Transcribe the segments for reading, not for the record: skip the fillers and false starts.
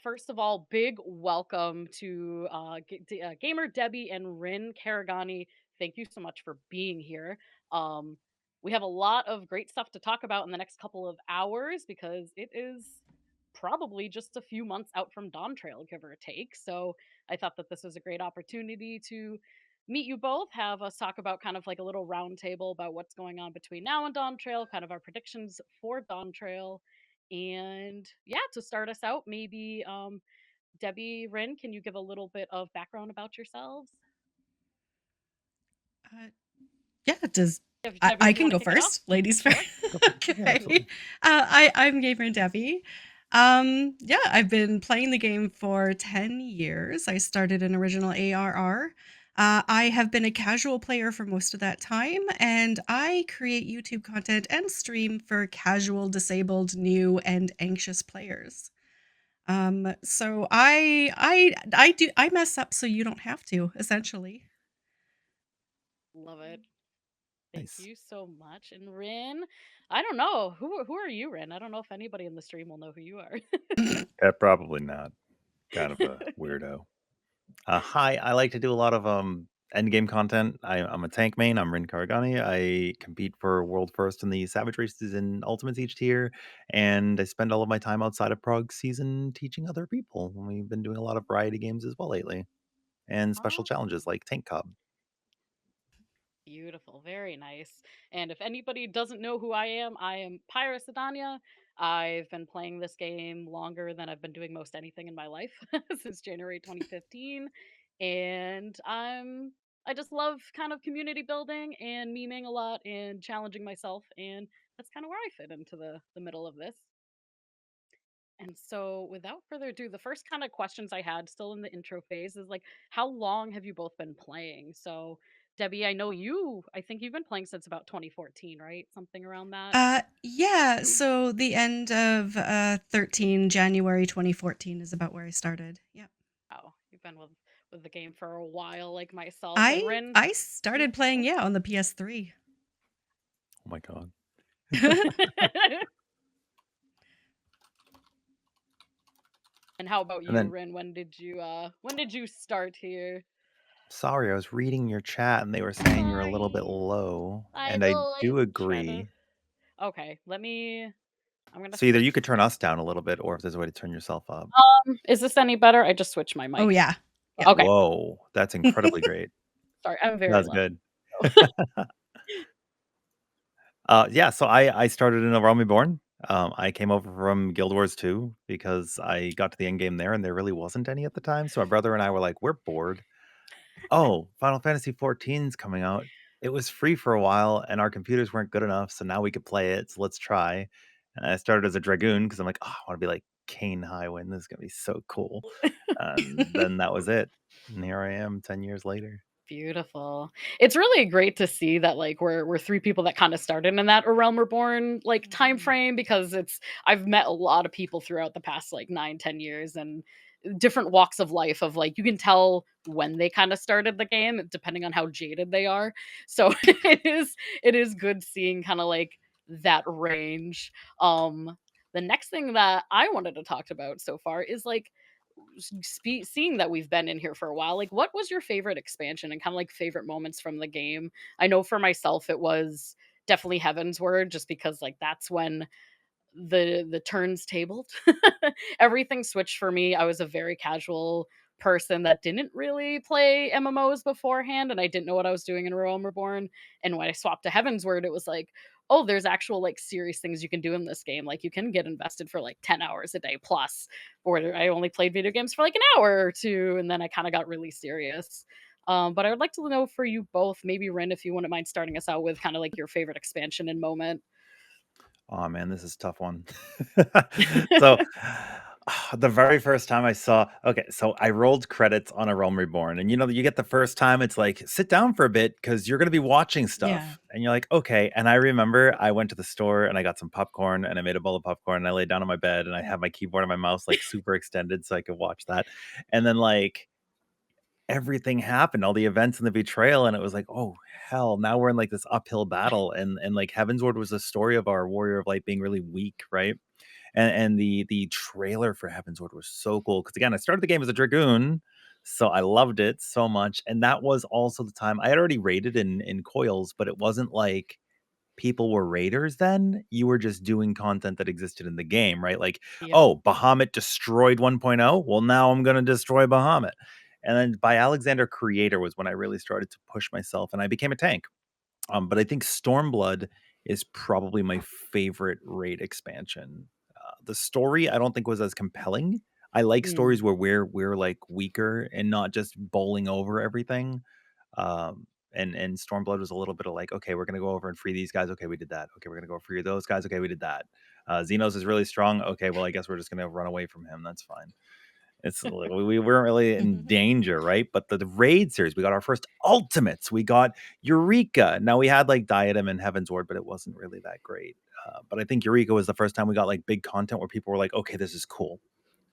first of all, big welcome to Gamer Debbie and Rin Karigani. Thank you so much for being here. Um, we have a lot of great stuff to talk about in the next couple of hours because it is probably just a few months out from Dawntrail, give or take. So I thought that this was a great opportunity to meet you both, have us talk about kind of like a little roundtable about what's going on between now and Dawntrail, kind of our predictions for Dawntrail. And yeah, to start us out, maybe Debbie, Rin, can you give a little bit of background about yourselves? Uh, yeah, does Debbie, I if you can want to go kick it off, first, ladies first. sure. Go for it. Yeah, Okay. absolutely. I'm Gamer and Debbie. Yeah, I've been playing the game for 10 years. I started an original ARR. I have been a casual player for most of that time, and I create YouTube content and stream for casual, disabled, new, and anxious players. So I mess up so you don't have to, essentially. Love it. Thank Nice. you so much. And Rin, I don't know who are you, Rin? I don't know if anybody in the stream will know who you are. Probably not. Kind of a weirdo. Hi, I like to do a lot of end game content. I'm a tank main. I'm Rin Karigani. I compete for world first in the Savage races in Ultimates each tier, and I spend all of my time outside of Prague season teaching other people. We've been doing a lot of variety games as well lately, and special Awesome. challenges like Tank Cobb. Beautiful, very nice. And if anybody doesn't know who I am Pyra Sedania. I've been playing this game longer than I've been doing most anything in my life since January 2015. And I just love kind of community building and memeing a lot and challenging myself, and that's kind of where I fit into the middle of this. And so, without further ado, the first kind of questions I had still in the intro phase is like, how long have you both been playing? So, Debbie, I think you've been playing since about 2014, right? Something around that. Yeah, so the end of 13 January 2014 is about where I started. Yep. Oh, you've been with the game for a while, like myself. And I Ren, I you, started playing, oh. yeah, on the PS3. Oh my god. And how about And you, then, Ren? When did you start here? sorry, I was reading your chat and they were saying you're a little bit Sorry, low, I and I know. I do try to. agree. Okay, let me. I'm gonna So either you switch. could turn us down a little bit, or if there's a way to turn yourself up. Is this any better? I just switched my Oh mic. yeah. Yep. Okay, Whoa, that's incredibly great. sorry, I'm very That's loud. good. Yeah, so I started in A Realm Reborn. I came over from Guild Wars 2 because I got to the end game there, and there really wasn't any at the time. So my brother and I were like, "We're bored. Oh, Final Fantasy XIV's coming out. It was free for a while, and our computers weren't good enough, so now we could play it. So let's try." And I started as a dragoon because I'm like, "Oh, I want to be like Kane Highwind. This is gonna be so cool." And then that was it. And here I am 10 years later. Beautiful. It's really great to see that like we're three people that kind of started in that A Realm Reborn like time Mhm. frame, because it's I've met a lot of people throughout the past like 9, 10 years, and different walks of life of like you can tell when they kind of started the game depending on how jaded they are. So it is good seeing kind of like that range. The next thing that I wanted to talk about so far is like seeing that we've been in here for a while, like what was your favorite expansion and kind of like favorite moments from the game? I know for myself it was definitely Heaven's Word, just because like that's when the turns tabled. Everything switched for me. I was a very casual person that didn't really play MMOs beforehand, and I didn't know what I was doing in Realm Reborn. And when I swapped to Heaven's Word, it was like, oh, there's actual like serious things you can do in this game. Like you can get invested for like 10 hours a day plus. Or I only played video games for like an hour or two, and then I kind of got really serious. But I would like to know for you both, maybe Ren, if you wouldn't mind starting us out with kind of like your favorite expansion and moment. Oh man, this is a tough one. So the very first time I saw, okay, so I rolled credits on A Realm Reborn, and you get the first time it's like sit down for a bit because you're going to be watching Yeah. stuff, and you're like, okay. And I remember I went to the store and I got some popcorn and I made a bowl of popcorn and I laid down on my bed and I had my keyboard and my mouse like super extended so I could watch that, and then like everything happened, all the events and the betrayal, and it was like, oh hell, now we're in like this uphill battle, and like Heaven's Ward was a story of our warrior of light being really weak, right? And the trailer for Heavensward was so cool because again, I started the game as a dragoon, so I loved it so much. And that was also the time I had already raided in coils, but it wasn't like people were raiders then. You were just doing content that existed in the game, right? Like, Yep. oh, Bahamut destroyed 1.0. Well, now I'm going to destroy Bahamut. And then by Alexander Creator was when I really started to push myself and I became a tank. But I think Stormblood is probably my favorite raid expansion. The story I don't think was as compelling. I like stories Mm. where we're like weaker and not just bowling over everything. And Stormblood was a little bit of like, okay, we're gonna go over and free these guys. Okay, we did that. Okay, we're gonna go free those guys. Okay, we did that. Xenos is really strong. Okay, well, I guess we're just gonna run away from him. That's fine. It's we weren't really in danger, right? But the raid series, we got our first ultimates. We got Eureka. Now we had like Diadem and Heavensward, but it wasn't really that great. But I think Eureka was the first time we got like big content where people were like, okay, this is cool.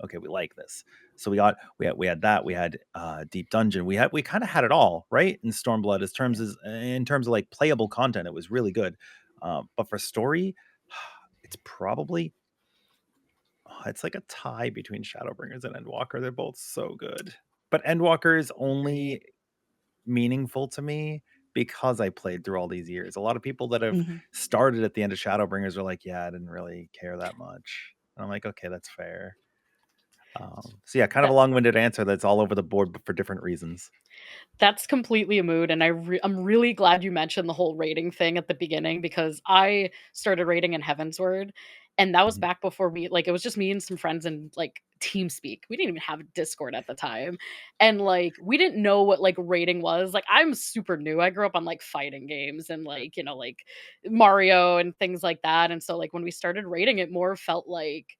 Okay, we like this. So we had that. We had Deep Dungeon. We kind of had it all, right? In Stormblood, in terms of like playable content, it was really good. But for story, it's probably it's like a tie between Shadowbringers and Endwalker. They're both so good. But Endwalker is Agreed. only meaningful to me because I played through all these years. A lot of people that have Mhm. started at the end of Shadowbringers are like, yeah, I didn't really care that much. And I'm like, okay, that's fair. So yeah, kind of a That long-winded answer that's all over the board, but for different reasons. That's completely a mood, and I'm really glad you mentioned the whole rating thing at the beginning because I started rating in Heavensward, and that was Mhm. back before we like, it was just me and some friends in, like, TeamSpeak. We didn't even have Discord at the time, and, like, we didn't know what, like, rating was. Like, I'm super new. I grew up on, like, fighting games and, like, like, Mario and things like that, and so, like, when we started rating, it more felt like,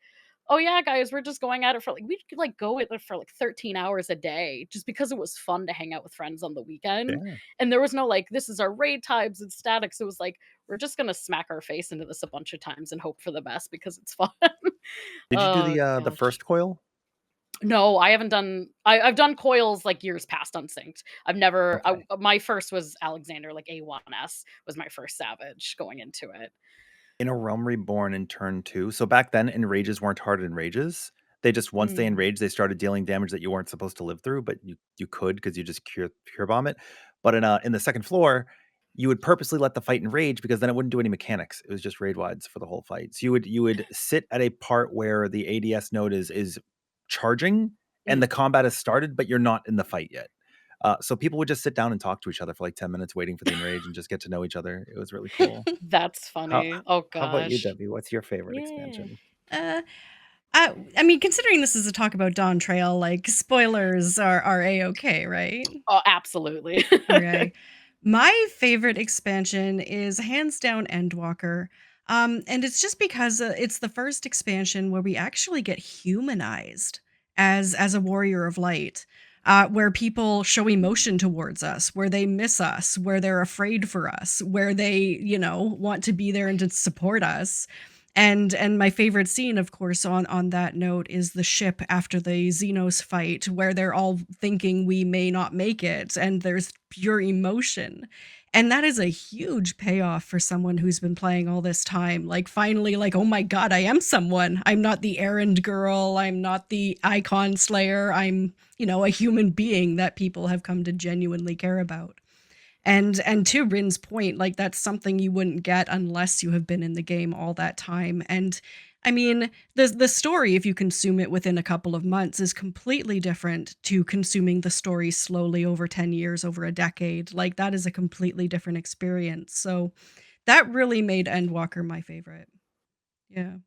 "Oh, yeah, guys, we're just going at it for, like," we could, like, go at it for, like, 13 hours a day just because it was fun to hang out with friends on the weekend, Yeah. and there was no, like, "This is our raid types and statics." It was like, "We're just gonna smack our face into this a bunch of times and hope for the best because it's fun." Did you do Oh, the gosh. first coil? No, I haven't done I've done coils, like, years past unsynced. I've never Okay. my first was Alexander, like, A1S was my first Savage going into it. In A Realm Reborn in turn 2, so back then, enrages weren't hard enrages. They just once they Mm, enraged, they started dealing damage that you weren't supposed to live through, but you could because you just cure bomb it. But in the second floor, you would purposely let the fight enrage because then it wouldn't do any mechanics. It was just raid wides for the whole fight. So you would sit at a part where the ADS node is charging and mm. the combat has started, but you're not in the fight yet. So people would just sit down and talk to each other for like 10 minutes waiting for the enrage and just get to know each other. It was really cool. That's How funny. Oh how about you, gosh. Debbie? What's your favorite Yeah. expansion? Uh, I mean, considering this is a talk about Dawntrail, like, spoilers are A-okay, right? Oh, absolutely. Okay. My favorite expansion is hands down Endwalker. And it's just because it's the first expansion where we actually get humanized as a warrior of light, where people show emotion towards us, where they miss us, where they're afraid for us, where they, want to be there and to support us. And my favorite scene, of course, on that note, is the ship after the Xenos fight, where they're all thinking we may not make it, and there's pure emotion. And that is a huge payoff for someone who's been playing all this time. Like, finally, like, oh my god, I am someone. I'm not the errand girl. I'm not the icon slayer. I'm, a human being that people have come to genuinely care about. And to Rin's point, like, that's something you wouldn't get unless you have been in the game all that time. And I mean, the story, if you consume it within a couple of months, is completely different to consuming the story slowly over 10 years, over a decade. Like, that is a completely different experience. So that really made Endwalker my favorite. Yeah.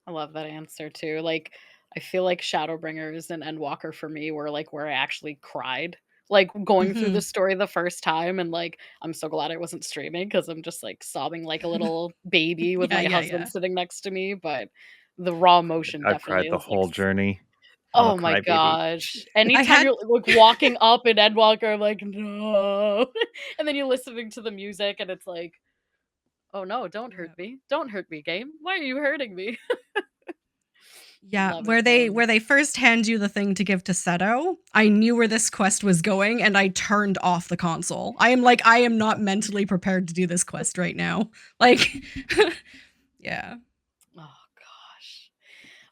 I love that answer too. Like, I feel like Shadowbringers and Endwalker for me were like where I actually cried. Like going through the Mhm. story the first time and like I'm so glad I wasn't streaming because I'm just like sobbing like a little baby with Yeah, my yeah, husband yeah. sitting next to me. But the raw emotion I've definitely cried the is like whole journey. I'm a oh my crybaby. gosh. I Anytime had you're like walking up in Endwalker, I'm like, no. And then you're listening to the music and it's like, oh no, don't hurt Yeah. me. Don't hurt me, game. Why are you hurting me? Yeah, Love it where they though. where they first hand you the thing to give to Seto, I knew where this quest was going and I turned off the console. I am like, I am not mentally prepared to do this quest right now. Like, yeah. Oh gosh.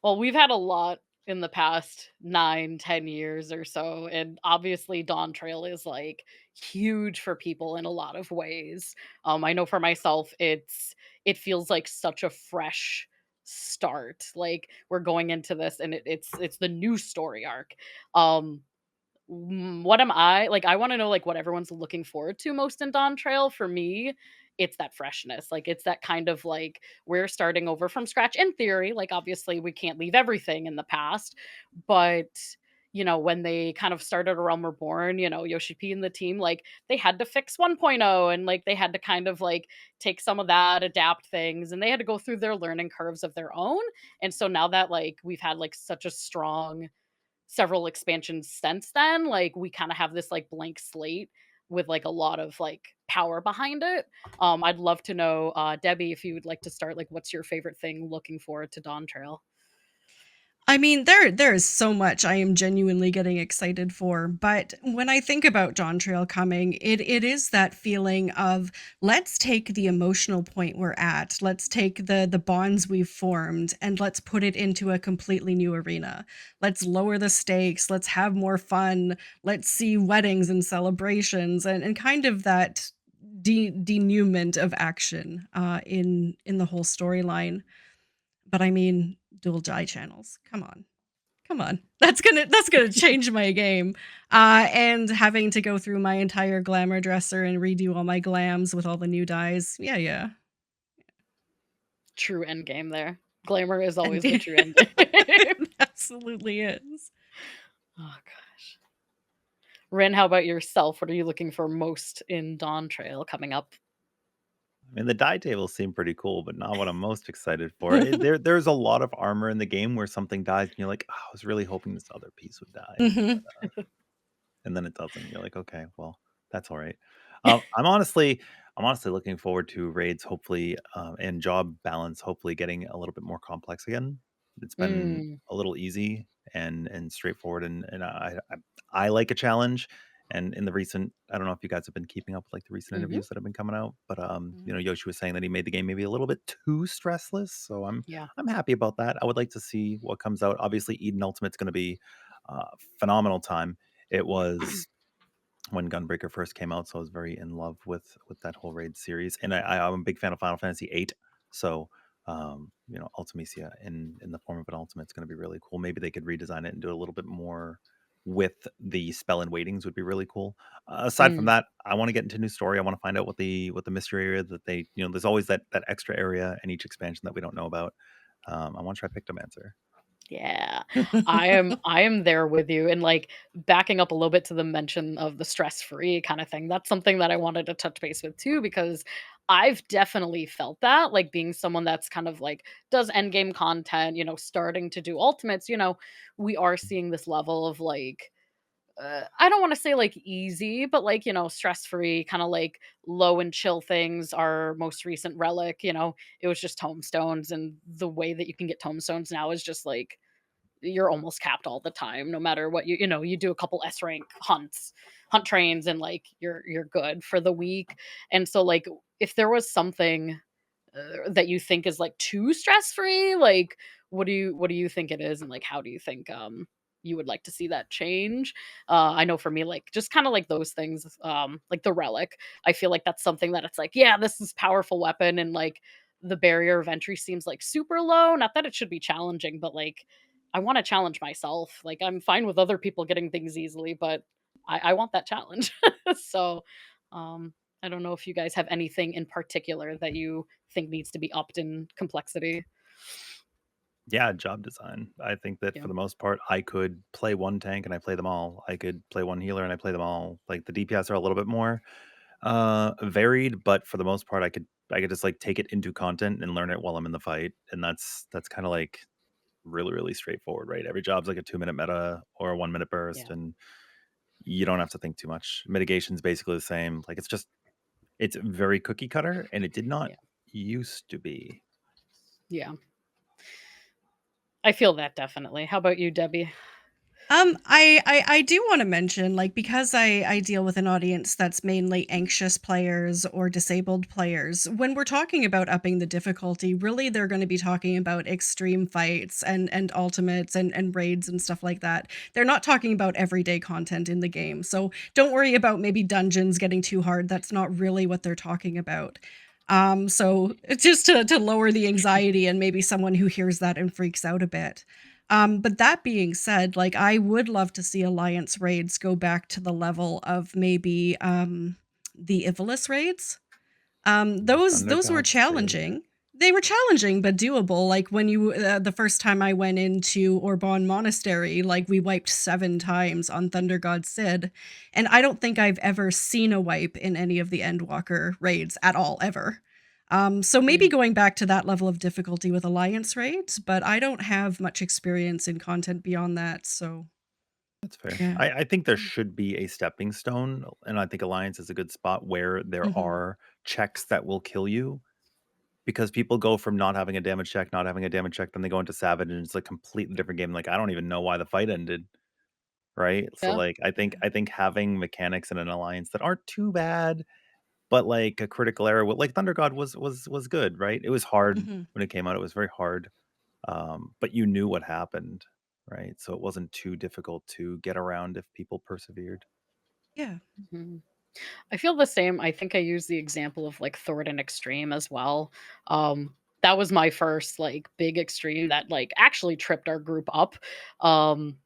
Well, we've had a lot in the past 9, 10 years or so, and obviously Dawntrail is like huge for people in a lot of ways. I know for myself, it feels like such a fresh start. Like we're going into this, and it's the new story arc. Um, what am I like, I wanna know, like, what everyone's looking forward to most in Dawn Trail. For me, it's that freshness, like, it's that kind of, like, we're starting over from scratch in theory, like, obviously, we can't leave everything in the past, but, when they kind of started A Realm Reborn, Yoshi P and the team, like, they had to fix 1.0 and, like, they had to kind of, like, take some of that, adapt things, and they had to go through their learning curves of their own, and so now that, like, we've had, like, such a strong several expansions since then, like, we kinda have this, like, blank slate with, like, a lot of, like, power behind it. I'd love to know, Debbie, if you would like to start, like, what's your favorite thing looking forward to Dawn Trail? I mean, there is so much I am genuinely getting excited for, but when I think about John Trail coming, it is that feeling of let's take the emotional point we're at, let's take the bonds we've formed, and let's put it into a completely new arena. Let's lower the stakes, let's have more fun, let's see weddings and celebrations, and kind of that denouement of action in the whole storyline. But I mean, dual die channels. Come on. Come on. That's gonna change my game. And having to go through my entire glamour dresser and redo all my glams with all the new dies. Yeah, yeah. True end game there. Glamour is And always the true end game. it absolutely is. Oh gosh. Rin, how about yourself? What are you looking for most in Dawn Trail coming up? I mean, the die tables seem pretty cool, but not what I'm most excited for. There's a lot of armor in the game where something dies, and you're like, "Oh, I was really hoping this other piece would die," Mhm. and then it doesn't. You're like, "Okay, well, that's all right." Um, I'm honestly I'm honestly looking forward to raids, hopefully, and job balance, hopefully getting a little bit more complex again. It's been Mm, a little easy and straightforward, and I like a challenge. And in the recent, I don't know if you guys have been keeping up with like the recent mhm, interviews that have been coming out, but Mhm. Yoshi was saying that he made the game maybe a little bit too stressless. So yeah. I'm happy about that. I would like to see what comes out. Obviously, Eden Ultimate's going to be phenomenal time. It was when Gunbreaker first came out, so I was very in love with that whole raid series. And I'm a big fan of Final Fantasy VIII, so Ultimecia in the form of an ultimate is going to be really cool. Maybe they could redesign it and do a little bit more with the spell and waitings would be really cool. Aside from Mm, that, I want to get into new story. I want to find out what the mystery area that they there's always that extra area in each expansion that we don't know about. I want to try Pictomancer. yeah. I am there with you, and, like, backing up a little bit to the mention of the stress-free kinda thing, that's something that I wanted to touch base with too, because I've definitely felt that, like, being someone that's kind of, like, does endgame content, starting to do ultimates, we are seeing this level of, like, I don't wanna say, like, easy, but, like, stress-free, kinda, like, low and chill things. Our most recent relic, it was just tomestones, and the way that you can get tomestones now is just, like, you're almost capped all the time, no matter what you do a couple S rank hunt trains, and, like, you're good for the week, and so, like, if there was something, that you think is, like, too stress-free, like, what do you think it is, and, like, how do you think, you would like to see that change? I know for me, like, just kinda like those things, like the relic, I feel like that's something that it's like, "Yeah, this is powerful weapon," and, like, the barrier of entry seems, like, super low, not that it should be challenging, but, like, I wanna challenge myself, like, I'm fine with other people getting things easily, but I want that challenge. So, um, I don't know if you guys have anything in particular that you think needs to be upped in complexity. Yeah, job design. I think that Yeah. for the most part, I could play one tank and I play them all. I could play one healer and I play them all. Like the DPS are a little bit more varied, but for the most part, I could just like take it into content and learn it while I'm in the fight, and that's kind of like really straightforward, right? Every job's like a 2 minute meta or a 1 minute burst, Yeah. and you don't have to think too much. Mitigation's basically the same. Like it's very cookie cutter, and it did not Yeah. used to be. Yeah. I feel that definitely. How about you, Debbie? I do want to mention, like, because I deal with an audience that's mainly anxious players or disabled players. When we're talking about upping the difficulty, really they're going to be talking about extreme fights and ultimates and raids and stuff like that. They're not talking about everyday content in the game. So don't worry about maybe dungeons getting too hard. That's not really what they're talking about. So it's just to lower the anxiety and maybe someone who hears that and freaks out a bit. But that being said, like, I would love to see Alliance raids go back to the level of maybe, the Ivalice raids. Thunder Those were God's Sake. challenging. They were challenging, but doable. Like, when you the first time I went into Orban Monastery, like, we wiped 7 times on Thunder God Sid, and I don't think I've ever seen a wipe in any of the Endwalker raids at all, ever. So maybe Mm. going back to that level of difficulty with Alliance raids, but I don't have much experience in content beyond that, so That's fair. yeah. I think there should be a stepping stone, and I think Alliance is a good spot where there Mhm. are checks that will kill you because people go from not having a damage check, not having a damage check, then they go into Savage, and it's a completely different game. Like I don't even know why the fight ended, right? So Yeah. like Yeah. I think having mechanics in an alliance that aren't too bad, but like a critical error, like Thunder God was good, right? It was hard Mhm. when it came out. It was very hard, but you knew what happened, right? So it wasn't too difficult to get around if people persevered. Yeah. Mhm. I feel the same. I think I use the example of like Thornton Extreme as well. That was my first like big extreme that like actually tripped our group up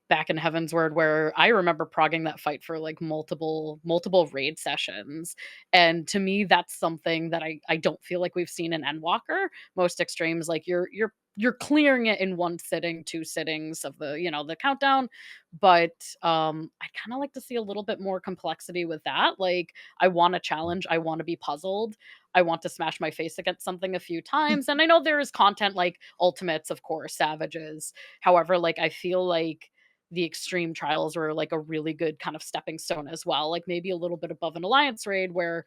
back in Heaven's Word, where I remember progging that fight for like multiple raid sessions. And to me, that's something that I don't feel like we've seen in Endwalker. Most extremes, like you're clearing it in one sitting, two sittings of the, the countdown. But I'd kind of like to see a little bit more complexity with that. Like I want a challenge. I want to be puzzled. I want to smash my face against something a few times. And I know there is content like ultimates, of course, savages. However, like I feel like the extreme trials were like a really good kind of stepping stone as well. Like maybe a little bit above an alliance raid where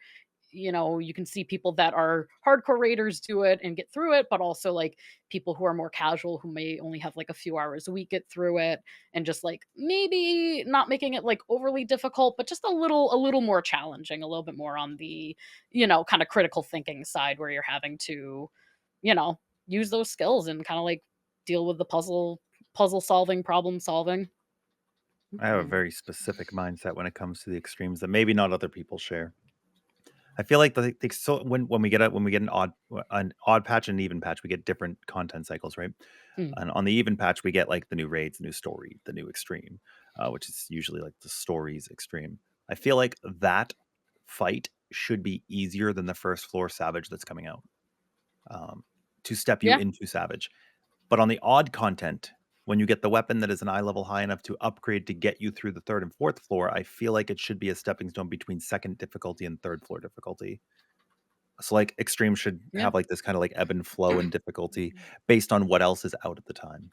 you can see people that are hardcore raiders do it and get through it, but also like people who are more casual who may only have like a few hours a week get through it and just like maybe not making it like overly difficult, but just a little more challenging, a little bit more on the, kind of critical thinking side where you're having to, you know, use those skills and kind of like deal with the puzzle solving, problem solving. I have a Mhm. very specific mindset when it comes to the extremes that maybe not other people share. I feel like so when we get an odd patch and an even patch, we get different content cycles, right? Mm. And on the even patch, we get like the new raids, the new story, the new extreme, which is usually like the stories extreme. I feel like that fight should be easier than the first floor Savage that's coming out, um, to step you Yeah. into Savage. But on the odd content, when you get the weapon that is an eye level high enough to upgrade to get you through the third and fourth floor, I feel like it should be a stepping stone between second difficulty and third floor difficulty. So like extreme should Yeah. have like this kind of like ebb and flow in difficulty based on what else is out at the time.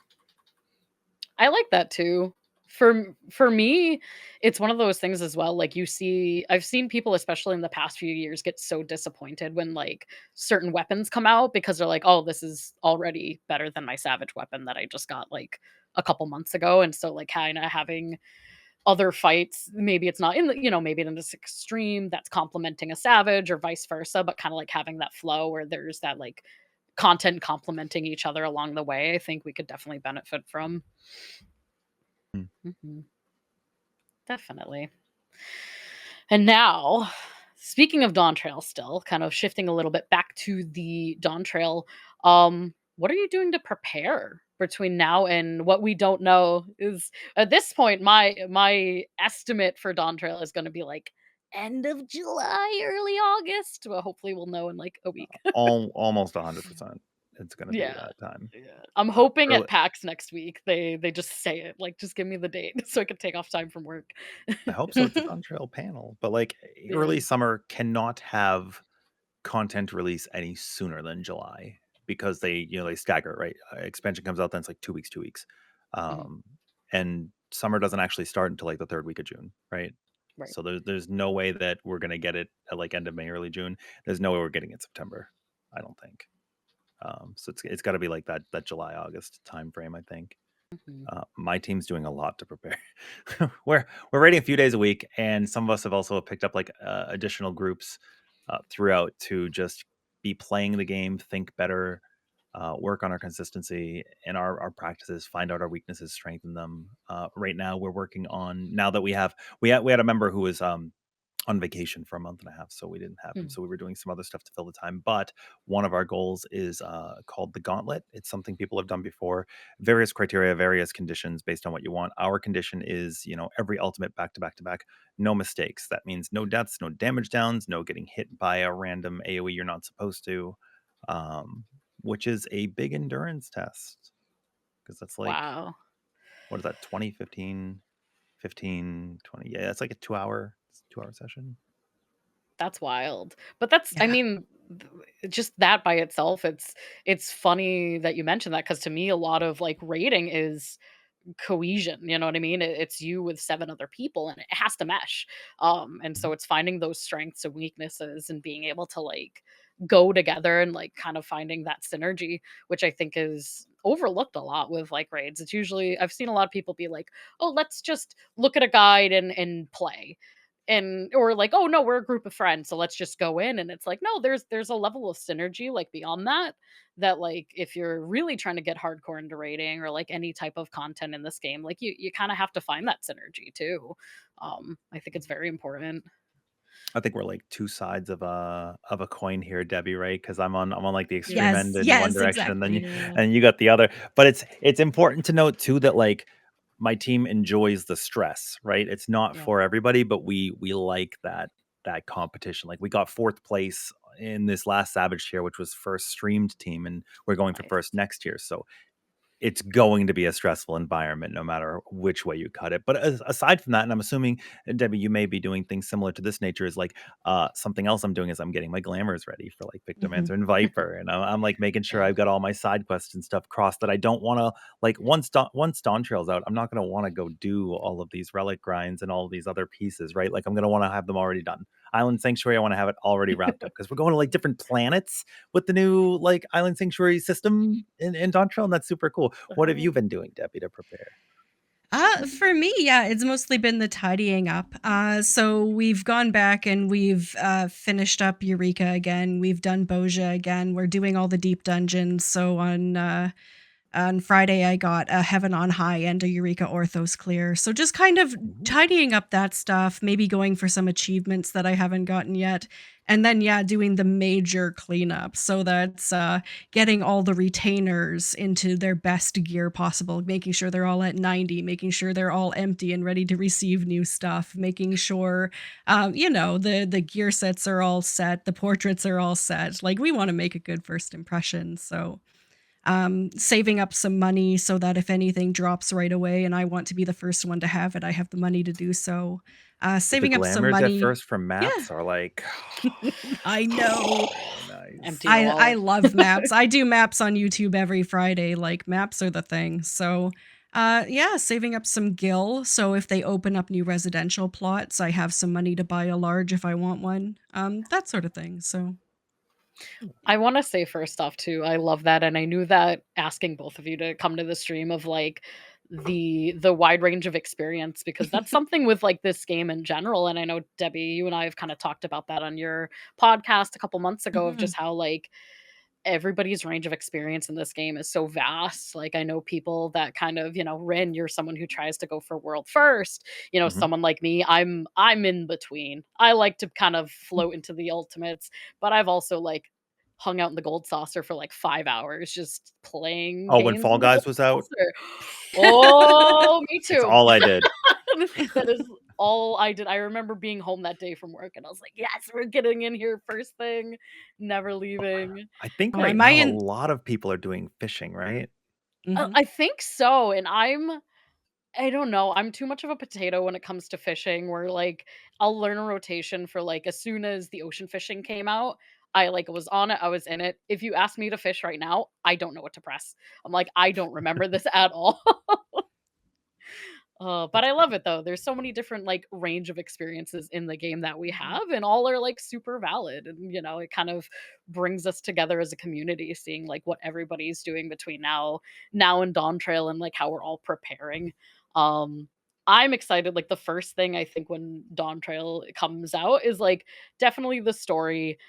I like that too. For me, it's one of those things as well. Like I've seen people, especially in the past few years, get so disappointed when like certain weapons come out because they're like, "Oh, this is already better than my savage weapon that I just got like a couple months ago." And so, like, kind of having other fights, maybe it's not in the, maybe in this extreme that's complementing a savage or vice versa, but kind of like having that flow where there's that like content complementing each other along the way. I think we could definitely benefit from. Mm. Mhm. Definitely. And now, speaking of Dawntrail still, kind of shifting a little bit back to the Dawntrail, what are you doing to prepare between now and what we don't know is at this point my estimate for Dawntrail is going to be like end of July, early August. Well, hopefully we'll know in like a week. Almost 100%. It's going to be Yeah. that time. Yeah. I'm hoping Early, at PAX next week they just say it. Like just give me the date so I can take off time from work. I hope so. It's a Dawntrail panel, but like Yeah. early summer cannot have content release any sooner than July because they stagger, right? Expansion comes out, then it's like 2 weeks, 2 weeks. Mhm. Um, and summer doesn't actually start until like the third week of June, right? Right. So there's no way that we're gonna get it at like end of May, early June. There's no way we're getting it September. I don't think. So it's got to be like that July August time frame. I think Mhm. my team's doing a lot to prepare. we're raiding a few days a week, and some of us have also picked up like additional groups throughout to just be playing the game, think better, work on our consistency and our practices, find out our weaknesses, strengthen them. Right now, we're working on now that we had a member who was on vacation for a month and a half, so we didn't have him. Mm. So we were doing some other stuff to fill the time. But one of our goals is called the Gauntlet. It's something people have done before. Various criteria, various conditions based on what you want. Our condition is, every ultimate back to back to back, no mistakes. That means no deaths, no damage downs, no getting hit by a random AOE you're not supposed to, um, which is a big endurance test because that's like, Wow. what is that, 20, 15, 15, 20? Yeah, that's like a 2 hour session. That's wild. But that's I Yeah. mean, just that by itself, it's funny that you mentioned that because to me, a lot of, like, rating is cohesion, you know what I mean? It's you with 7 other people, and it has to mesh. And Mhm. so it's finding those strengths and weaknesses and being able to, like, go together and, like, kind of finding that synergy, which I think is overlooked a lot with, like, raids. It's usually I've seen a lot of people be like, "Oh, let's just look at a guide and play." And or like, "Oh, no, we're a group of friends, so let's just go in." And it's like, no, there's a level of synergy, like, beyond that, that, like, if you're really trying to get hardcore into raiding or, like, any type of content in this game, like, you kinda have to find that synergy too. I think it's very important. I think we're like two sides of a coin here, Debbie, right? Because I'm on like the extreme Yeah. end Yes, in one yes, direction, and then you exactly. Yeah. and you got the other. But it's important to note too that like my team enjoys the stress, right? It's not Yeah. for everybody, but we like that competition. Like we got fourth place in this last Savage tier, which was first streamed team, and we're going for Nice. first next year. So it's going to be a stressful environment no matter which way you cut it. But aside from that, and I'm assuming, Debbie, you may be doing things similar to this nature, is like something else I'm doing is I'm getting my glamours ready for like Victim Mhm. Answer and Viper. And I'm like making sure Yeah. I've got all my side quests and stuff crossed that I don't want to like once Dawntrail's out, I'm not going to want to go do all of these relic grinds and all of these other pieces, right? Like I'm going to want to have them already done. Island Sanctuary, I want to have it already wrapped up because we're going to like different planets with the new like Island Sanctuary system in Dawntrail, and that's super cool. What have you Oh. been doing, Debbie, to prepare? For me, yeah, it's mostly been the tidying up. So we've gone back and we've finished up Eureka again. We've done Boja again. We're doing all the deep dungeons. So on Friday, I got a Heaven on High and a Eureka Orthos clear. So just kind of Ooh. tidying up that stuff, maybe going for some achievements that I haven't gotten yet. And then, yeah, doing the major cleanup. So that's getting all the retainers into their best gear possible, making sure they're all at 90, making sure they're all empty and ready to receive new stuff, making sure, the gear sets are all set, the portraits are all set. Like, we want to make a good first impression. So saving up some money so that if anything drops right away and I want to be the first one to have it, I have the money to do so. The Saving up some glamours at money. first from Yeah, maps are like, I know. nice. Empty your I wallet. love maps. I do maps on YouTube every Friday. Like maps are the thing. So, yeah, saving up some gil. So if they open up new residential plots, I have some money to buy a large if I want one. That sort of thing. So, I wanna say first off too, I love that, and I knew that asking both of you to come to the stream of, like, the wide range of experience because that's something with, like, this game in general, and I know, Debbie, you and I have kinda talked about that on your podcast a couple months ago of mhm. just how, like, everybody's range of experience in this game is so vast. Like, I know people that kind of, Rin, you're someone who tries to go for world first. Mhm. Someone like me, I'm in between. I like to kind of float into the ultimates, but I've also like hung out in the gold saucer for like 5 hours just playing Oh, when games Fall in the gold Guys was out, saucer. Oh, me it's too. all I did. That is all I did. I remember being home that day from work and I was like, yes, we're getting in here first thing, never leaving. I think Oh, right am I now a in? lot of people are doing fishing, right? Mhm. I think so, and I don't know, I'm too much of a potato when it comes to fishing where, like, I'll learn a rotation for, like, as soon as the ocean fishing came out, I, like, was on it, I was in it. If you ask me to fish right now, I don't know what to press. I'm like, "I don't remember this at all." But That's I love funny. it though. There's so many different like range of experiences in the game that we Mhm. have, and all are like super valid. And it kind of brings us together as a community, seeing like what everybody's doing between now and Dawn Trail, and like how we're all preparing. Um, I'm excited. Like the first thing I think when Dawntrail comes out is like definitely the story.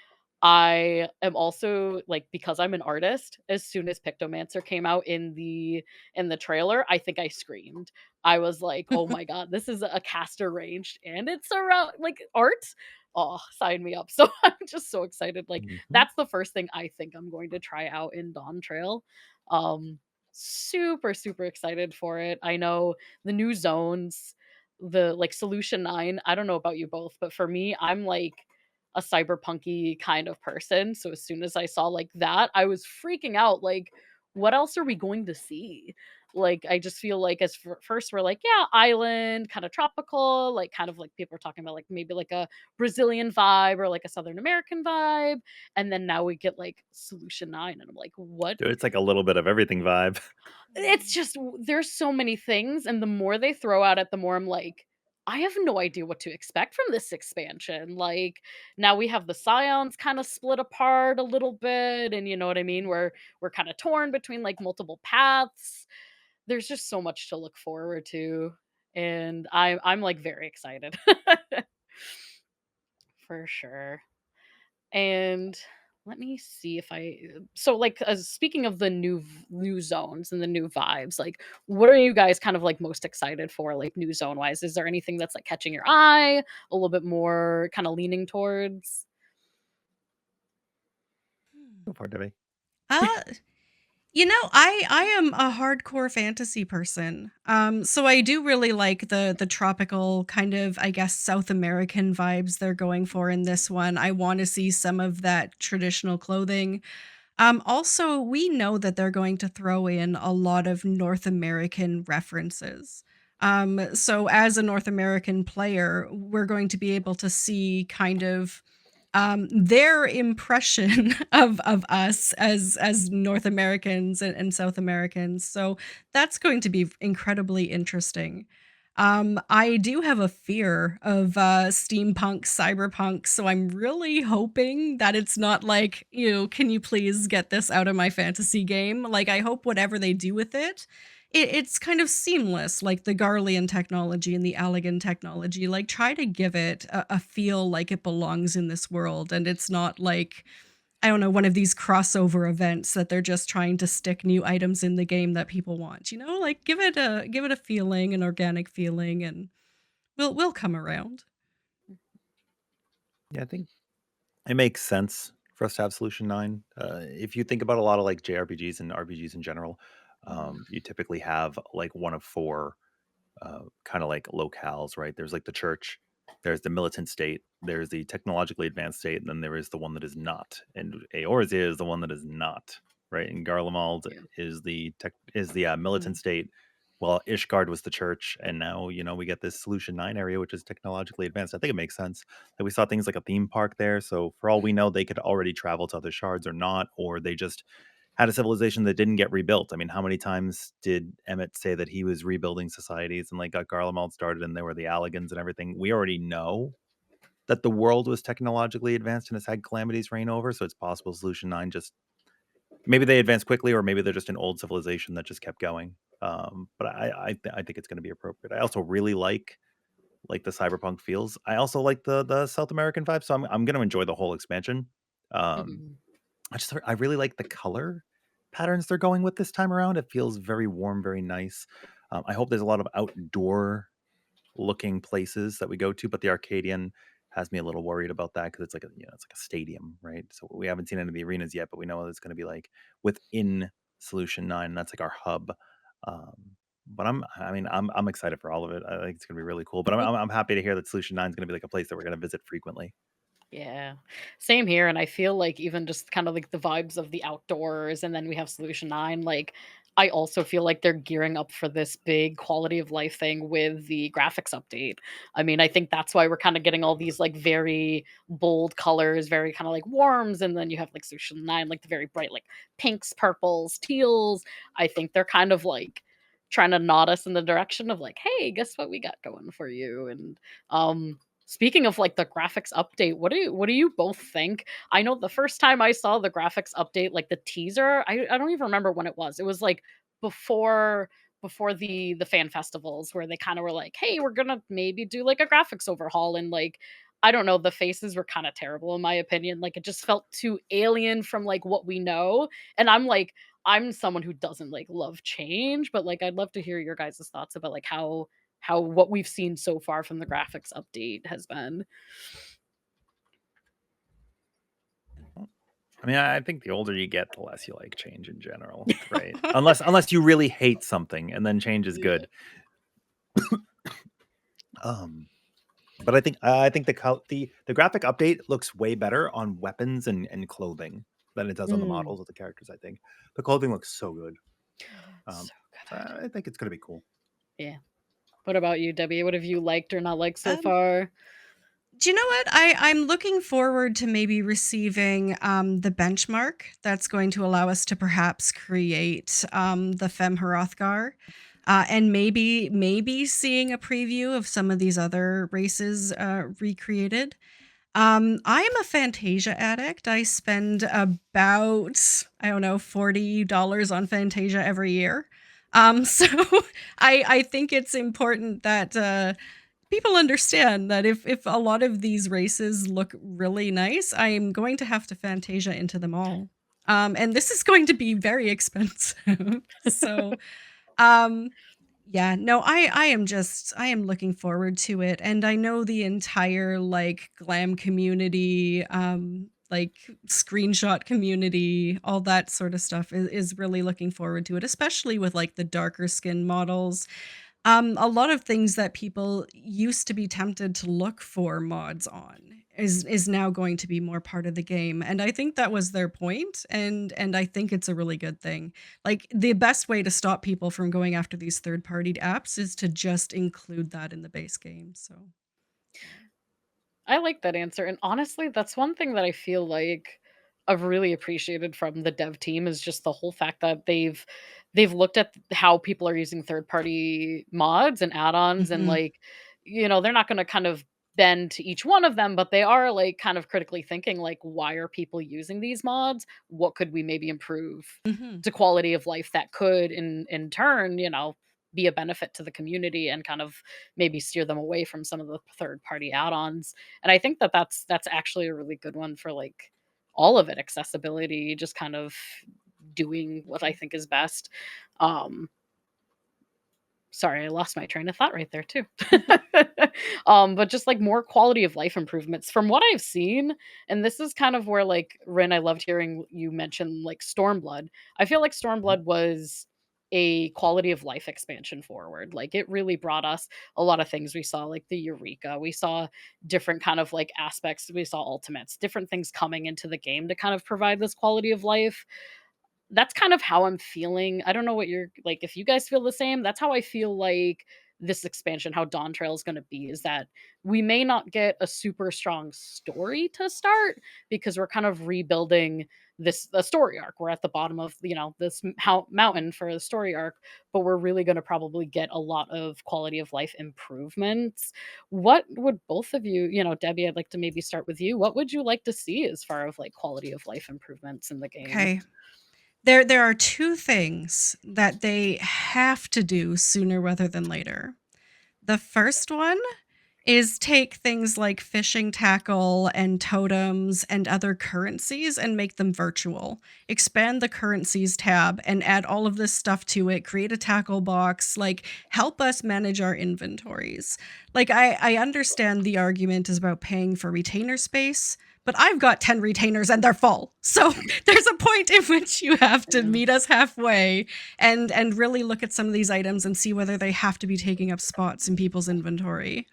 I am also like, because I'm an artist, as soon as Pictomancer came out in the trailer, I think I screamed. I was like, "Oh my god, this is a caster ranged and it's around like art." Oh, sign me up. So I'm just so excited. Like Mhm. that's the first thing I think I'm going to try out in Dawn Trail. Um super super excited for it. I know the new zones, the like Solution 9. I don't know about you both, but for me, I'm like a cyberpunky kind of person. So as soon as I saw like that, I was freaking out. Like, what else are we going to see? Like, I just feel like first we're like, yeah, island, kind of tropical, like kind of like people are talking about like maybe like a Brazilian vibe or like a Southern American vibe, and then now we get like Solution 9, and I'm like, what? Dude, it's like a little bit of everything vibe. It's just there's so many things, and the more they throw at it, the more I'm like, I have no idea what to expect from this expansion. Like, now we have the Scions kind of split apart a little bit, and you know what I mean? We're kind of torn between like multiple paths. There's just so much to look forward to, and I'm like very excited for sure. And let me see if I so like speaking of the new zones and the new vibes, like what are you guys kind of like most excited for like new zone wise? Is there anything that's like catching your eye a little bit more kind of leaning towards? Hmm. Go for it, Debbie. Uh, I am a hardcore fantasy person. So I do really like the tropical kind of, I guess, South American vibes they're going for in this one. I want to see some of that traditional clothing. Also, we know that they're going to throw in a lot of North American references. So as a North American player, we're going to be able to see kind of their impression of us as North Americans and South Americans. So that's going to be incredibly interesting. I do have a fear of steampunk, cyberpunk, so I'm really hoping that it's not like, can you please get this out of my fantasy game? Like, I hope whatever they do with it, it's kind of seamless, like the Garlean technology and the Allegan technology. Like, try to give it a feel like it belongs in this world, and it's not like, I don't know, one of these crossover events that they're just trying to stick new items in the game that people want. Like give it a feeling, an organic feeling, and we'll come around. Yeah, I think it makes sense for us to have Solution 9. If you think about a lot of like JRPGs and RPGs in general, you typically have like one of four kind of like locales, right? There's like the church, there's the militant state, there's the technologically advanced state, and then there is the one that is not. And Aorz is the one that is not, right? And Garlemald Yeah. is the militant Mm. state. Well, Ishgard was the church, and now we get this Solution 9 area, which is technologically advanced. I think it makes sense. Like we saw things like a theme park there, so for all we know, they could already travel to other shards or not, or they just had a civilization that didn't get rebuilt. I mean, how many times did Emmett say that he was rebuilding societies and like got Garlemald started and there were the Allegans and everything? We already know that the world was technologically advanced and has had calamities reign over. So it's possible Solution 9 just maybe they advanced quickly or maybe they're just an old civilization that just kept going. But I think it's going to be appropriate. I also really like the cyberpunk feels. I also like the South American vibe, so I'm going to enjoy the whole expansion. Um, Mhm. I really like the color patterns they're going with this time around. It feels very warm, very nice. I hope there's a lot of outdoor looking places that we go to, but the Arcadian has me a little worried about that because it's like it's like a stadium, right? So we haven't seen any of the arenas yet, but we know it's going to be like within Solution 9. And that's like our hub. Um, but I'm excited for all of it. I think it's going to be really cool. But I'm happy to hear that Solution 9 is going to be like a place that we're going to visit frequently. Yeah. Same here, and I feel like even just kind of like the vibes of the outdoors, and then we have Solution 9, like, I also feel like they're gearing up for this big quality of life thing with the graphics update. I mean, I think that's why we're kinda getting all these, like, very bold colors, very kinda like warms, and then you have, like, Solution 9, like, the very bright, like, pinks, purples, teals. I think they're kind of, like, trying to nod us in the direction of, like, "Hey, guess what we got going for you?" And, speaking of, like, the graphics update, what do you both think? I know the first time I saw the graphics update, like, the teaser, I don't even remember when it was. It was, like, before before the fan festivals where they kind of were like, "Hey, we're gonna maybe do like a graphics overhaul," and like I don't know, the faces were kind of terrible in my opinion. Like it just felt too alien from like what we know, and I'm like, I'm someone who doesn't like love change, but like I'd love to hear your guys' thoughts about like how what we've seen so far from the graphics update has been. I mean, I think the older you get, the less you like change in general, right? Unless you really hate something, and then change is Yeah. good. Um, but I think the graphic update looks way better on weapons and clothing than it does on the Mm, models of the characters. I think the clothing looks so good. Um, so so good. I think it's gonna be cool. Yeah. What about you, Debbie? What have you liked or not liked so Um, far? do you know what? I'm looking forward to maybe receiving the benchmark that's going to allow us to perhaps create the Fem Hrothgar. And maybe seeing a preview of some of these other races recreated. I am a Fantasia addict. I spend about, I don't know, $40 on Fantasia every year. So I think it's important that people understand that if a lot of these races look really nice, I am going to have to Fantasia into them all. And this is going to be very expensive. So um yeah, no, I am looking forward to it, and I know the entire, like, glam community, like, screenshot community, all that sort of stuff is really looking forward to it, especially with, like, the darker skin models. A lot of things that people used to be tempted to look for mods on is now going to be more part of the game, and I think that was their point, and I think it's a really good thing. Like, the best way to stop people from going after these third-party apps is to just include that in the base game, so, yeah. I like that answer, and honestly, that's one thing that I feel like I've really appreciated from the dev team is just the whole fact that they've looked at how people are using third-party mods and add-ons and, Mhm, like, they're not gonna kind of bend to each one of them, but they are, like, kind of critically thinking, like, "Why are people using these mods? What could we maybe improve mhm. to quality of life that could in turn, be a benefit to the community and kind of maybe steer them away from some of the third-party add-ons?" And I think that that's actually a really good one for, like, all of it, accessibility, just kind of doing what I think is best. Um, Sorry, I lost my train of thought right there too. But just, like, more quality of life improvements from what I've seen, and this is kind of where, like, Rin, I loved hearing you mention, like, Stormblood. I feel like Mhm. Stormblood was a quality of life expansion forward. Like, it really brought us a lot of things. We saw, like, the Eureka, we saw different kind of, like, aspects, we saw ultimates, different things coming into the game to kind of provide this quality of life. That's kind of how I'm feeling. I don't know what you're like, if you guys feel the same. That's how I feel like this expansion, how Dawntrail is going to be, is that we may not get a super strong story to start because we're kind of rebuilding this the story arc. We're at the bottom of this mountain for the story arc, but we're really going to probably get a lot of quality of life improvements. What would both of you, Debbie, I'd like to maybe start with you. What would you like to see as far as like quality of life improvements in the game? Okay. There are 2 things that they have to do sooner rather than later. The first one is take things like fishing tackle and totems and other currencies and make them virtual. Expand the currencies tab and add all of this stuff to it. Create a tackle box. Like, help us manage our inventories. Like, I understand the argument is about paying for retainer space, but I've got 10 retainers and they're full. So there's a point in which you have to Yeah. meet us halfway and really look at some of these items and see whether they have to be taking up spots in people's inventory.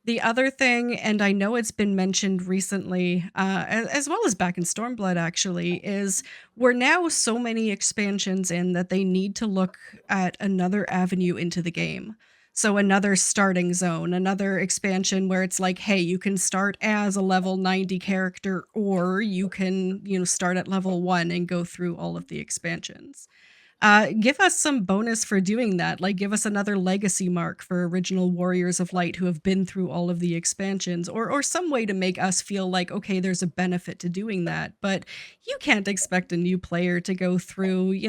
The other thing, and I know it's been mentioned recently, as well as back in Stormblood actually, is we're now so many expansions in that they need to look at another avenue into the game. So another starting zone, another expansion where it's like, hey, you can start as a level 90 character, or you can, start at level 1 and go through all of the expansions. Give us some bonus for doing that. Like, give us another legacy mark for original Warriors of Light who have been through all of the expansions, or some way to make us feel like, okay, there's a benefit to doing that. But you can't expect a new player to go through,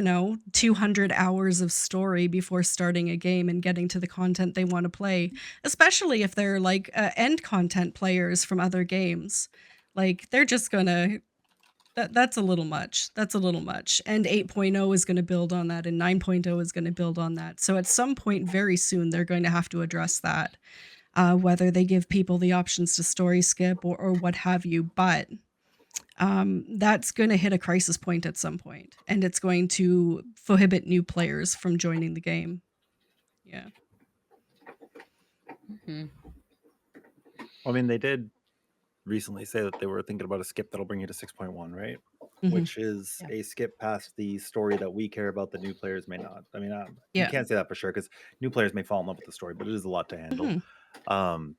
200 hours of story before starting a game and getting to the content they want to play, especially if they're like end content players from other games. Like, they're just gonna that's a little much. That's a little much. And 8.0 is going to build on that, and 9.0 is going to build on that. So at some point very soon, they're going to have to address that, whether they give people the options to story skip or what have you. But that's going to hit a crisis point at some point, and it's going to prohibit new players from joining the game. Yeah. Hmm. I mean, they did recently say that they were thinking about a skip that'll bring you to 6.1, right? Hmm. Which is Yeah. a skip past the story that we care about that new players may not. I mean, you Yeah. can't say that for sure because new players may fall in love with the story, but it is a lot to handle. Hmm. Um,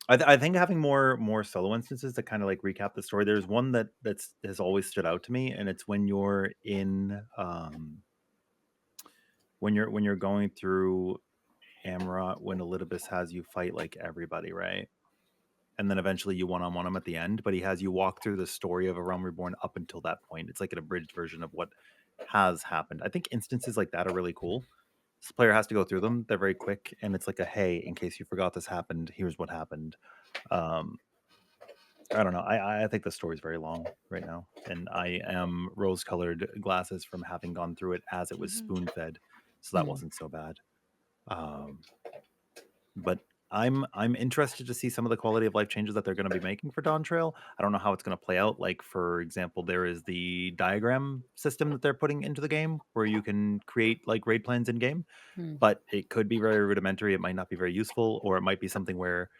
I think having more solo instances that kind of like recap the story. There's one that's has always stood out to me, and it's when you're in when you're going through Amarot when Elidibus has you fight like everybody, right? And then eventually you one-on-one him at the end, but he has you walk through the story of A Realm Reborn up until that point. It's like an abridged version of what has happened. I think instances like that are really cool. This player has to go through them. They're very quick, and it's like a hey, in case you forgot this happened, here's what happened. Um, I don't know. I think the story's very long right now, and I am rose-colored glasses from having gone through it as it was Hmm. spoon-fed, so that Hmm. wasn't so bad. Um, but I'm interested to see some of the quality of life changes that they're going to be making for Dawntrail. I don't know how it's going to play out. Like for example, there is the diagram system that they're putting into the game where you can create like raid plans in game, Hmm. but it could be very rudimentary. It might not be very useful, or it might be something where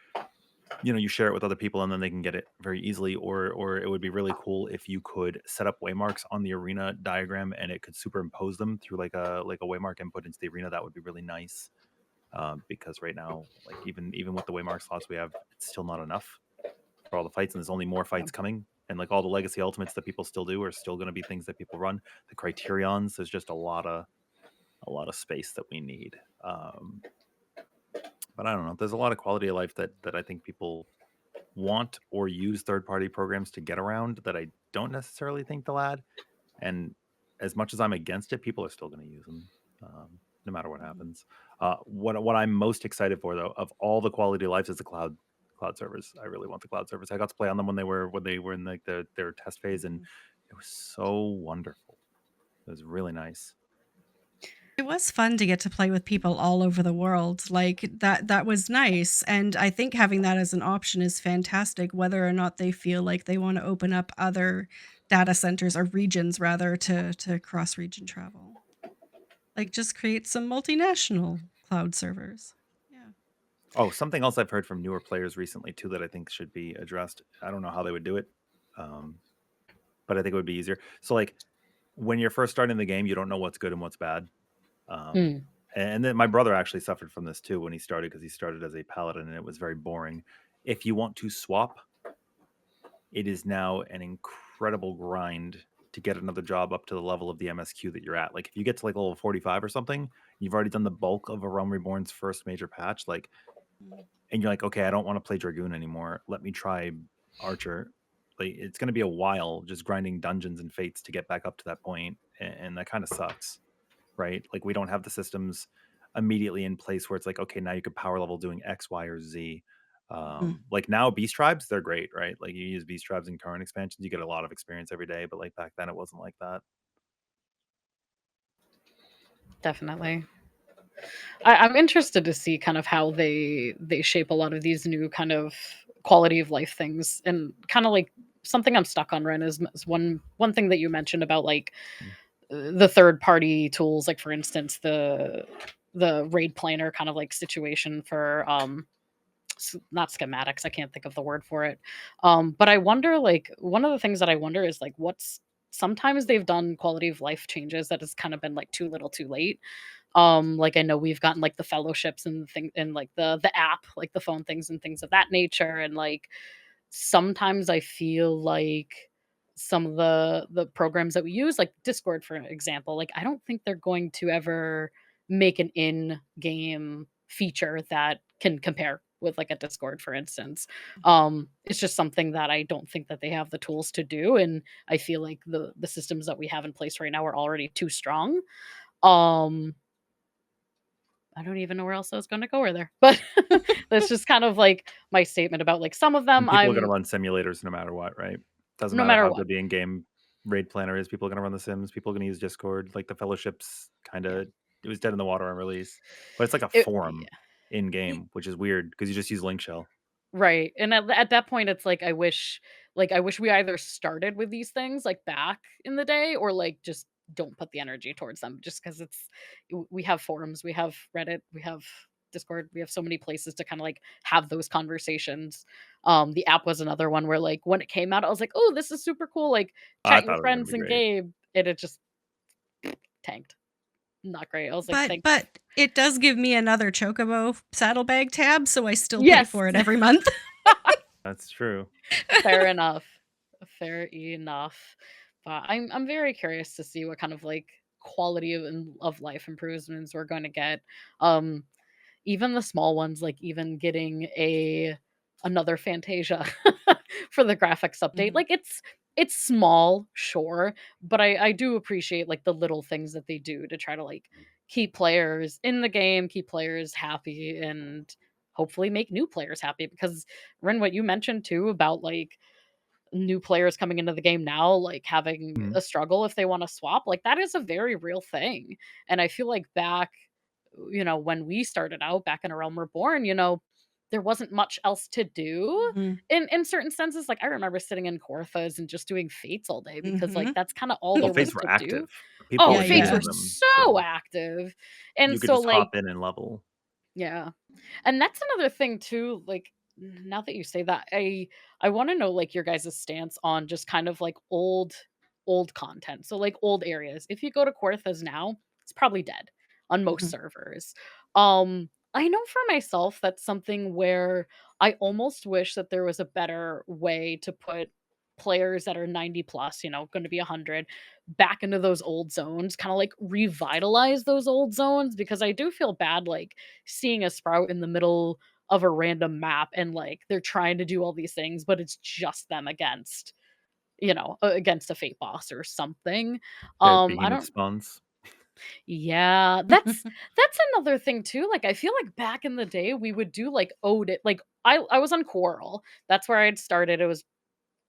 you share it with other people and then they can get it very easily. Or it would be really cool if you could set up waymarks on the arena diagram and it could superimpose them through like a waymark input into the arena. That would be really nice. Because right now, like even with the waymark slots we have, it's still not enough for all the fights, and there's only more Yeah. fights coming. And like all the legacy ultimates that people still do are still going to be things that people run. The criterions, there's just a lot of space that we need. But I don't know. There's a lot of quality of life that I think people want or use third party programs to get around that I don't necessarily think they'll add. And as much as I'm against it, people are still going to use them, no matter what Hmm. happens. What I'm most excited for though, of all the quality of lives, is the cloud servers. I really want the cloud servers. I got to play on them when they were in like their test phase, and Hmm. it was so wonderful. It was really nice. It was fun to get to play with people all over the world. Like that was nice. And I think having that as an option is fantastic, whether or not they feel like they want to open up other data centers or regions rather to cross region travel. Like just create some multinational cloud servers. Yeah. Oh, something else I've heard from newer players recently too that I think should be addressed. I don't know how they would do it, um, but I think it would be easier. So like when you're first starting the game, you don't know what's good and what's bad. Um, Hmm. and then my brother actually suffered from this too when he started, because he started as a paladin and it was very boring. If you want to swap, it is now an incredible grind to get another job up to the level of the MSQ that you're at. Like if you get to like level 45 or something, you've already done the bulk of A Realm Reborn's first major patch. Like, Mm. and you're like, okay, I don't want to play Dragoon anymore. Let me try Archer. Like it's going to be a while just grinding dungeons and fates to get back up to that point, and that kind of sucks, right? Like we don't have the systems immediately in place where it's like, okay, now you could power level doing X, Y, or Z. Mhm. Like now, beast tribes, they're great, right? Like you use beast tribes in current expansions, you get a lot of experience every day. But like back then, it wasn't like that. Definitely. I'm interested to see kind of how they shape a lot of these new kind of quality of life things, and kind of like something I'm stuck on, Ren, is one thing that you mentioned about like Mm. the third party tools, like for instance the raid planner kind of like situation for not schematics, I can't think of the word for it. But I wonder, like one of the things that I wonder is like what's sometimes they've done quality of life changes that has kind of been like too little too late. Like I know we've gotten like the fellowships and thing and like the app, like the phone things and things of that nature. And like sometimes I feel like some of the programs that we use, like Discord, for example. Like, I don't think they're going to ever make an in-game feature that can compare with like a Discord, for instance. It's just something that I don't think that they have the tools to do, and I feel like the systems that we have in place right now are already too strong. Um, I don't even know where else I was gonna go with there, but that's just kind of like my statement about like some of And them people are gonna I'm run simulators no matter what, right? Doesn't no matter matter how what. good the in-game raid planner is, people are gonna run the Sims, people are gonna use Discord, like, the Fellowship's Yeah. kinda it was dead in the water on release, but it's like a Yeah. forum Y in-game, which is weird because you just use link shell. Right, and at that point, it's like, I wish we either started with these things, like, back in the day, or, like, just don't put the energy towards them just because we have forums, we have Reddit, we have Discord, we have so many places to kinda, like, have those conversations. The app was another one where, like, when it came out, I was like, "Oh, this is super cool," like, I chat your thought it was gonna friends be in great. game, and it just tanked. Not great. I was like, But "Thanks." but it does give me another Chocobo saddlebag tab, so I still pay Yes! for it every month. That's true. Fair enough. Fair enough. But I'm very curious to see what kind of like quality of life improvements we're going to get. Um, even the small ones, like even getting a another Fantasia for the graphics update. Mhm. Like it's small, sure, but I do appreciate like the little things that they do to try to like keep players in the game, keep players happy, and hopefully make new players happy. Because Ren, what you mentioned too about like new players coming into the game now, like having Mhm. a struggle if they want to swap, like that is a very real thing. And I feel like back, when we started out back in A Realm Reborn, there wasn't much else to do Mhm. in certain senses. Like I remember sitting in Corthas and just doing fates all day because like Mhm. that's kind of all Well, there was fates to were do. active. People Oh, were Yeah, fates were yeah. using them, so so active. And you could so just like hop in and level. yeah. And that's another thing too, like now that you say that, I want to know like your guys' stance on just kind of like old content. So like old areas. If you go to Korthas now, it's probably dead on most Mhm. servers. I know for myself that's something where I almost wish that there was a better way to put players that are 90 plus, going to be 100 back into those old zones, kind of like revitalize those old zones because I do feel bad like seeing a sprout in the middle of a random map and like they're trying to do all these things but it's just them against against a fate boss or something. The I behemoth don't spawns. Yeah, that's another thing too. Like I feel like back in the day we would do like ode it. Like I was on Coral, that's where I had started. It was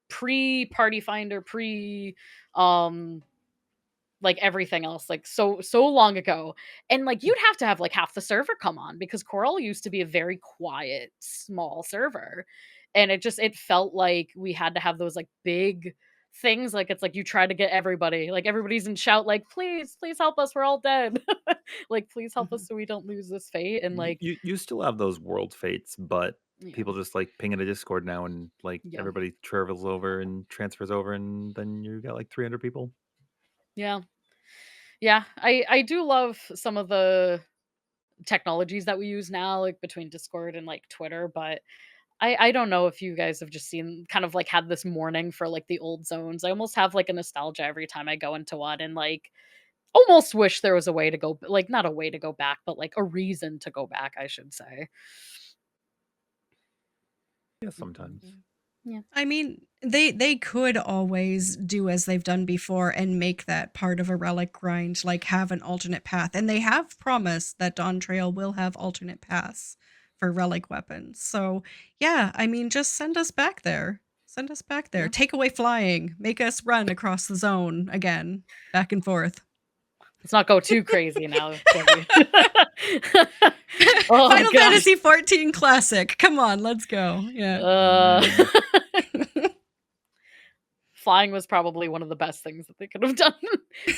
pre party finder, pre um like everything else, like so long ago. And like you'd have to have like half the server come on because Coral used to be a very quiet, small server. And it felt like we had to have those like big things. Like it's like you try to get everybody, like everybody's in shout, like, please help us, we're all dead. Like, please help us Mhm. so we don't lose this fate. And You like, you you still have those world fates, but yeah, people just, like, ping in a Discord now and, like, yeah, everybody travels over and transfers over, and then you got, like, 300 people. yeah, yeah. I do love some of the technologies that we use now, like between Discord and like Twitter, but I don't know if you guys have just seen kind of like had this mourning for like the old zones. I almost have like a nostalgia every time I go into one and like almost wish there was a way to go like not a way to go back, but like a reason to go back, I should say. Yeah, Mhm. sometimes. Yeah. I mean, they could always do as they've done before and make that part of a relic grind, like have an alternate path. And they have promised that Dawntrail will have alternate paths for relic weapons. So yeah, I mean, just send us back there. Send us back there. Yeah. Take away flying. Make us run across the zone again, back and forth. Let's not go too crazy now, Debbie. Oh Final gosh. Fantasy XIV Classic. Come on, let's go. Yeah. Uh Mm. Flying was probably one of the best things that they could have done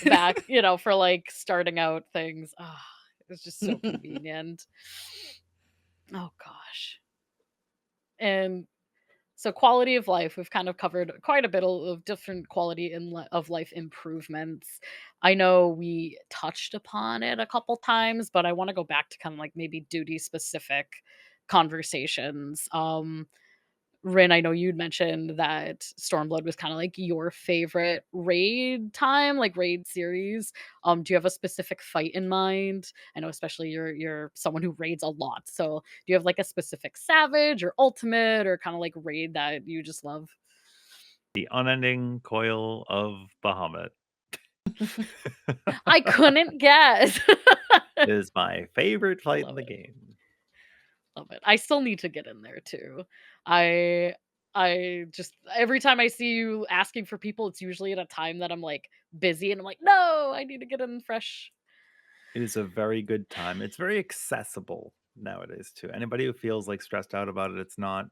back, for like starting out things. Ah, it was just so convenient. Oh gosh. And so quality of life, we've kind of covered quite a bit of different quality of life improvements. I know we touched upon it a couple times, but I want to go back to kind of like maybe duty specific conversations. Rin, I know you'd mentioned that Stormblood was kind of like your favorite raid time, like raid series. Do you have a specific fight in mind? I know especially you're someone who raids a lot. So do you have like a specific savage or ultimate or kind of like raid that you just love? The unending coil of Bahamut I couldn't guess. is my favorite fight in Love the it. game. Love it. I still need to get in there too. I I just every time I see you asking for people, it's usually at a time that I'm like busy and I'm like, "No, I need to get in fresh." It is a very good time. It's very accessible nowadays too. Anybody who feels like stressed out about it, it's not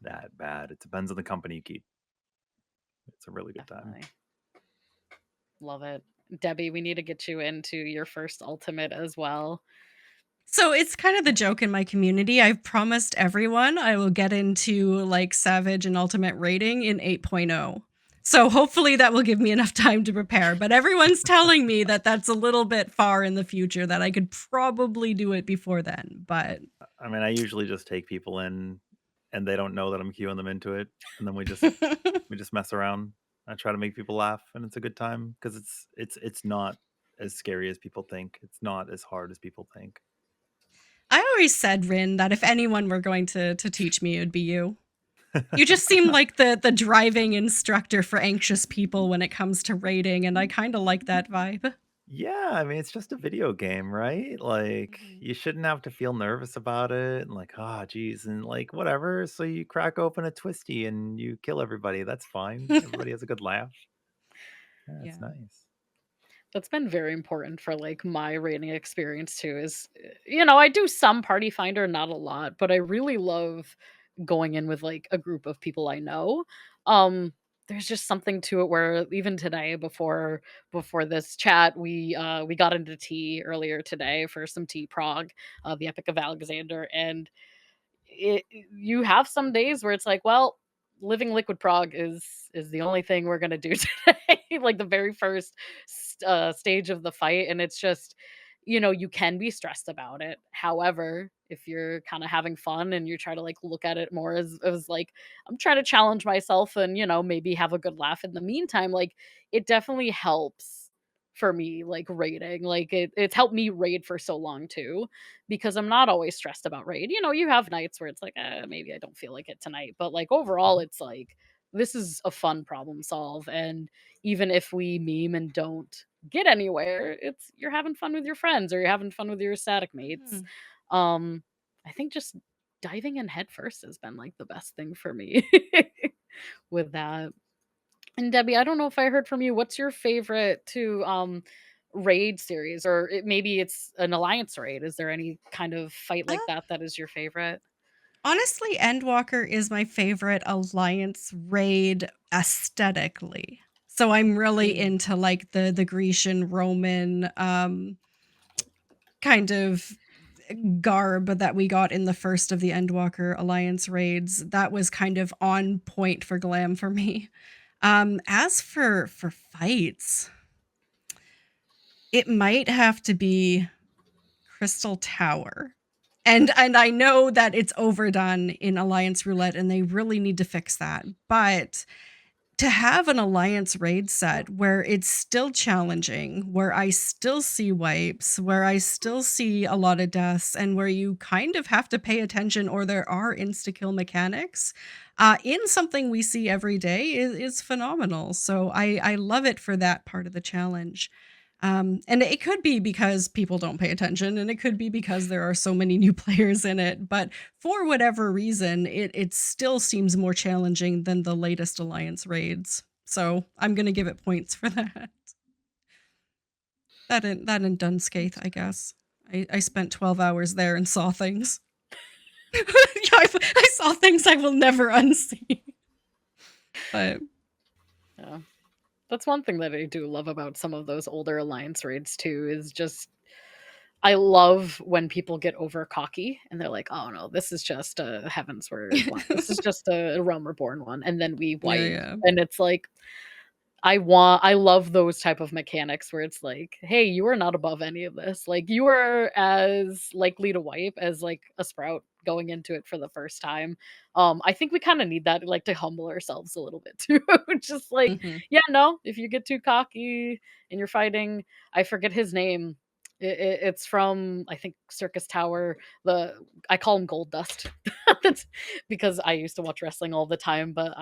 that bad. It depends on the company you keep. It's a really good time. Definitely. Love it. Debbie, we need to get you into your first ultimate as well. So it's kind of the joke in my community. I've promised everyone I will get into like Savage and Ultimate rating in 8.0. So hopefully that will give me enough time to prepare. But everyone's telling me that that's a little bit far in the future, that I could probably do it before then. But I mean, I usually just take people in and they don't know that I'm queuing them into it, and then we just mess around. I try to make people laugh, and it's a good time because it's not as scary as people think. It's not as hard as people think. I always said, Rin, that if anyone were going to teach me, it would be you. You just seem like the driving instructor for anxious people when it comes to rating, and I kind of like that vibe. Yeah, I mean, it's just a video game, right? Like, Mhm. you shouldn't have to feel nervous about it and like, "Ah, geez," and like, whatever. So you crack open a twisty and you kill everybody. That's fine. Everybody has a good laugh. Yeah, it's Yeah. nice. That's been very important for like my rating experience too is I do some party finder, not a lot, but I really love going in with like a group of people I know. Um there's just something to it where even today before this chat we got into tea earlier today for some tea prog, the Epic of Alexander, and you have some days where it's like, well, living liquid prog is the only thing we're gonna do today, like the very first stage of the fight, and it's just, you can be stressed about it. However, if you're kind of having fun and you try to like look at it more as like I'm trying to challenge myself and maybe have a good laugh in the meantime, like it definitely helps for me like raiding. Like it's helped me raid for so long too because I'm not always stressed about raid. You have nights where it's like, maybe I don't feel like it tonight, but like overall, Mhm. it's like this is a fun problem solve, and even if we meme and don't get anywhere, it's you're having fun with your friends or you're having fun with your static mates. Mhm. Um, I think just diving in head first has been like the best thing for me with that. And Debbie, I don't know if I heard from you. What's your favorite to raid series, or maybe it's an alliance raid? Is there any kind of fight Uh, like that is your favorite? Honestly, Endwalker is my favorite alliance raid aesthetically. So I'm really Mm. into like the Grecian Roman kind of garb that we got in the first of the Endwalker alliance raids. That was kind of on point for glam for me. As for fights, it might have to be Crystal Tower. And I know that it's overdone in Alliance Roulette and they really need to fix that. But to have an Alliance raid set where it's still challenging, where I still see wipes, where I still see a lot of deaths, and where you kind of have to pay attention or there are insta kill mechanics, in something we see every day is phenomenal. So I love it for that part of the challenge. And it could be because people don't pay attention, and it could be because there are so many new players in it. But for whatever reason, it still seems more challenging than the latest Alliance raids. So I'm gonna give it points for that. That and Dunscaith, That's I fair. guess. I spent 12 hours there and saw things. Yeah, I saw things I will never unsee. But Yeah. That's one thing that I do love about some of those older alliance raids too, is just I love when people get over cocky and they're like, "Oh no, this is just a Heaven's Word one. This is just a Realm Reborn one," and then we yeah, wipe, yeah. and it's like I love those type of mechanics where it's like, "Hey, you are not above any of this. Like, you are as likely to wipe as, like, a Sprout going into it for the first time. I think we kind of need that, like, to humble ourselves a little bit too. Just like, Mhm. yeah, no, if you get too cocky and you're fighting, I forget his name. It's from, I think, Circus Tower. The I call him Gold Dust. That's because I used to watch wrestling all the time. But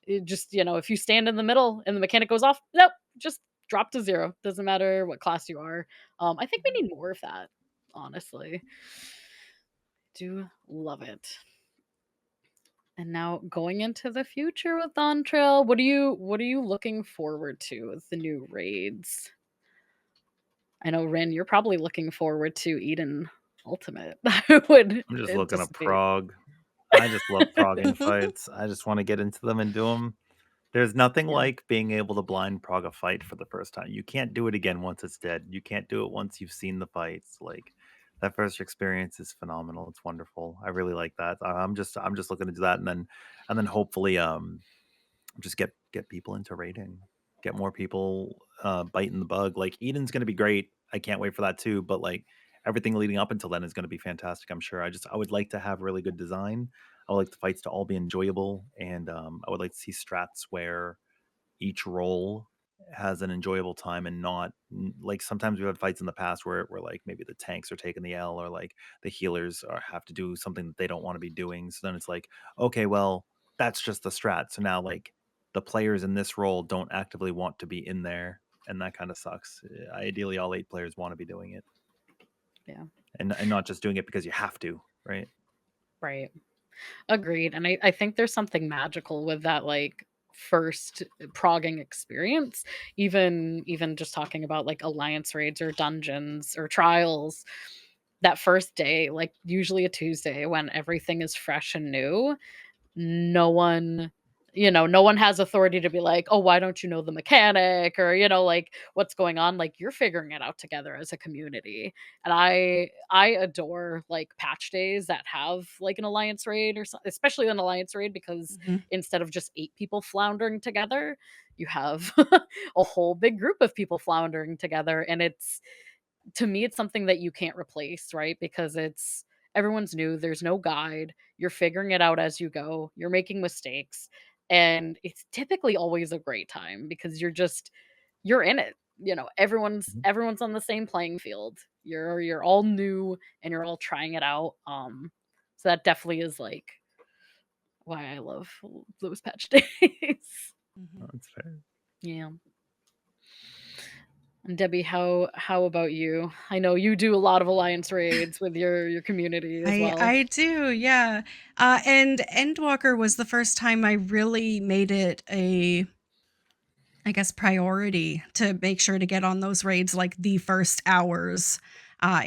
it just, if you stand in the middle and the mechanic goes off, nope, just drop to zero. Doesn't matter what class you are. I think we Mhm. need more of that, honestly. Do love it. And now going into the future with Dawntrail, what are you looking forward to with the new raids? I know, Rin, you're probably looking forward to Eden Ultimate. I would I'm just looking at anticipate. prog. I just love progging fights. I just want to get into them and do them. There's nothing Yeah, like being able to blind prog a fight for the first time. You can't do it again once it's dead. You can't do it once you've seen the fights. Like that first experience is phenomenal. It's wonderful. I really like that. I'm just looking to do that, and then hopefully just get people into raiding, get more people biting the bug. Like Eden's going to be great. I can't wait for that too. But like everything leading up until then is going to be fantastic. I'm sure. I would like to have really good design. I would like the fights to all be enjoyable, and I would like to see strats where each role has an enjoyable time and not like sometimes we've had fights in the past where like maybe the tanks are taking the L or like the healers have to do something that they don't want to be doing. So then it's like, okay, well, that's just the strat. So now like the players in this role don't actively want to be in there, and that kind of sucks. Ideally, all 8 players want to be doing it, yeah, and not just doing it because you have to, right? right. Agreed. And I think there's something magical with that, like, first progging experience. Even just talking about like alliance raids or dungeons or trials. That first day, like usually a Tuesday when everything is fresh and new, no one no one has authority to be like, oh, why don't you know the mechanic, or like, what's going on. Like, you're figuring it out together as a community. And I adore like patch days that have like an alliance raid, or especially an alliance raid, because Mhm. instead of just 8 people floundering together, you have a whole big group of people floundering together. And it's, to me, it's something that you can't replace, right? Because it's, everyone's new, there's no guide, you're figuring it out as you go, you're making mistakes, and it's typically always a great time because you're in it. Everyone's Mhm. everyone's on the same playing field. You're all new and you're all trying it out. So that definitely is like why I love those patch days. Mhm. That's fair. Yeah. And Debbie, how about you? I know you do a lot of alliance raids with your community as well. I do, yeah. And Endwalker was the first time I really made it a, I guess, priority to make sure to get on those raids like the first hours,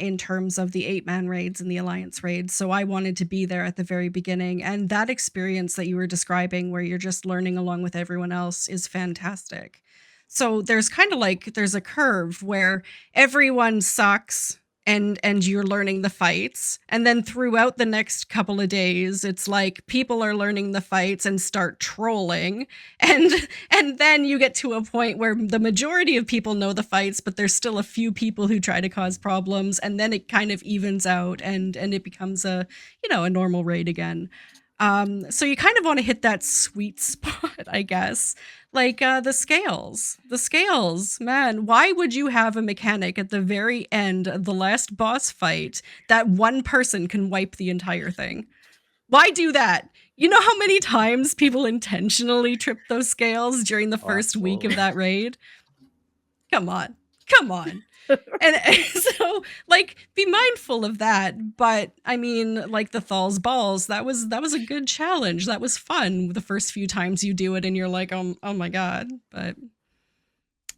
in terms of the 8-man raids and the alliance raids. So I wanted to be there at the very beginning. And that experience that you were describing, where you're just learning along with everyone else, is fantastic. So there's kind of like there's a curve where everyone sucks and you're learning the fights, and then throughout the next couple of days it's like people are learning the fights and start trolling, and and then you get to a point where the majority of people know the fights, but there's still a few people who try to cause problems, and then it kind of evens out, and it becomes a, a normal raid again. So you kind of want to hit that sweet spot, I guess. Like the scales, man. Why would you have a mechanic at the very end of the last boss fight that one person can wipe the entire thing? Why do that? You know how many times people intentionally trip those scales during the Oh, first week of absolutely. that raid? Come on. Come on. And so, like, be mindful of that. But I mean, like the Thal's balls, that was a good challenge. That was fun the first few times you do it, and you're like, oh my god. But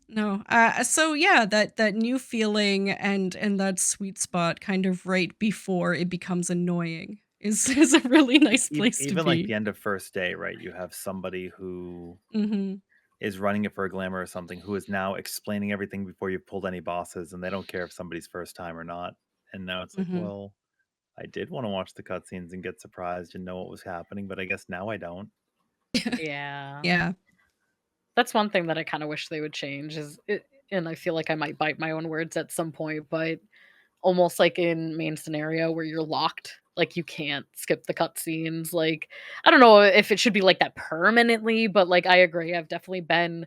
no, so yeah, that new feeling and that sweet spot, kind of right before it becomes annoying, is is a really nice place to Even like the be. end of first day, right? You have somebody who Mhm. is running it for a glamour or something who is now explaining everything before you've pulled any bosses, and they don't care if somebody's first time or not. And now it's like, Mhm. well, I did want to watch the cutscenes and get surprised and know what was happening, but I guess now I don't. Yeah. Yeah. That's one thing that I kinda wish they would change is it, and I feel like I might bite my own words at some point, but almost like in main scenario where you're locked. Like, you can't skip the cutscenes, like, I don't know if it should be like that permanently, but, like, I agree, I've definitely been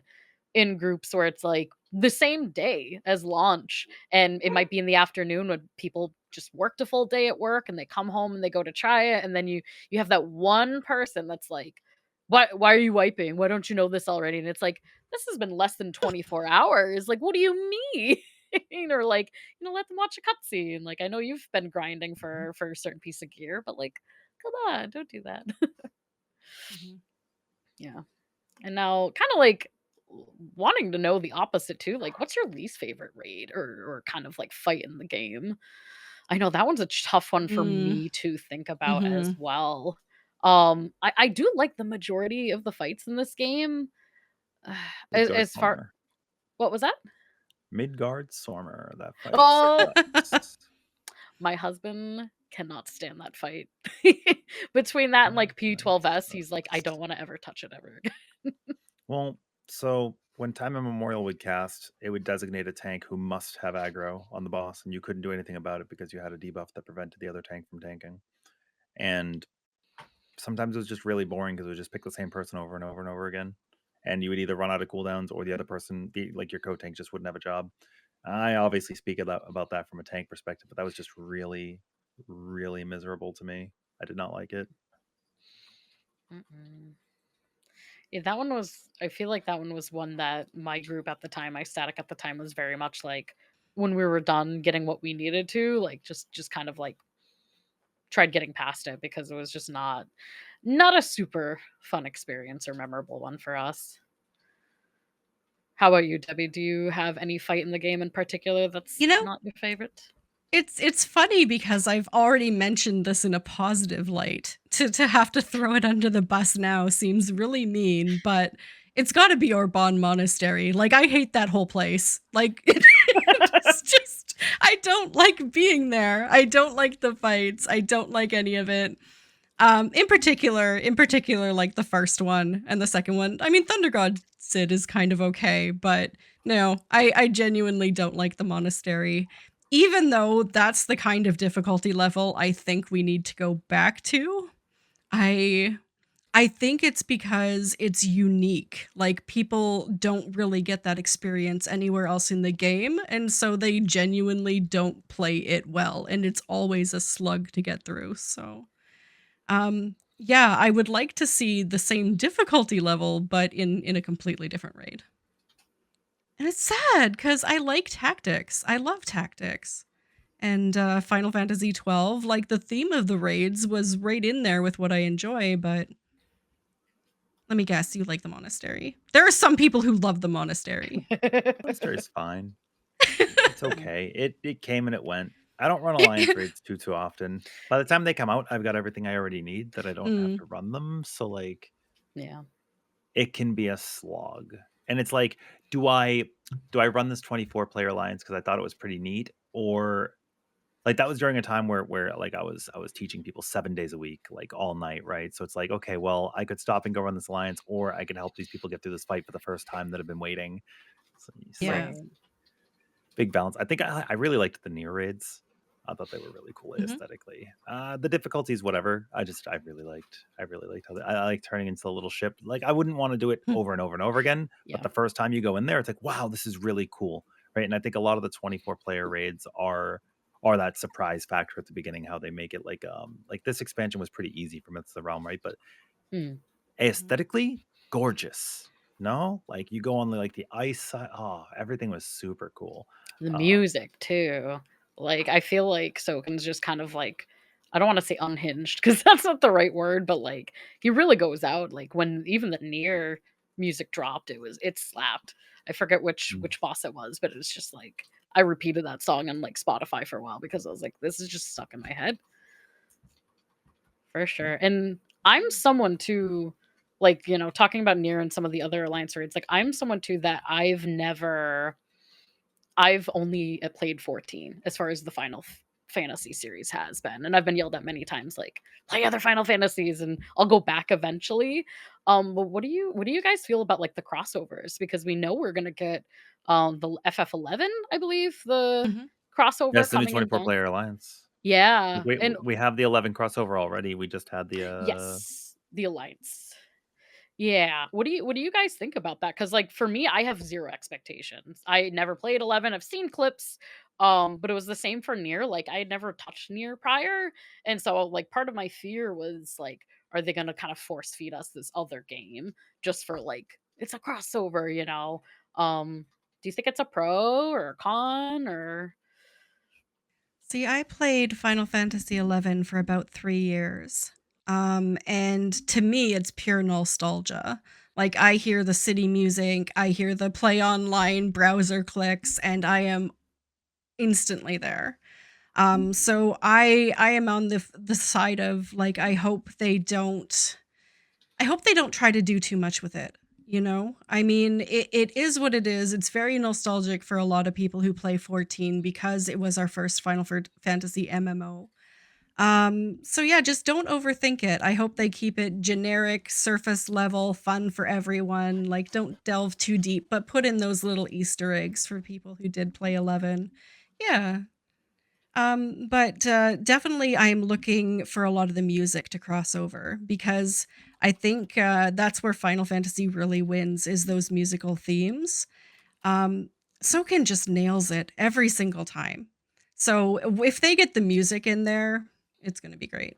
in groups where it's, like, the same day as launch, and it might be in the afternoon when people just worked a full day at work, and they come home and they go to try it, and then you have that one person that's like, why are you wiping? Why don't you know this already?" And it's like, "This has been less than 24 hours, like, what do you mean?" Or like, "Let them watch a cutscene, like, I know you've been grinding Mhm. for a certain piece of gear, but, like, come on, don't do that." Mhm. Yeah. And now kinda, like, wanting to know the opposite too, like, what's your least favorite raid or kind of, like, fight in the game? I know that one's a tough one for Mm. me to think about as Mhm. well. I do like the majority of the fights in this game. Midgard As far Stormer. what was that? Midgard Stormer, that fight Oh, sucks. my husband cannot stand that fight. Between that and, That like, fight P12S, he's like, "I sucks. don't wanna ever touch it ever again." Well, so when Time Immemorial would cast, it would designate a tank who must have aggro on the boss, and you couldn't do anything about it because you had a debuff that prevented the other tank from tanking. And sometimes it was just really boring because it would just pick the same person over and over and over again. And you would either run out of cooldowns or the other person, like your co-tank, just wouldn't have a job. I obviously speak about that from a tank perspective, but that was just really, really miserable to me. I did not like it. Mm-mm. Yeah, that one was I feel like that one was one that my group at the time, my static at the time was very much like when we were done getting what we needed to, like just kind of like tried getting past it because it was just not a super fun experience or memorable one for us. How about you, Debbie? Do you have any fight in the game in particular that's You know, not your favorite? it's funny because I've already mentioned this in a positive light. To have to throw it under the bus now seems really mean, but it's got to be Orban Monastery. Like I hate that whole place. Like it's just I don't like being there. I don't like the fights. I don't like any of it. In particular, like the first one and the second one. I mean, Thunder God Sid is kind of okay, but no, I genuinely don't like the monastery. Even though that's the kind of difficulty level I think we need to go back to. I I think it's because it's unique. Like people don't really get that experience anywhere else in the game, and so they genuinely don't play it well, and it's always a slug to get through. So yeah, I would like to see the same difficulty level, but in a completely different raid. And it's sad because I like tactics. I love tactics. And Final Fantasy XII, like the theme of the raids was right in there with what I enjoy, but let me guess, you like the monastery. There are some people who love the monastery. Monastery's fine. It's okay. It came and it went. I don't run alliance raids too often. By the time they come out, I've got everything I already need that I don't have Mm, to run them. So like Yeah. it can be a slog. And it's like, do I run this 24 player alliance because I thought it was pretty neat? Or like that was during a time where like I was teaching people 7 days a week, like all night, right? So it's like, okay, well, I could stop and go run this alliance, or I could help these people get through this fight for the first time that have been waiting. So yeah. Right. big balance. I think I really liked the near raids. I thought they were really cool Mhm. aesthetically. The difficulties, whatever. I really liked how I like turning into a little ship. Like I wouldn't want to do it over and over and over again, but Yeah. the first time you go in there, it's like, wow, this is really cool, right? And I think a lot of the 24 player raids are that surprise factor at the beginning, how they make it like this expansion was pretty easy from It's the Realm, right? But Mm. Mhm. aesthetically, gorgeous. No, like you go on like the ice side. Oh, everything was super cool. The Um, music too. Like, I feel like Soken's just kind of like I don't wanna say unhinged because that's not the right word, but, like, he really goes out, like, when even the near music dropped, it slapped. I forget which boss it was, but it was just like I repeated that song on, like, Spotify for a while because I was like, "This is just stuck in my head." For yeah. sure, and I'm someone too, like, talking about Nier and some of the other Alliance raids, like, I'm someone too that I've only played 14 as far as the Final Fantasy series has been, and I've been yelled at many times, like, "Play other Final Fantasies," and I'll go back eventually. But what do you guys feel about, like, the crossovers? Because we know we're gonna get, the FF11, I believe, the Mhm. crossover Yes, the new coming in 24 Dawn player alliance. Yeah, We and we have the 11 crossover already. We just had the yes, the Alliance. Yeah. What do you guys think about that? Cuz like for me, I have zero expectations. I never played 11. I've seen clips, but it was the same for Nier. Like I had never touched Nier prior, and so like part of my fear was like, are they going to kind of force feed us this other game just for like it's a crossover, you know? Do you think it's a pro or a con or See, I played Final Fantasy XI for about 3 years. And to me, it's pure nostalgia. Like, I hear the city music, I hear the play online browser clicks, and I am instantly there. So I am on the side of, like, I hope they don't try to do too much with it, you know? I mean, it is what it is. It's very nostalgic for a lot of people who play 14 because it was our first Fantasy MMO. So yeah, just don't overthink it. I hope they keep it generic, surface level, fun for everyone. Like, don't delve too deep, but put in those little Easter eggs for people who did play 11. Yeah. But definitely I'm looking for a lot of the music to cross over because I think that's where Final Fantasy really wins is those musical themes. Um, Soken just nails it every single time. So if they get the music in there, it's going to be great.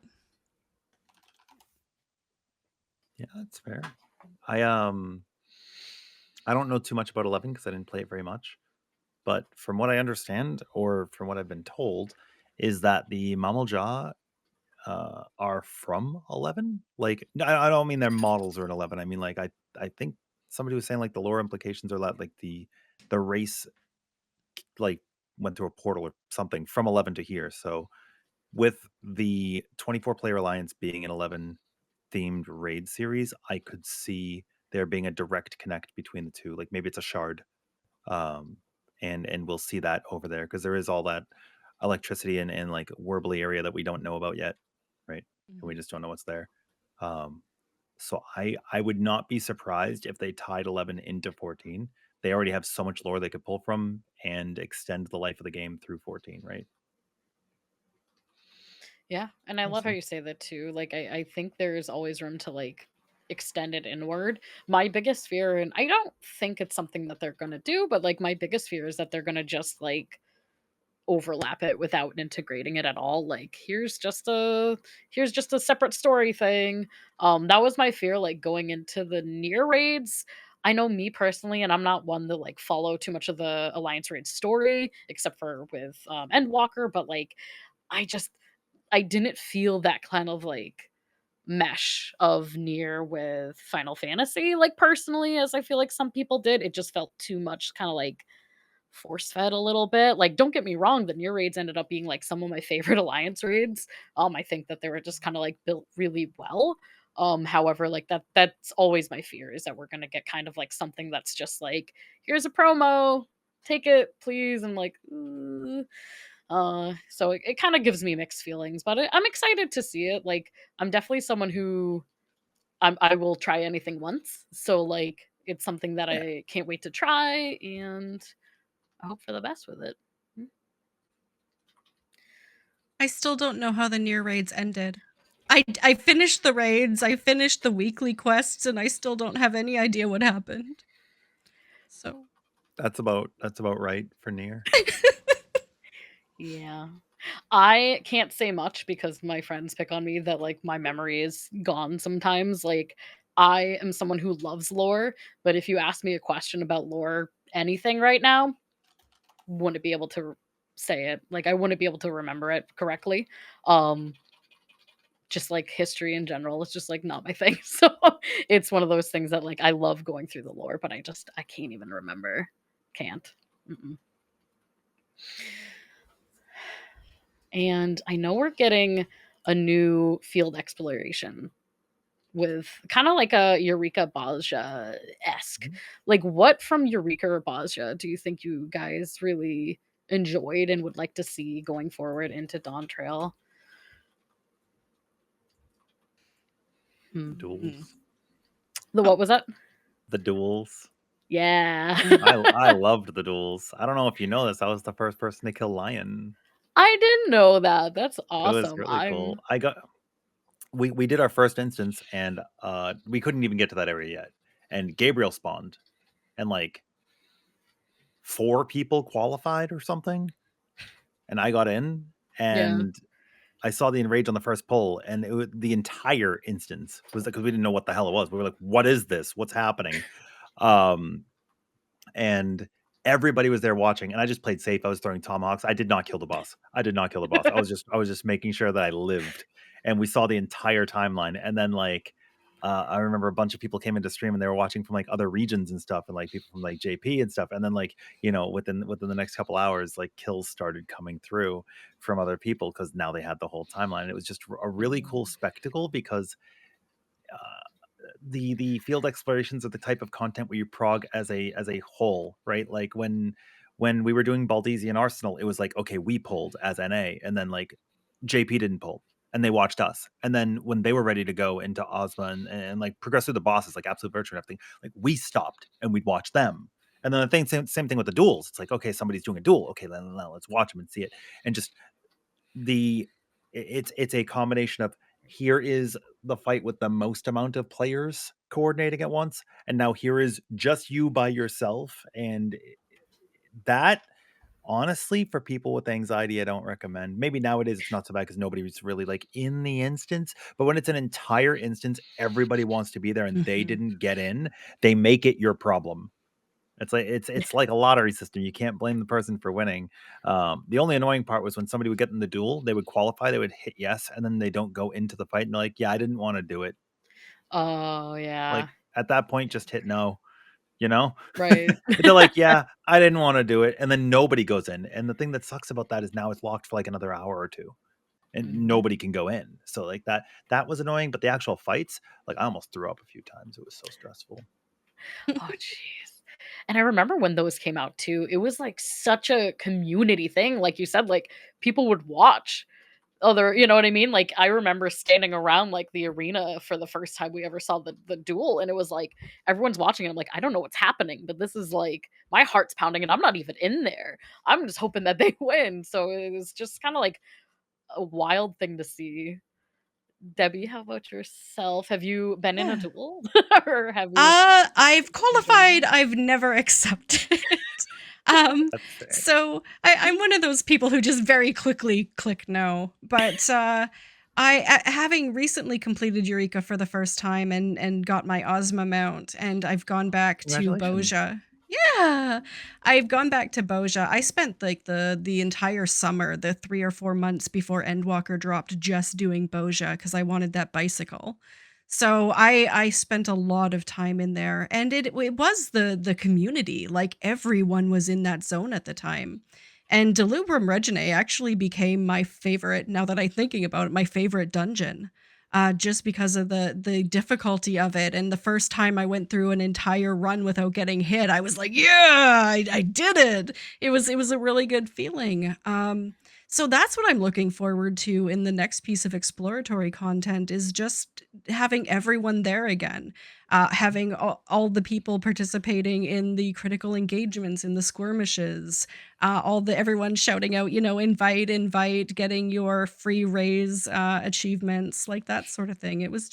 Yeah, that's fair. I don't know too much about 11 because I didn't play it very much. But from what I understand, or from what I've been told, is that the Mamalja are from 11. Like, I don't mean their models are in 11. I mean, like, I think somebody was saying like the lore implications are that like the race like went through a portal or something from 11 to here. So with the 24 player alliance being an 11 themed raid series, I could see there being a direct connect between the two. Like maybe it's a shard, um, and we'll see that over there because there is all that electricity and like warbly area that we don't know about yet, right? And we Mhm. just don't know what's there. Um, so I would not be surprised if they tied 11 into 14. They already have so much lore they could pull from and extend the life of the game through 14, right? yeah, and I We'll love how see. you say that too. Like I think there's always room to like extend it inward. My biggest fear, and I don't think it's something that they're gonna do, but like my biggest fear is that they're gonna just like overlap it without integrating it at all. Like here's just a separate story thing. That was my fear like going into the near raids. I know me personally, and I'm not one to like follow too much of the Alliance raid story, except for with Endwalker, but like I I didn't feel that kind of like mesh of near with Final Fantasy, like personally, as I feel like some people did. It just felt too much kind of like force fed a little bit. Like, don't get me wrong, the near raids ended up being like some of my favorite alliance raids. I think that they were just kind of like built really well. However, like that's always my fear is that we're gonna get kind of like something that's just like, here's a promo, take it, please. And like, so it kind of gives me mixed feelings, but I'm excited to see it. Like, I'm definitely someone who I will try anything once. So like, it's something that Yeah, I can't wait to try, and I hope for the best with it. Mm. I still don't know how the near raids ended. I finished the raids, I finished the weekly quests, and I still don't have any idea what happened. So that's about right for near. Yeah. I can't say much because my friends pick on me that like my memory is gone sometimes. Like I am someone who loves lore, but if you ask me a question about lore anything right now, wouldn't be able to say it. Like I wouldn't be able to remember it correctly. Um just like history in general is just like not my thing. So it's one of those things that like I love going through the lore, but I can't even remember. Can't. Mm-mm. And I know we're getting a new field exploration with kind of like a Eureka Baja esque. Mhm. Like, what from Eureka or Baja do you think you guys really enjoyed and would like to see going forward into Dawntrail? The Hmm. mm. duels. The Oh, what was that? The duels. Yeah. mm. I loved the duels. I don't know if you know this. I was the first person to kill Lion. I didn't know that. That's It was awesome. really cool. I'm I got we did our first instance, and we couldn't even get to that area yet. And Gabriel spawned, and like 4 people qualified or something, and I got in, yeah. and I saw the enrage on the first pull, and the entire instance was because we didn't know what the hell it was. We were like, "What is this? What's happening?" Um, and everybody was there watching, and I just played safe. I was throwing tomahawks. I did not kill the boss. I did not kill the boss. I was just making sure that I lived. And we saw the entire timeline. And then like I remember a bunch of people came into stream and they were watching from like other regions and stuff, and like people from like JP and stuff. And then like, within the next couple hours, like kills started coming through from other people because now they had the whole timeline. And it was just a really cool Mhm. spectacle because the field explorations are the type of content where you prog as a whole, right? Like when we were doing Baldesian Arsenal, it was like, okay, we pulled as NA, and then like JP didn't pull, and they watched us. And then when they were ready to go into Ozma and like progress through the bosses, like Absolute Virtue and everything, like we stopped and we'd watch them. And then the thing, same thing with the duels. It's like, okay, somebody's doing a duel. Okay, then let's watch them and see it. And just the it's a combination of here is the fight with the most amount of players coordinating at once, and now here is just you by yourself. And that, honestly, for people with anxiety, I don't recommend. Maybe nowadays it's not so bad because nobody's really like in the instance, but when it's an entire instance, everybody wants to be there and they Mhm. didn't get in, they make it your problem. It's like a lottery system. You can't blame the person for winning. The only annoying part was when somebody would get in the duel, they would qualify, they would hit yes, and then they don't go into the fight, and they're like, "Yeah, I didn't want to do it." Oh, Like yeah. at that point, just hit no. You know, Right. they're like, "Yeah, I didn't want to do it," and then nobody goes in. And the thing that sucks about that is now it's locked for like another hour or two, and Mhm. nobody can go in. So like that was annoying. But the actual fights, like I almost threw up a few times. It was so stressful. Oh, jeez. And I remember when those came out too, it was, like, such a community thing, like you said, like, people would watch other you know what I mean? Like, I remember standing around, like, the arena for the first time we ever saw the duel, and it was like, everyone's watching, and I'm like, "I don't know what's happening, but this is, like my heart's pounding, and I'm not even in there. I'm just hoping that they win." So, it was just kinda, like, a wild thing to see. Debbie, how about yourself? Have you been in a Yeah. duel? Or have you I've enjoyed qualified, them? I've never accepted. Um, That's fair. so I'm one of those people who just very quickly click no. But having recently completed Eureka for the first time and got my Ozma mount, and I've gone back to Congratulations. Boja. Yeah, I've gone back to Boja. I spent like the entire summer, the 3 or 4 months before Endwalker dropped, just doing Boja because I wanted that bicycle. So I spent a lot of time in there, and it was the community, like, everyone was in that zone at the time. And Delubrum Reginae actually became my favorite, now that I'm thinking about it, my favorite dungeon, just because of the difficulty of it. And the first time I went through an entire run without getting hit, I was like, "Yeah, I did it." It was a really good feeling. So that's what I'm looking forward to in the next piece of exploratory content, is just having everyone there again, having all the people participating in the critical engagements, in the skirmishes, all the everyone shouting out, invite, invite, getting your free raise achievements, like that sort of thing. It was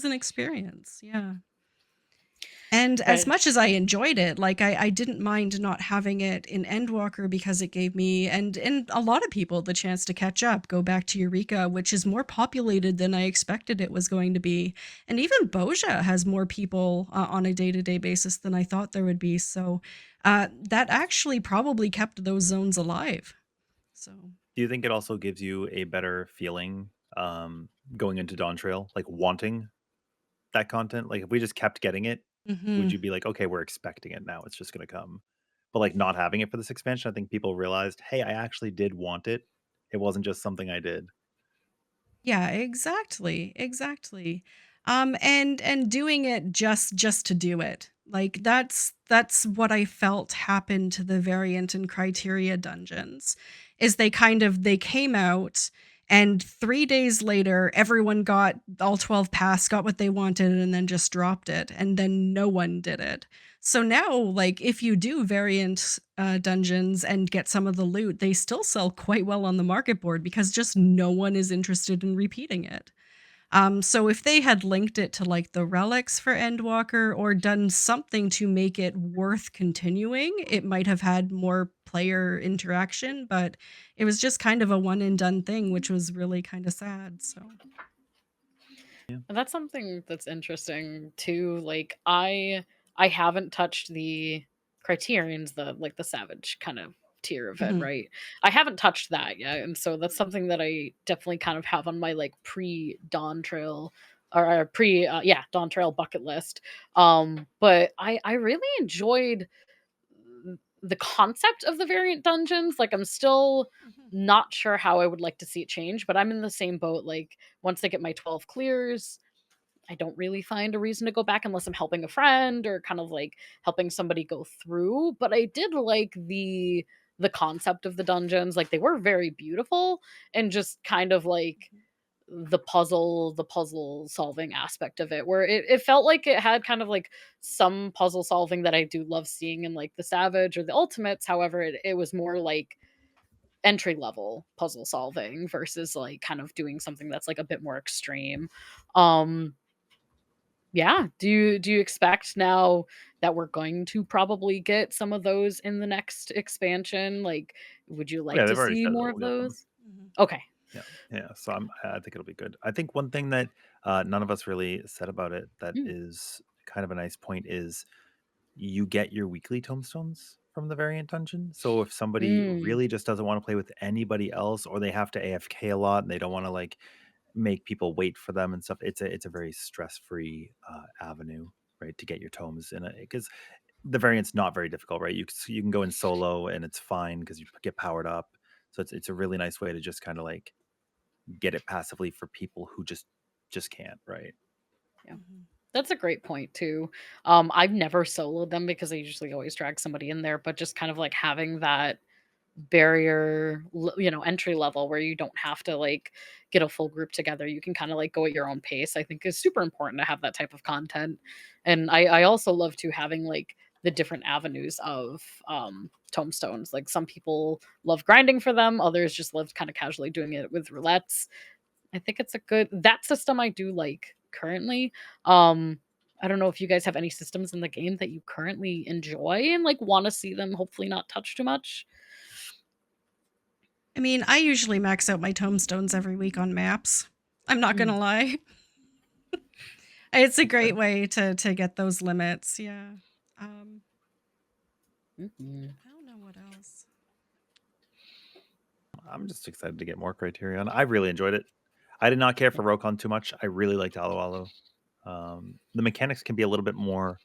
an experience, yeah. And as Right. much as I enjoyed it, like, I didn't mind not having it in Endwalker because it gave me and a lot of people the chance to catch up, go back to Eureka, which is more populated than I expected it was going to be. And even Boja has more people on a day-to-day basis than I thought there would be. So that actually probably kept those zones alive. So. Do you think it also gives you a better feeling going into Dawntrail, like wanting that content? Like if we just kept getting it, would Mhm. you be like, okay, we're expecting it now, it's just gonna come? But like not having it for this expansion, I think people realized, hey, I actually did want it. It wasn't just something I did. Yeah, exactly, exactly. And doing it just to do it. Like, that's what I felt happened to the variant and criteria dungeons. Is they came out, And 3 days later, everyone got all 12 pass, got what they wanted, and then just dropped it, and then no one did it. So now, like, if you do variant, dungeons and get some of the loot, they still sell quite well on the market board because just no one is interested in repeating it. So if they had linked it to, like, the relics for Endwalker or done something to make it worth continuing, it might have had more player interaction, but it was just kind of a one and done thing, which was really kinda sad, so Yeah. And that's something that's interesting too. Like I haven't touched the criterions, the like the savage kind of tier of it, Mhm. right? I haven't touched that yet. And so that's something that I definitely kind of have on my like pre Dawn Trail or pre yeah, Dawn Trail bucket list. But I really enjoyed the concept of the variant dungeons. Like I'm still Mhm. not sure how I would like to see it change, but I'm in the same boat. Like once I get my 12 clears, I don't really find a reason to go back unless I'm helping a friend or kind of like helping somebody go through. But I did like the concept of the dungeons. Like they were very beautiful and just kind of like Mhm. the puzzle solving aspect of it where it felt like it had kind of like some puzzle solving that I do love seeing in like the Savage or the Ultimates. However, it was more like entry level puzzle solving versus like kind of doing something that's like a bit more extreme. Um yeah, do you expect now that we're going to probably get some of those in the next expansion? Like, would you Yeah, like to they've already see said more that of we'll get them. those? Mhm. Okay. Yeah, yeah. So I think it'll be good. I think one thing that none of us really said about it that Mm. is kind of a nice point is you get your weekly tombstones from the variant dungeon. So if somebody Mm. really just doesn't want to play with anybody else, or they have to AFK a lot and they don't want to like make people wait for them and stuff, it's a very stress free avenue, right, to get your tomes in it because the variant's not very difficult, right? You can go in solo and it's fine because you get powered up. So it's a really nice way to just kind of like get it passively for people who just can't, right? Yeah. Mhm. That's a great point too. I've never soloed them because I usually always drag somebody in there, but just kind of like having that entry level where you don't have to like get a full group together, you can kind of like go at your own pace, I think is super important to have that type of content. And I also love to having like the different avenues of tomestones. Like some people love grinding for them, others just love kind of casually doing it with roulettes. I think it's a good that system I do like currently. um I don't know if you guys have any systems in the game that you currently enjoy and like want to see them hopefully not touch too much. I mean, I usually max out my tombstones every week on maps. I'm not Mm. gonna lie. It's a Okay. great way to get those limits, yeah. Um, Mhm. I don't know what else. I'm just excited to get more Criterion. I really enjoyed it. I did not care Yeah. for Rokon too much. I really liked Alo Alo. The mechanics can be a little bit more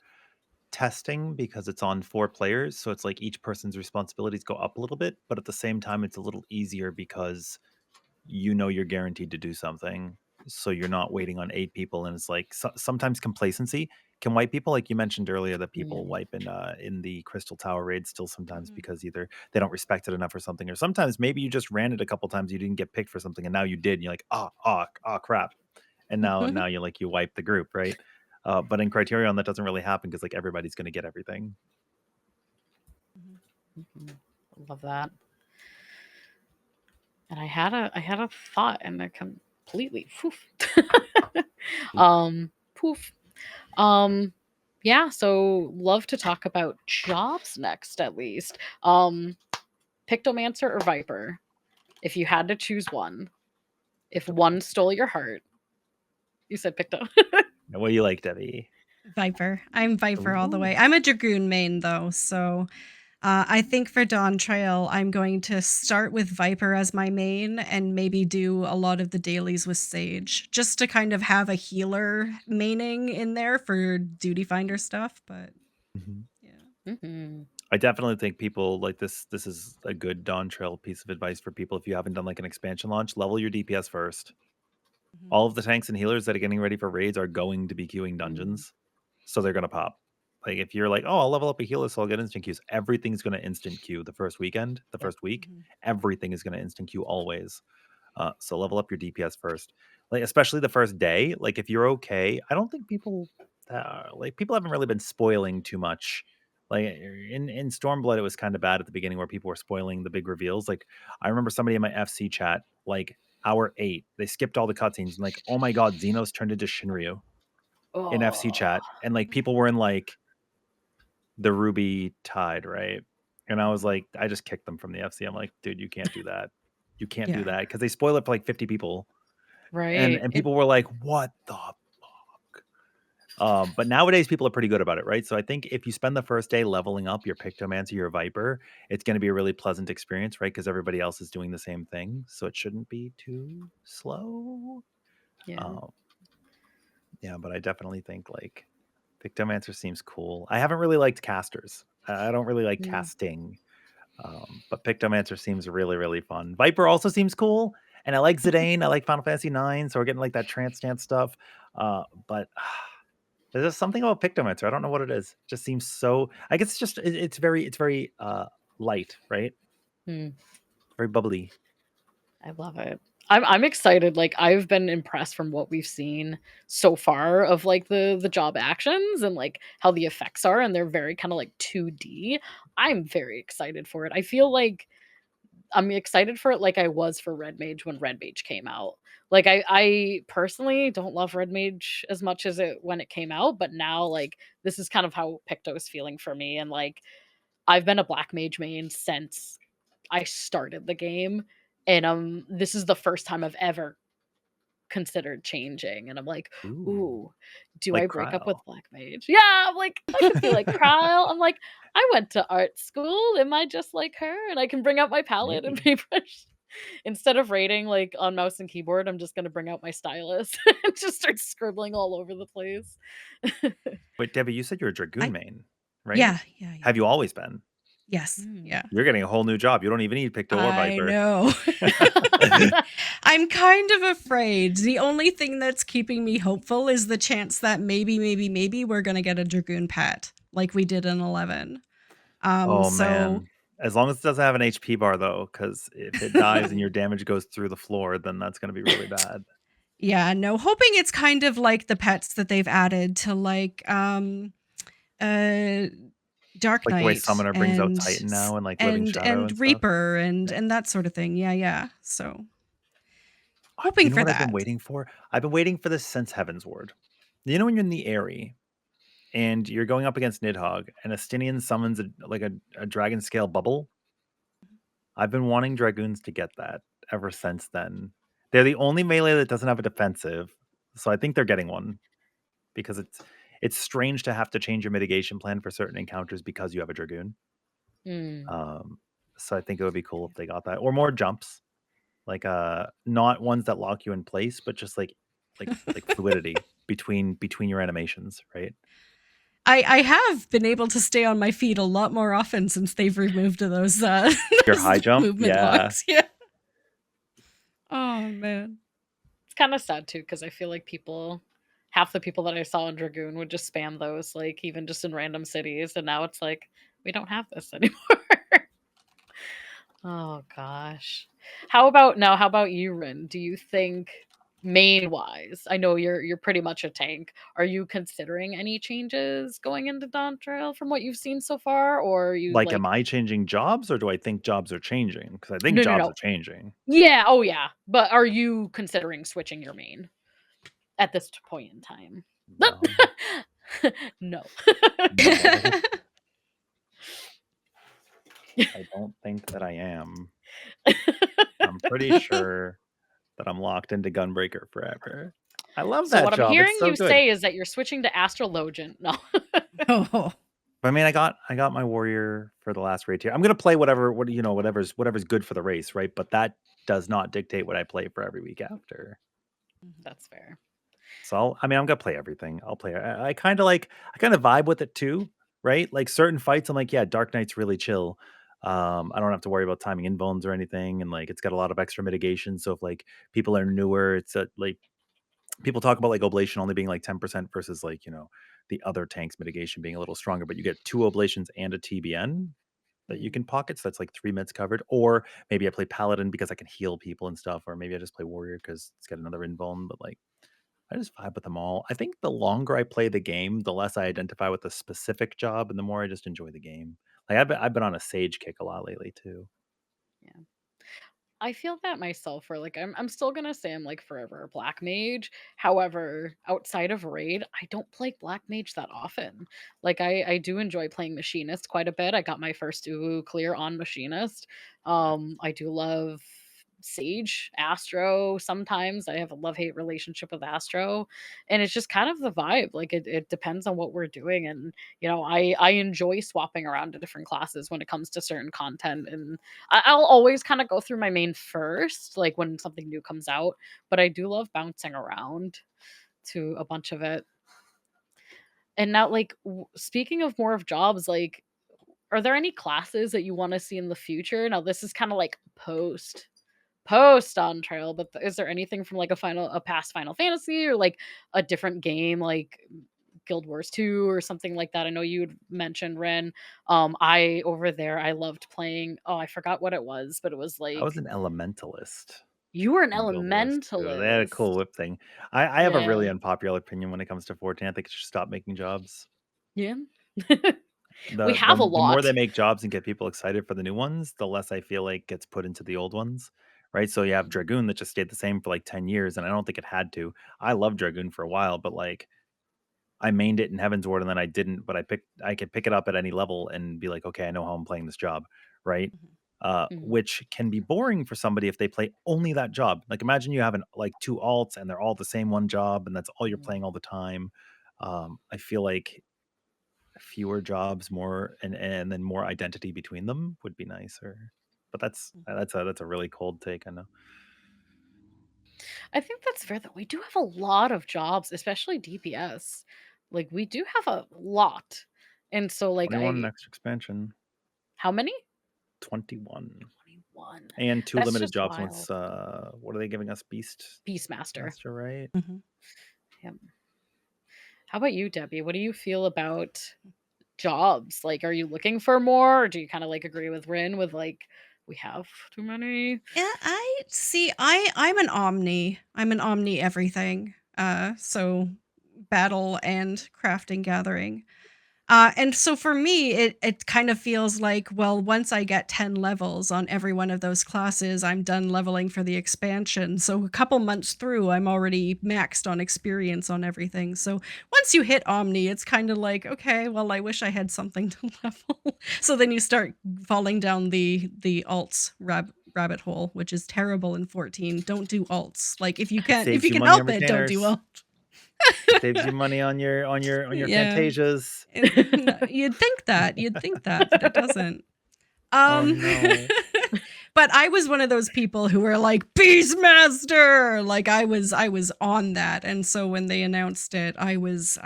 testing because it's on 4 players, so it's like each person's responsibilities go up a little bit, but at the same time, it's a little easier because you know you're guaranteed to do something. So you're not waiting on 8 people, and it's like sometimes complacency can wipe people. Like you mentioned earlier, that people Mm. wipe in the Crystal Tower raid still sometimes Mhm. because either they don't respect it enough or something, or sometimes maybe you just ran it a couple times, you didn't get picked for something, and now you did, and you're like, crap, and now you wipe the group, right? But in Criterion, that doesn't really happen because like everybody's going to get everything. Mhm. Mhm. Love that. And I had a thought and I completely poof. Poof. Um yeah, so love to talk about jobs next at least. Pictomancer or Viper? If you had to choose one, if one stole your heart, you said Picto. What do you like, Debbie? Viper. I'm Viper all the Ooh. way. I'm a Dragoon main though, so I think for Dawntrail, I'm going to start with Viper as my main and maybe do a lot of the dailies with Sage, just to kind of have a healer maining in there for duty finder stuff. But Mhm. yeah. Mhm. I definitely think people like this. This is a good Dawn Trail piece of advice for people. If you haven't done like an expansion launch, level your DPS first. Mhm. All of the tanks and healers that are getting ready for raids are going to be queuing Mm. dungeons, so they're gonna pop. Like if you're like, oh, I'll level up a healer, so I'll get instant queues. Everything's gonna instant queue the first weekend, the Yep. first week. Mhm. Everything is gonna instant queue always. So level up your DPS first, like especially the first day. Like if you're okay, I don't think people people haven't really been spoiling too much. Like in Stormblood, it was kind of bad at the beginning where people were spoiling the big reveals. Like I remember somebody in my FC chat, like hour 8, they skipped all the cutscenes and like, oh my god, Xenos turned into Shinryu in FC Oh, chat, and like people were in like the Ruby Tide, right? And I was like, I just kicked them from the FC. I'm like, dude, you can't do that. You can't do Yeah. that because they spoil it for like 50 people, right. and people were like, what the fuck? But nowadays people are pretty good about it, right? So I think if you spend the first day leveling up your Pictomancer, your Viper, it's going to be a really pleasant experience, right? Because everybody else is doing the same thing, so it shouldn't be too slow. Yeah. Yeah, but I definitely think like Pictomancer seems cool. I haven't really liked casters. I don't really like Mm. casting. But Pictomancer seems really, really fun. Viper also seems cool. And I like Zidane. I like Final Fantasy IX. So we're getting like that trance dance stuff. But there's just something about Pictomancer. I don't know what it is. It just seems so. I guess it's just it's very light, right? Hmm. Very bubbly. I love it. I'm excited. Like I've been impressed from what we've seen so far of like the job actions and like how the effects are, and they're very kind of like 2D. I'm very excited for it. I feel like I'm excited for it like I was for Red Mage when Red Mage came out. Like I personally don't love Red Mage as much as it when it came out, but now like this is kind of how Picto is feeling for me, and like I've been a Black Mage main since I started the game, and this is the first time I've ever considered changing, and I'm like, Ooh, ooh, do I like break up with Cryo. Black Mage? Yeah, I'm like, I could be like Kyle. I'm like, I went to art school. Am I just like her? And I can bring out my palette and Maybe. paintbrush. Instead of rating like on mouse and keyboard, I'm just gonna bring out my stylus and just start scribbling all over the place. Wait, Debbie, you said you're a Dragoon I main, right? yeah, yeah, yeah. Have you always been? Yes. Mm. Yeah. You're getting a whole new job. You don't even need Picto or I Viper. know. I'm kind of afraid. The only thing that's keeping me hopeful is the chance that maybe we're gonna get a Dragoon pet like we did in 11. Oh So man. As long as it doesn't have an HP bar though, because if it dies and your damage goes through the floor, then that's gonna be really bad. yeah, no, hoping it's kind of like the pets that they've added to like uh Dark Like the way Knight Summoner brings out Titan now and like Living Shadow and and stuff. Reaper and Yeah. and that sort of thing. Yeah, yeah. So hoping You know for what I've been that. waiting for? I've been waiting for this since Heaven's Ward. You know when you're in the Aerie and you're going up against Nidhogg and Astinian summons a dragon scale bubble? I've been wanting Dragoons to get that ever since then. They're the only melee that doesn't have a defensive, so I think they're getting one because it's strange to have to change your mitigation plan for certain encounters because you have a Dragoon. Mm. Um, so I think it would be cool if they got that or more jumps, like not ones that lock you in place, but just like fluidity between your animations, right? I have been able to stay on my feet a lot more often since they've removed those Your those high jump, movement yeah. locks. Yeah. Oh man. It's kind of sad too because I feel like half the people that I saw in Dragoon would just spam those, like even just in random cities, and now it's like we don't have this anymore. Oh gosh. How about you, Rin? Do you think main wise, I know you're pretty much a tank. Are you considering any changes going into Dawntrail from what you've seen so far? Or are you Like, like am I changing jobs or do I think jobs are changing? Because I think no no jobs no. are changing. Yeah, oh yeah. But are you considering switching your main at this point in time? No, No. no, I don't think that I am. I'm pretty sure that I'm locked into Gunbreaker forever. I love So that what I'm job. It's hearing so you good. say is that you're switching to Astrologian. No. Oh. But I mean, I got my warrior for the last raid tier. I'm gonna play whatever's good for the race, right? But that does not dictate what I play for every week after. That's fair. So I'm gonna play everything. I'll play. I kind of vibe with it too, right? Like certain fights, I'm like, yeah, Dark Knight's really chill. I don't have to worry about timing inbones or anything, and like it's got a lot of extra mitigation. So if like people are newer, it's like people talk about like oblation only being like 10% versus like the other tanks mitigation being a little stronger, but you get two oblations and a TBN. that you Mm. can pocket. So that's like 3 minutes covered. Or maybe I play Paladin because I can heal people and stuff. Or maybe I just play Warrior because it's got another invuln. But like, I just vibe with them all. I think the longer I play the game, the less I identify with a specific job, and the more I just enjoy the game. Like I've been on a Sage kick a lot lately too. Yeah. I feel that myself where like I'm still gonna say I'm like forever a black mage. However, outside of raid, I don't play black mage that often. Like I do enjoy playing machinist quite a bit. I got my first UU clear on machinist. I do love Sage, Astro. Sometimes I have a love-hate relationship with Astro. And it's just kind of the vibe. Like it depends on what we're doing. And I enjoy swapping around to different classes when it comes to certain content. And I'll always kind of go through my main first, like when something new comes out, but I do love bouncing around to a bunch of it. And now, like, speaking of more of jobs, like, are there any classes that you want to see in the future? Now, this is kind of like post on trail, but is there anything from like a past Final Fantasy or like a different game, like Guild Wars 2 or something like that? I know you'd mentioned Ren. I over there, I loved playing. Oh, I forgot what it was, but it was I was like an elementalist you were an in Guild Wars 2. They had a elementalist. cool whip thing. I have a really Yeah. unpopular opinion when it comes to 14. I think it should stop making jobs. Yeah. We The have a the more they lot. make jobs and get people excited for the new ones, the less I feel like gets put into the old ones, right? So you have Mhm. Dragoon that just stayed the same for like 10 years, and I don't think it had to. I loved Dragoon for a while, but like I mained it in Heaven's Ward and then I didn't, but I could pick it up at any level and be like, okay, I know how I'm playing this job, right? Mhm. Mhm. Which can be boring for somebody if they play only that job. Like imagine you have like two alts and they're all the same one job and that's all you're Mhm. playing all the time. I feel like fewer jobs, more and then more identity between them would be nicer. But that's a really cold take, I know. I think that's fair that we do have a lot of jobs, especially DPS. Like we do have a lot. And so like 21 I next expansion. how many? 21. 21. And two That's limited just jobs once wild. what are they giving us? Beast Beastmaster. Master, right? Mhm. Yeah. How about you, Debbie? What do you feel about jobs? Like, are you looking for more, or do you kind of like agree with Rin with like we have too many? Yeah, I see. I'm an omni. I'm an omni everything. So battle and crafting gathering. And so for me, it kind of feels like, well, once I get 10 levels on every one of those classes, I'm done leveling for the expansion. So a couple months through, I'm already maxed on experience on everything. So once you hit Omni, it's kind of like, okay, well, I wish I had something to level. So then you start falling down the alts rabbit hole, which is terrible in 14. Don't do alts. Like if Saves you you can money on help it, don't do retainers. alt. It saves you money on your Yeah. Fantasias. No, you'd think that, but it doesn't. Oh Um, no. but I was one of those people who were like, "Beastmaster!" Like, I was on that, and so when they announced it, I was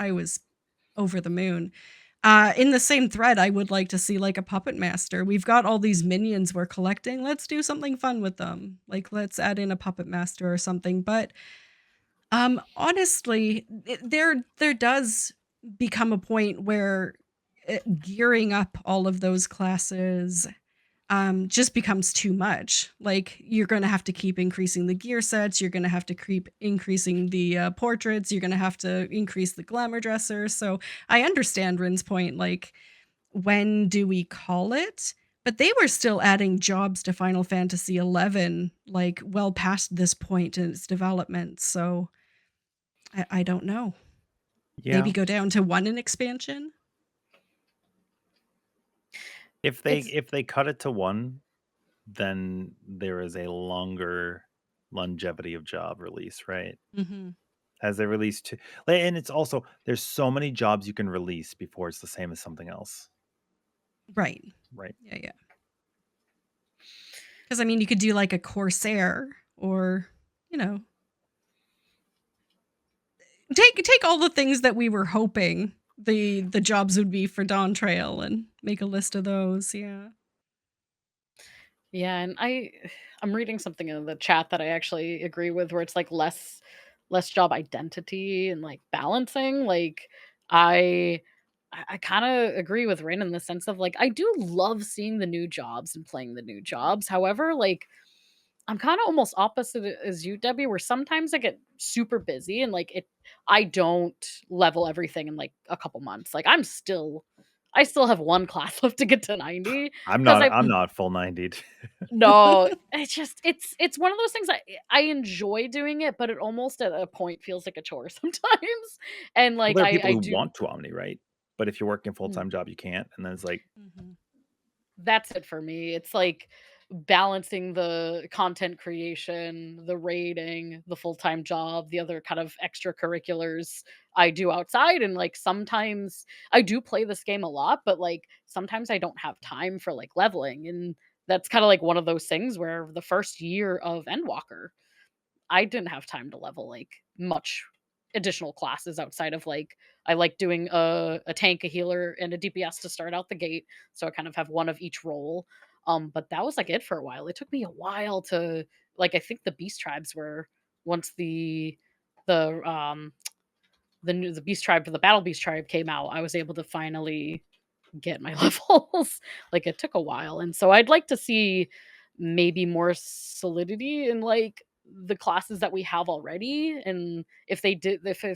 over the moon. In the same thread, I would like to see, like, a puppet master. We've got all these minions we're collecting, let's do something fun with them. Like, let's add in a puppet master or something, but honestly, there does become a point where gearing up all of those classes just becomes too much. Like you're going to have to keep increasing the gear sets. You're going to have to keep increasing the portraits. You're going to have to increase the glamour dresser. So I understand Rin's point. Like, when do we call it? But they were still adding jobs to Final Fantasy XI, like well past this point in its development. So I don't know. Maybe Yeah. go down to one in expansion? It's If they cut it to one, then there is a longer longevity of job release, right? Mhm. As they release two, and it's also there's so many jobs you can release before it's the same as something else, Right. right? Yeah, yeah. Because I mean, you could do like a Corsair or, you know, take all the things that we were hoping the jobs would be for Dawntrail and make a list of those. Yeah. yeah, and I'm reading something in the chat that I actually agree with where it's like less job identity and like balancing. Like I I kind of agree with Rin in the sense of like I do love seeing the new jobs and playing the new jobs. However, like I'm kind of almost opposite as you, Debbie, where sometimes I get super busy and like I don't level everything in like a couple months. Like I still have one class left to get to 90 I'm because not I'm not full 90. no, it's just it's one of those things I enjoy doing it, but it almost at a point feels like a chore sometimes. And Well, like there are people I who do want to omni, right? But if you're working a mm, full-time job, you can't, and then it's like, Mhm. that's it for me. It's like balancing the content creation, the rating, the full-time job, the other kind of extracurriculars I do outside, and like sometimes I do play this game a lot, but like sometimes I don't have time for like leveling, and that's kind of like one of those things where the first year of Endwalker I didn't have time to level, like, much additional classes outside of, like I like doing a tank, a healer, and a DPS to start out the gate, so I kind of have one of each role, but that was, like, it for a while. It took me a while to like, I think the beast tribes were once the, um, the beast tribe the battle beast tribe came out, I was able to finally get my levels. Like, it took a while, and so I'd like to see maybe more solidity in, like, the classes that we have already, and if they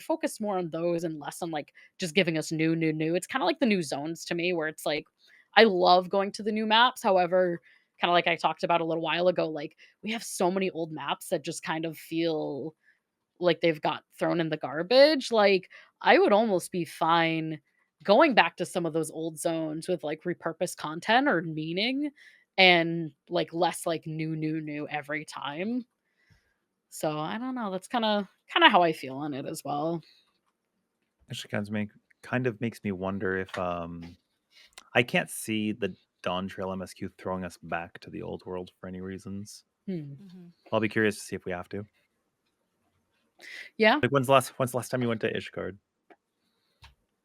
focused more on those and less on, like, just giving us new. It's kinda like the new zones to me where it's like, I love going to the new maps, however, kinda like I talked about a little while ago, like, we have so many old maps that just kind of feel like they've got thrown in the garbage. Like, I would almost be fine going back to some of those old zones with like repurposed content or meaning and like less like new every time. So I don't know. That's kind of how I feel on it as well. actually kind of makes me wonder if, I can't see the Dawntrail MSQ throwing us back to the old world for any reasons. Hmm. Mhm. I'll be curious to see if we have to. Yeah, Like, when's the last time you went to Ishgard?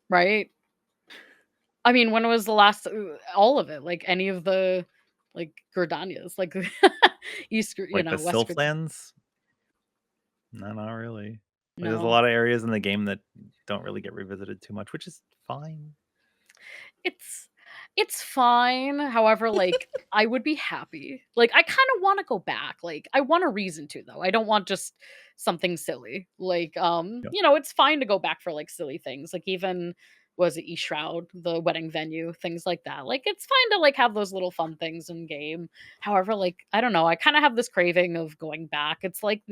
right. I mean, when was the last all of it? Like any of the like Gordanias, like Like, the West Sylphlands? No, not really. Like, there's a no. lot of areas in the game that don't really get revisited too much, which is fine. It's it's fine, however, like, I would be happy. Like, I kinda wanna go back, like, I want a reason to, though. I don't want just something silly. Like, Yeah. it's fine to go back for, like, silly things, like, even was it Shroud, the wedding venue, things like that. Like, it's fine to, like, have those little fun things in game. However, like, I don't know, I kinda have this craving of going back. It's like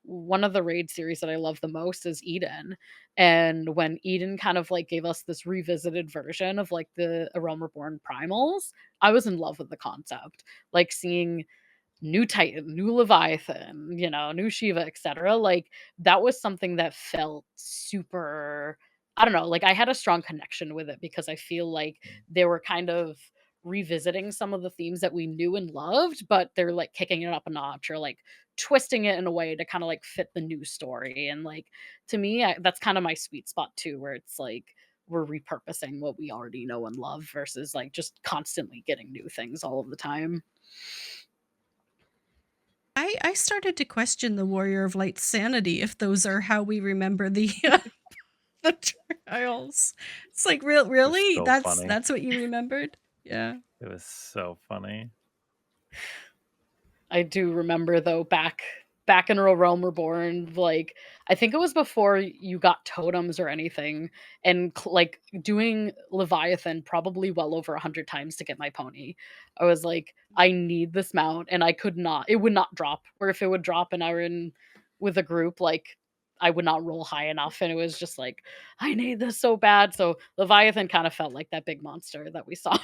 one of the raid series that I love the most is Eden. And when Eden kind of like gave us this revisited version of like the A Realm Reborn primals, I was in love with the concept. Like seeing new Titan, new Leviathan, new Shiva, etc. Like that was something that felt super I don't know, like I had a strong connection with it because I feel like they were kind of revisiting some of the themes that we knew and loved, but they're like kicking it up a notch or like twisting it in a way to kind of like fit the new story. And like to me, that's kind of my sweet spot too, where it's like we're repurposing what we already know and love versus like just constantly getting new things all of the time. I started to question the Warrior of Light's sanity if those are how we remember the the trials. It's like, It was really? so funny. That's what you remembered? Yeah. It was so funny. I do remember though back in Real Realm Reborn, like I think it was before you got totems or anything, and like doing Leviathan probably well over 100 times to get my pony. I was like, I need this mount, and I could not. It would not drop, or if it would drop, and I were in with a group, like I would not roll high enough, and it was just like I need this so bad. So Leviathan kind of felt like that big monster that we saw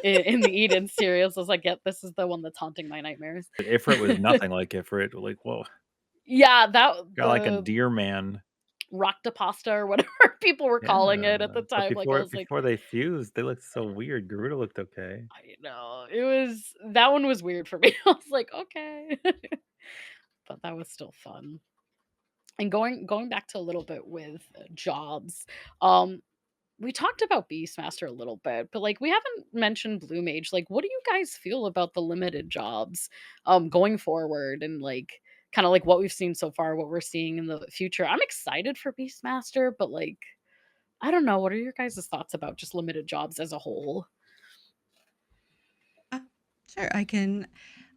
in the Eden series. I was like, "Yep, this is the one that's haunting my nightmares." But Ifrit was nothing like Ifrit. Like, whoa, Yeah, that got like a the deer man. Rakta pasta or whatever people were calling Yeah, it at the but time, like, I was like, before they fused, they looked so weird. Garuda looked okay. I know, it was that one was weird for me. I was like, "Okay." But that was still fun. And going back to a little bit with, jobs, um, we talked about Beastmaster a little bit, but, like, we haven't mentioned Blue Mage. Like, what do you guys feel about the limited jobs, going forward and, like, kinda like what we've seen so far, what we're seeing in the future? I'm excited for Beastmaster, but, like, I don't know. What are your guys' thoughts about just limited jobs as a whole? Uh, sure, I can.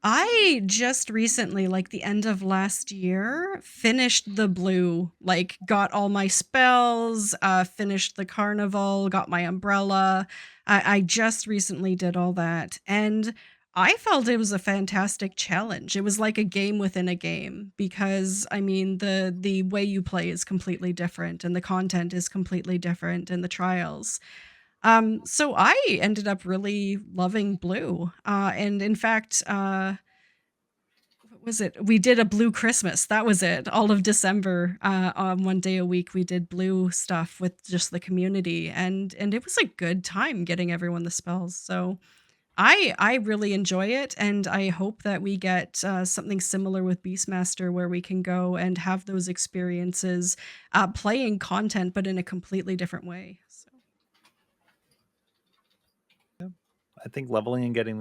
I just recently, like the end of last year, finished the blue, like got all my spells, finished the carnival, got my umbrella. I just recently did all that. And I felt it was a fantastic challenge. It was like a game within a game because I mean the way you play is completely different and the content is completely different in the trials. So I ended up really loving blue. And in fact, what was it? We did a blue Christmas. That was it. All of December, on one day a week, we did blue stuff with just the community, and it was a good time getting everyone the spells. So I really enjoy it, and I hope that we get something similar with Beastmaster, where we can go and have those experiences, playing content, but in a completely different way. So. Yeah. I think leveling and getting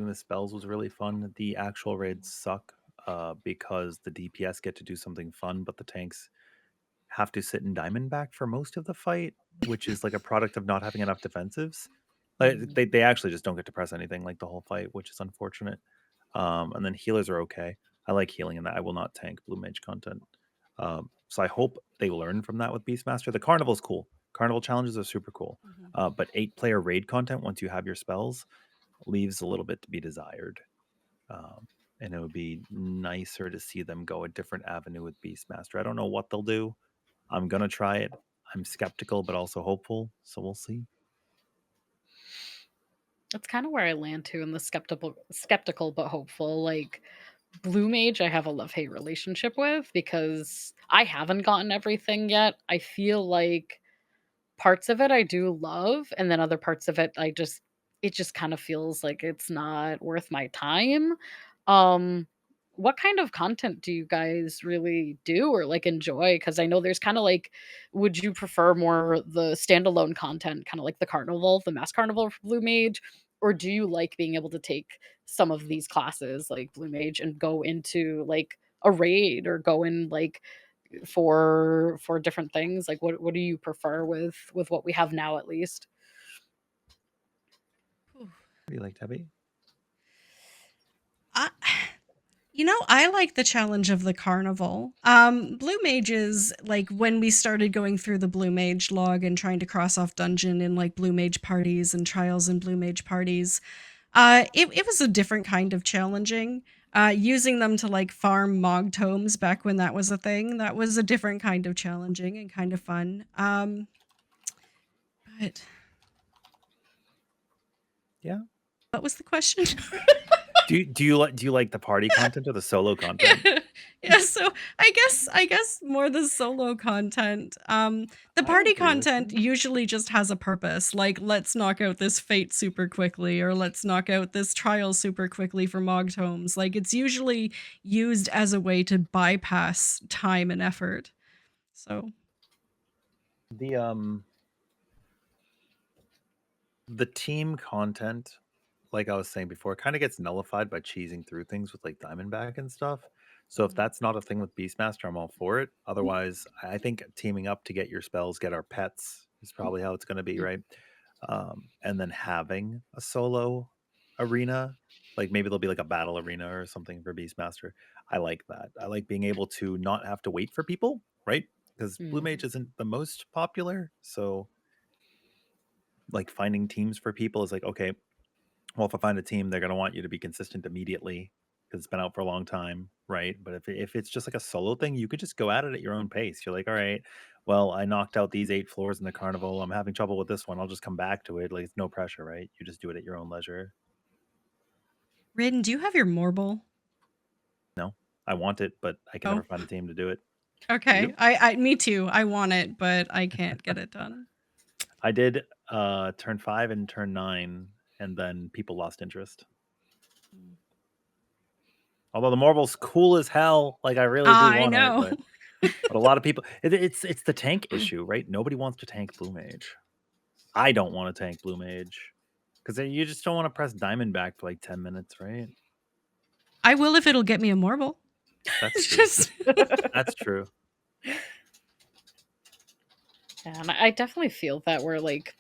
the spells was really fun. The actual raids suck because the DPS get to do something fun, but the tanks have to sit in Diamondback for most of the fight, which is like a product of not having enough defensives. Like Mm. they actually just don't get to press anything like the whole fight, which is unfortunate. And then healers are okay. I like healing in that. I will not tank blue mage content. So I hope they learn from that with Beastmaster. The carnival is cool. Carnival challenges are super cool. Mhm. But 8-player raid content once you have your spells leaves a little bit to be desired. And it would be nicer to see them go a different avenue with Beastmaster. I don't know what they'll do. I'm gonna try it. I'm skeptical, but also hopeful. So we'll see. That's kind of where I land too in the skeptical but hopeful. Like Blue Mage, I have a love-hate relationship with because I haven't gotten everything yet. I feel like parts of it I do love, and then other parts of it just kind of feels like it's not worth my time. Um, what kind of content do you guys really do or like enjoy? Because I know there's kind of like, would you prefer more the standalone content, kind of like the carnival, the mass carnival for Blue Mage, or do you like being able to take some of these classes like Blue Mage and go into like a raid or go in like for different things? Like what do you prefer with what we have now at least? Whew. What do you like, Debbie? I, I like the challenge of the carnival. Blue mages, like when we started going through the Blue Mage log and trying to cross off dungeon in like Blue Mage parties and trials and Blue Mage parties, it was a different kind of challenging. Using them to like farm Mog tomes back when that was a thing, that was a different kind of challenging and kind of fun. But Yeah. what was the question? Do you like the party content or the solo content? Yeah. Yeah, so I guess more the solo content. The I party agree with content you. usually just has a purpose, like let's knock out this fate super quickly or let's knock out this trial super quickly for Mog tomes. Like it's usually used as a way to bypass time and effort. So, The the team content, like I was saying before, kind of gets nullified by cheesing through things with like Diamondback and stuff. So if mhm. that's not a thing with Beastmaster, I'm all for it. Otherwise, I think teaming up to get your spells, get our pets is probably how it's going to be, right? And then having a solo arena, like maybe there'll be like a battle arena or something for Beastmaster. I like that. I like being able to not have to wait for people, right? Because Blue Mage Mhm. isn't the most popular. So like finding teams for people is like, okay, well, if I find a team, they're going to want you to be consistent immediately because it's been out for a long time, right? But if it's just like a solo thing, you could just go at it at your own pace. You're like, all right, well, I knocked out these 8 floors in the carnival. I'm having trouble with this one. I'll just come back to it. Like, it's no pressure, right? You just do it at your own leisure. Rin, do you have your Morble? No, I want it, but I can Oh, never find a team to do it. okay. You? Me too. I want it, but I can't get it done. I did turn 5 and turn 9, and then people lost interest. Mm. Although the Marble's cool as hell, like I really do I want it, know. but a lot of people, it's the tank issue, right? Nobody wants to tank Blue Mage. I don't want to tank Blue Mage because you just don't want to press Diamondback for like 10 minutes, right? I will if it'll get me a Morble. That's It's true. just That's true. Yeah, and I definitely feel that where like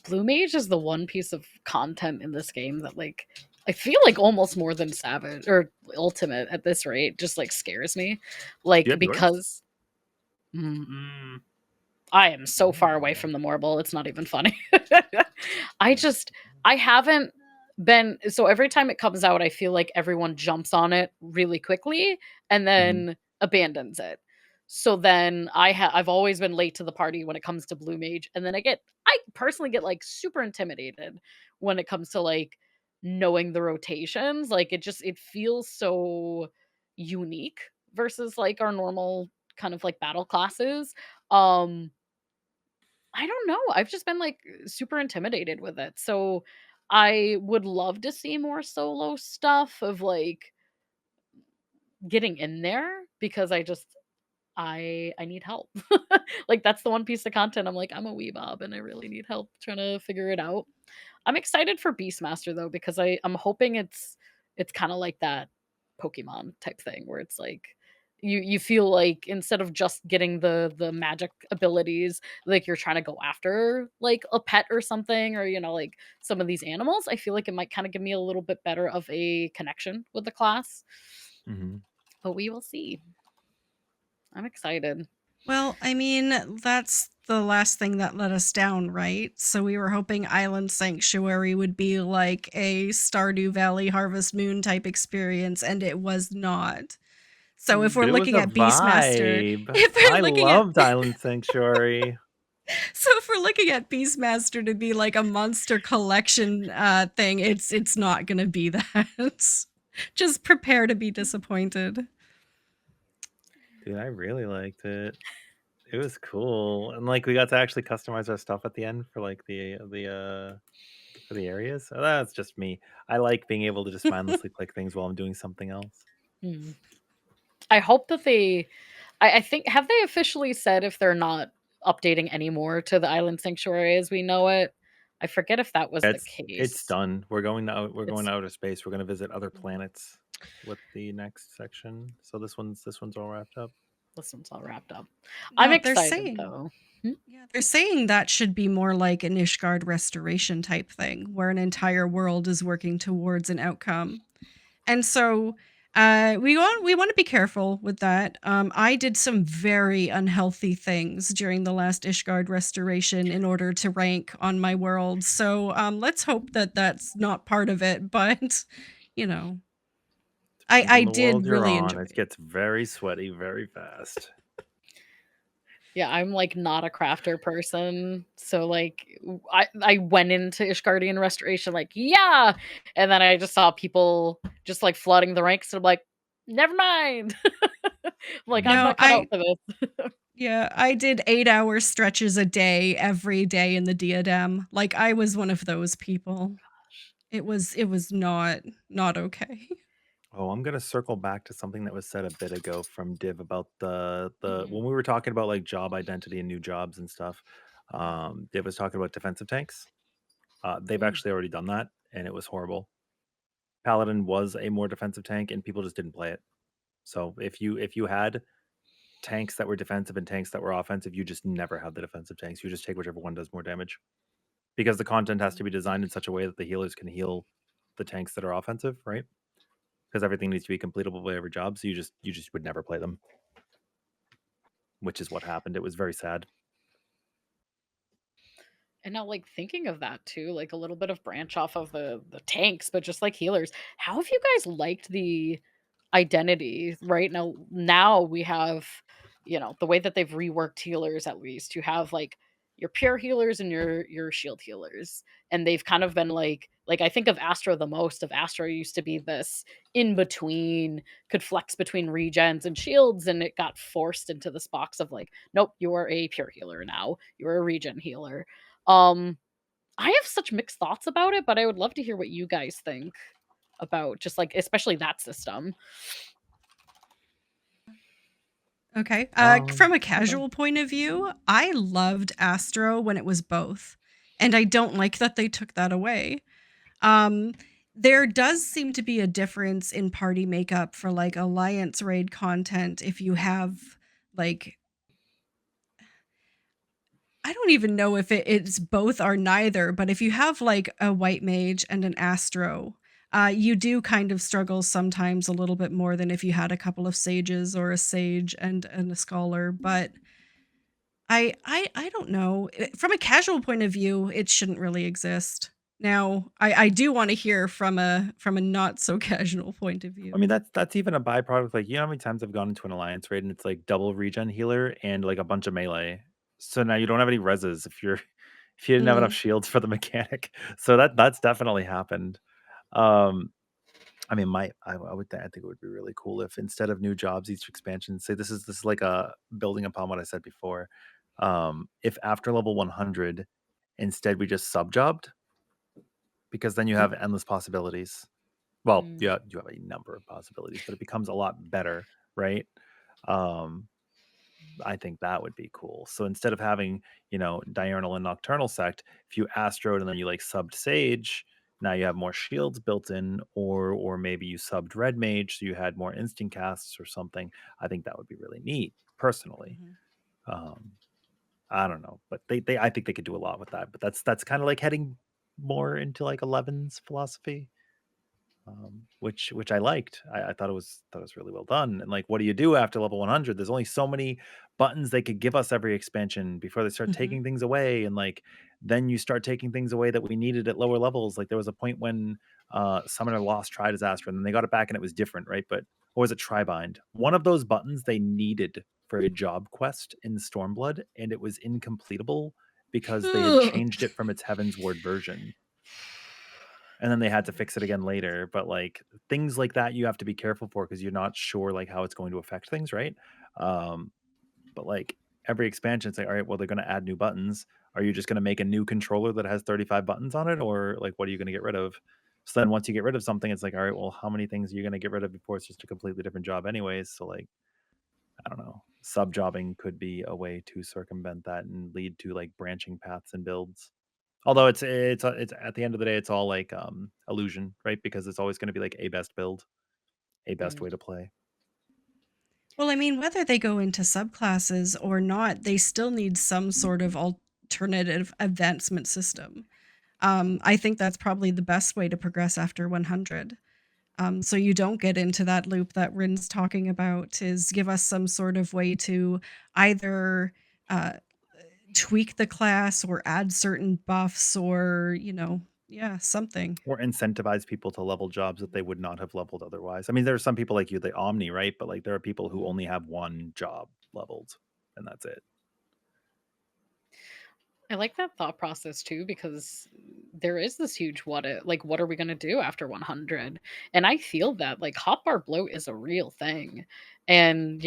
Blue Mage is the one piece of content in this game that like I feel like almost more than Savage or Ultimate at this rate just like scares me. Do you Like have yours? because mm, I am so far away Oh. from the Morble, it's not even funny. I just I haven't been so every time it comes out, I feel like everyone jumps on it really quickly and Mhm. then abandons it. So then I've always been late to the party when it comes to Blue Mage, and then I personally get like super intimidated when it comes to like knowing the rotations. Like it feels so unique versus like our normal kind of like battle classes. Um I don't know. I've just been like super intimidated with it. So I would love to see more solo stuff of like getting in there because I need help. Like that's the one piece of content I'm like I'm a weebob and I really need help trying to figure it out. I'm excited for Beastmaster though because I'm hoping it's kind of like that Pokemon type thing where it's like you feel like instead of just getting the magic abilities, like you're trying to go after like a pet or something or like some of these animals. I feel like it might kind of give me a little bit better of a connection with the class. Mhm. But we will see. I'm excited. Well, I mean, that's the last thing that let us down, right? So we were hoping Island Sanctuary would be like a Stardew Valley Harvest Moon type experience, and it was not. So if we're But it was looking a at Beastmaster, vibe. if I we're looking at loved Island Sanctuary. so if we're looking at Beastmaster to be like a monster collection thing, it's not gonna be that. Just prepare to be disappointed. Dude, I really liked it. It was cool, and, like, we got to actually customize our stuff at the end for, like, for the areas. So that's just me. I like being able to just mindlessly click things while I'm doing something else. Hmm. I hope that I think have they officially said if they're not updating anymore to the Island Sanctuary as we know it? I forget if that was the It's case. done. We're going It's to outer space. We're gonna visit other planets with the next section. So this one's all wrapped up. this one's all wrapped up. I'm Now they're excited saying though. Hmm? Yeah, they're saying that should be more like an Ishgard restoration type thing, where an entire world is working towards an outcome. And so we want to be careful with that. I did some very unhealthy things during the last Ishgard restoration in order to rank on my world. So let's hope that that's not part of it. But you know, Depends I on the world did you're really on. enjoy It it. gets very sweaty very fast. Yeah, I'm like not a crafter person. So like I went into Ishgardian Restoration like, yeah. And then I just saw people just like flooding the ranks and I'm like, never mind. Like I'm Mhm. No, not cut out I for this. Yeah, I did 8-hour stretches a day every day in the diadem. Like I was one of those people. It was not okay. Oh, I'm gonna circle back to something that was said a bit ago from Div about the Mhm. when we were talking about like job identity and new jobs and stuff. Div was talking about defensive tanks. They've Mm. actually already done that, and it was horrible. Paladin was a more defensive tank, and people just didn't play it. So if you had tanks that were defensive and tanks that were offensive, you just never had the defensive tanks. You just take whichever one does more damage because the content has to be designed in such a way that the healers can heal the tanks that are offensive, right? Because everything needs to be completable by every job. So you just would never play them, which is what happened. It was very sad. And now like thinking of that too, like a little bit of branch off of the tanks, but just like healers. How have you guys liked the identity right now we have the way that they've reworked healers at least you have like your pure healers and your shield healers and they've kind of been like I think of Astro the most of Astro used to be this in between could flex between regens and shields and it got forced into this box of like nope you are a pure healer now you're a regen healer. um I have such mixed thoughts about it but I would love to hear what you guys think about just like especially that system. Okay. Um, From a okay. casual point of view, I loved Astro when it was both, and I don't like that they took that away. Um, there does seem to be a difference in party makeup for like alliance raid content if you have like I don't even know if it's both or neither, but if you have like a white mage and an astro, you do kind of struggle sometimes a little bit more than if you had a couple of sages or a sage and a scholar. But I don't know. From a casual point of view, it shouldn't really exist. Now, I do want to hear from a not so casual point of I view. mean, that's even a byproduct. Like, you know how many times I've gone into an alliance raid and it's like double regen healer and like a bunch of melee. So now you don't have any reses if you're if you didn't have enough Mm, shields for the mechanic. So that's definitely happened. Um, I mean, I think it would be really cool if instead of new jobs each expansion, say this is like a building upon what I said before. If after level 100, instead we just sub jobbed, because then you have endless possibilities. Well, Mm. yeah, you have a number of possibilities, but it becomes a lot better, right? Um, I think that would be cool. So instead of having, diurnal and nocturnal sect, if you astroed and then you like subbed sage, now you have more shields built in, or maybe you subbed red mage, so you had more instant casts or something. I think that would be really neat, personally. mhm. Um, I don't know, but they I think they could do a lot with that. But that's kind of like heading more into like 11's philosophy, which I liked. I thought it was really well done. And like, what do you do after level 100? There's only so many buttons they could give us every expansion before they start Mhm. taking things away. And like, then you start taking things away that we needed at lower levels. Like there was a point when Summoner lost Try Disaster, and then they got it back and it was different, right? But or was it Tribind? One of those buttons they needed for a job quest in Stormblood, and it was incompletable because they had changed it from its Heaven's Ward version, and then they had to fix it again later. But like things like that you have to be careful for because you're not sure like how it's going to affect things, right? um but like every expansion it's like, all right, well, they're going to add new buttons. Are you just going to make a new controller that has 35 buttons on it, or like what are you going to get rid of? So then once you get rid of something, it's like, all right, well, how many things are you going to get rid of before it's just a completely different job anyways? So like, I don't know, sub jobbing could be a way to circumvent that and lead to like branching paths and builds. Although it's at the end of the day, it's all like illusion, right? Because it's always going to be like a best build, a best Mm. way to play. Well, I mean, whether they go into subclasses or not, they still need some sort of alternative advancement system. I think that's probably the best way to progress after 100. So you don't get into that loop that Rin's talking about, is give us some sort of way to either uh, tweak the class or add certain buffs or, yeah, something. Or incentivize people to level jobs that they would not have leveled otherwise. I mean, there are some people like you, the Omni, right? But like there are people who Mm. only have one job leveled, and that's it. I like that thought process too because there is this huge what are we going to do after 100? And I feel that like hotbar bloat is a real thing. And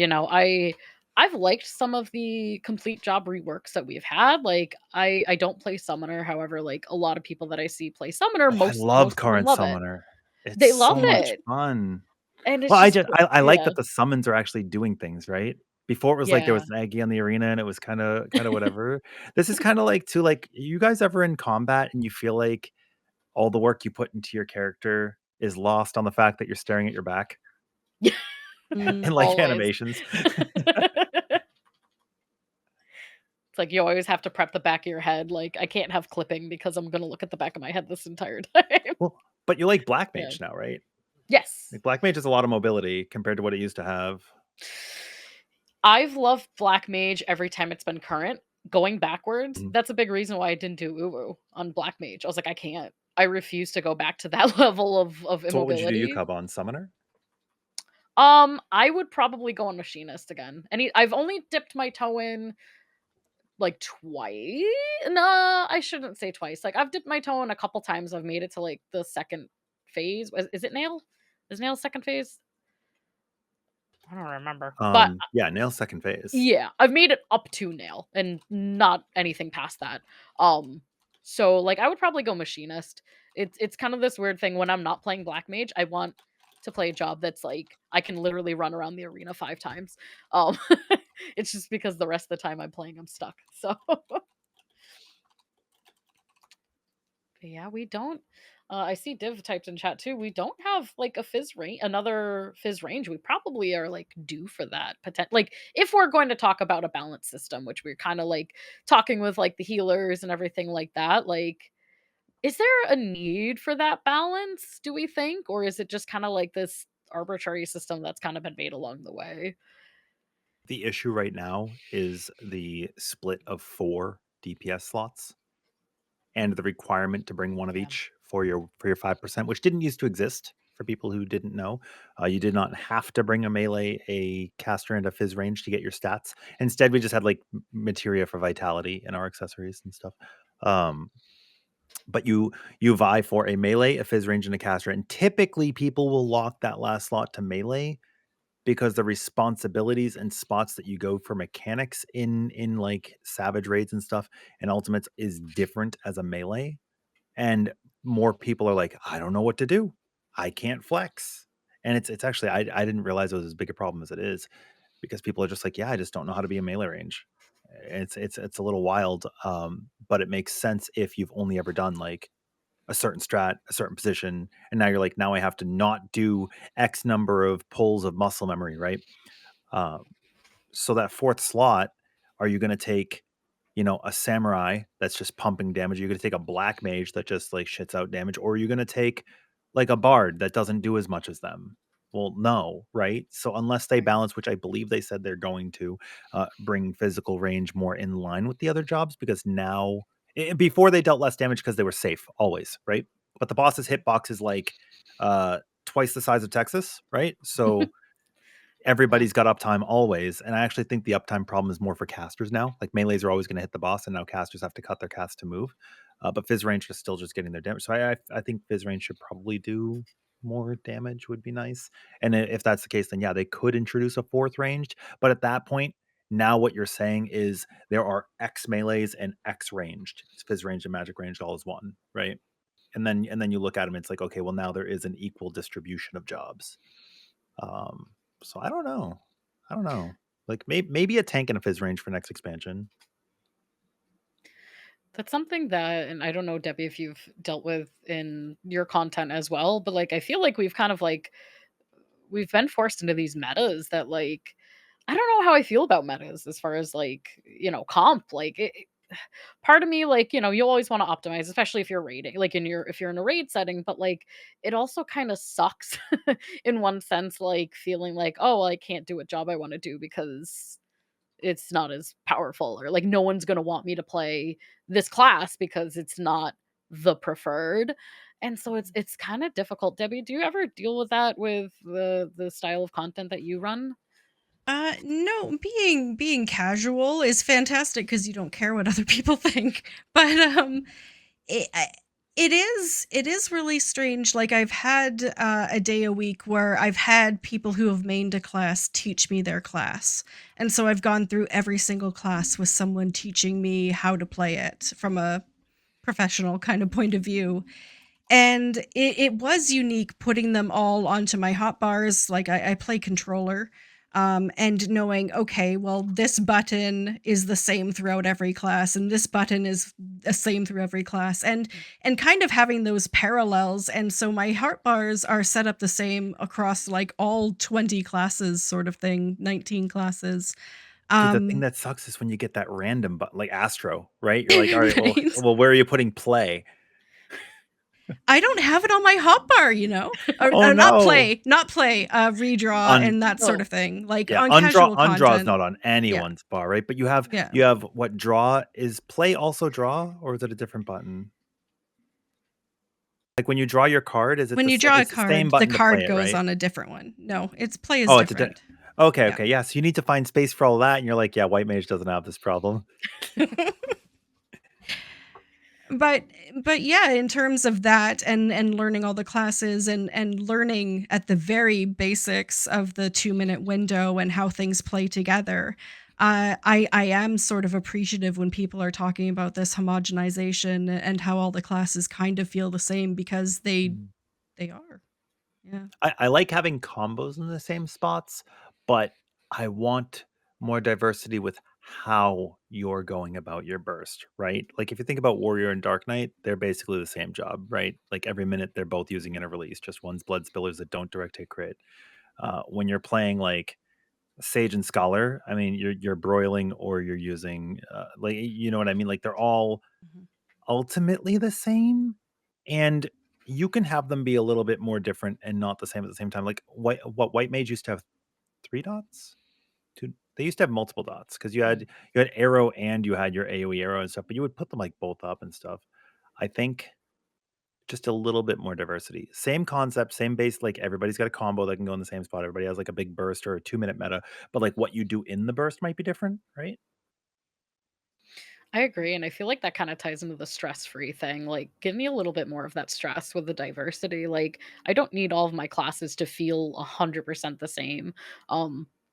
I've liked some of the complete job reworks that we've had. Like I don't play summoner, however like a lot of people that I see play summoner, Oh, I love most of them current love it. summoner. It's They love so much it. fun. And it's Well, just I like yeah. that the summons are actually doing things, right? Before it was like there Yeah. was Aggie on the arena and it was kinda whatever. This is kinda like too, like, you guys ever in combat and you feel like all the work you put into your character is lost on the fact that you're staring at your back in, Mm. like, Always. animations? It's like you always have to prep the back of your head, like, I can't have clipping because I'm gonna look at the back of my head this entire time. Well, but you like Black Yeah. Mage now, right? Yes. Like, Black Mage has a lot of mobility compared to what it used to have. I've loved Black Mage every time it's been current. Going backwards, Mhm. that's a big reason why I didn't do Uwu on Black Mage. I was like, "I can't. I refuse to go back to that level of So what would you do immobility." UCub on? Summoner? I would probably go on Machinist again. I've only dipped my toe in like twice. Nah, I shouldn't say twice. Like I've dipped my toe in a couple times. I've made it to like the second phase. Is it nail? Is nail second phase? I don't remember. But Yeah, Nail second phase. yeah, I've made it up to nail and not anything past that. Um so like I would probably go machinist. It's kind of this weird thing when I'm not playing black mage, I want to play a job that's like I can literally run around the arena 5 times. Um it's just because the rest of the time I'm playing I'm stuck. So yeah, we don't I see Div typed in chat too. We don't have like a fizz range, another fizz range. We probably are like due for that. Like if we're going to talk about a balance system, which we're kind of like talking with like the healers and everything like that. Like, is there a need for that balance? Do we think, or is it just kind of like this arbitrary system that's kind of been made along the way? The issue right now is the split of 4 DPS slots and the requirement to bring one of Yeah. each for your 5%, which didn't used to exist for people who didn't know. You did not have to bring a melee, a caster, and a fizz range to get your stats. Instead, we just had like materia for vitality in our accessories and stuff. Um, but you vie for a melee, a fizz range, and a caster, and typically people will lock that last slot to melee because the responsibilities and spots that you go for mechanics in like savage raids and stuff and ultimates is different as a melee, and more people are like, I don't know what to do, I can't flex. And it's actually, I didn't realize it was as big a problem as it is, because people are just like, yeah, I just don't know how to be in melee range. It's a little wild, but it makes sense if you've only ever done like a certain strat, a certain position, and now you're like, now I have to not do X number of pulls of muscle memory, right? Um, so that fourth slot, are you going to take, a samurai that's just pumping damage? You're going to take a black mage that just like shits out damage, or are you going to take like a bard that doesn't do as much as them? Well, no, right? So unless they Right. balance, which I believe they said they're going to, bring physical range more in line with the other jobs, because now, before they dealt less damage because they were safe always, right? But the boss's hitbox is like twice the size of Texas, right? So Yeah. everybody's got uptime always, and I actually think the uptime problem is more for casters now. Like melees are always going to hit the boss, and now casters have to cut their cast to move. But Fizz range is still just getting their damage. So I think Fizz range should probably do more damage, would be nice. And if that's the case, then yeah, they could introduce a fourth ranged. But at that point, now what you're saying is there are X melees and X ranged. It's Fizz ranged and magic ranged all as one, right? And then you look at them, it's like, okay, well now there is an equal distribution of jobs. Um, so I don't know. I don't know. Like maybe a tank and a fizz range for next expansion. That's something that, and I don't know, Debbie, if you've dealt with in your content as well, but like I feel like we've kind of like we've been forced into these metas that like I don't know how I feel about metas as far as like, comp. Like part of me, like, you always want to optimize, especially if you're raiding, like if you're in a raid setting, but like it also kind of sucks in one sense, like feeling like, oh, well, I can't do a job I want to do because it's not as powerful, or like no one's going to want me to play this class because it's not the preferred. And so it's kind of difficult. Debbie, do you ever deal with that with the style of content that you run? No, being casual is fantastic because you don't care what other people think. But it I- it is really strange. Like I've had a day a week where I've had people who have mained a class teach me their class, and so I've gone through every single class with someone teaching me how to play it from a professional kind of point of view. And it was unique putting them all onto my hotbars. Like I play controller, and knowing, okay, well, this button is the same throughout every class, and this button is the same through every class, and kind of having those parallels. And so my hotbars are set up the same across like all 20 classes, sort of thing, 19 classes. Dude, the thing Um, that sucks is when you get that random, but like Astro, right? You're like, all right, well, right? well, where are you putting play? I don't have it on my hotbar, you know? Oh Or no. not play, redraw On and that sort Oh, of thing, like, Yeah, on undraw casual undraw is content. not on Yeah, anyone's bar, right? But you have yeah. you have what, draw is play also draw, or is it a different button? Like when you draw your card, is it When you draw a it's the same card, the button to play card it, goes right? on a different one. No, its play is Oh, different. okay, Yeah. okay. Yeah, so you need to find space for all that, and you're like, yeah, white mage doesn't have this problem. But yeah, in terms of that and learning all the classes and learning at the very basics of the 2-minute window and how things play together, I am sort of appreciative when people are talking about this homogenization and how all the classes kind of feel the same because Mm. they are. Yeah. I like having combos in the same spots, but I want more diversity with how you're going about your burst, right? Like if you think about Warrior and Dark Knight, they're basically the same job, right? Like every minute they're both using inner release, just one's blood spillers that don't direct hit crit. When you're playing like Sage and Scholar, I mean, you're broiling or you're using like you know what I mean. Like they're all Mhm. ultimately the same, and you can have them be a little bit more different and not the same at the same time. Like White Mage used to have 3 dots. Two, they used to have multiple dots because Mm. you had arrow and you had your AoE arrow and stuff, but you would put them like both up and stuff. I think just a little bit more diversity. Same concept, same base. Like everybody's got a combo that can go in the same spot. Everybody has like a big burst or a 2 minute meta, but like what you do in the burst might be different, right? I agree, and I feel like that kinda ties into the stress-free thing, like, give me a little bit more of that stress with the diversity, like, I don't need all of my classes to feel 100% the same.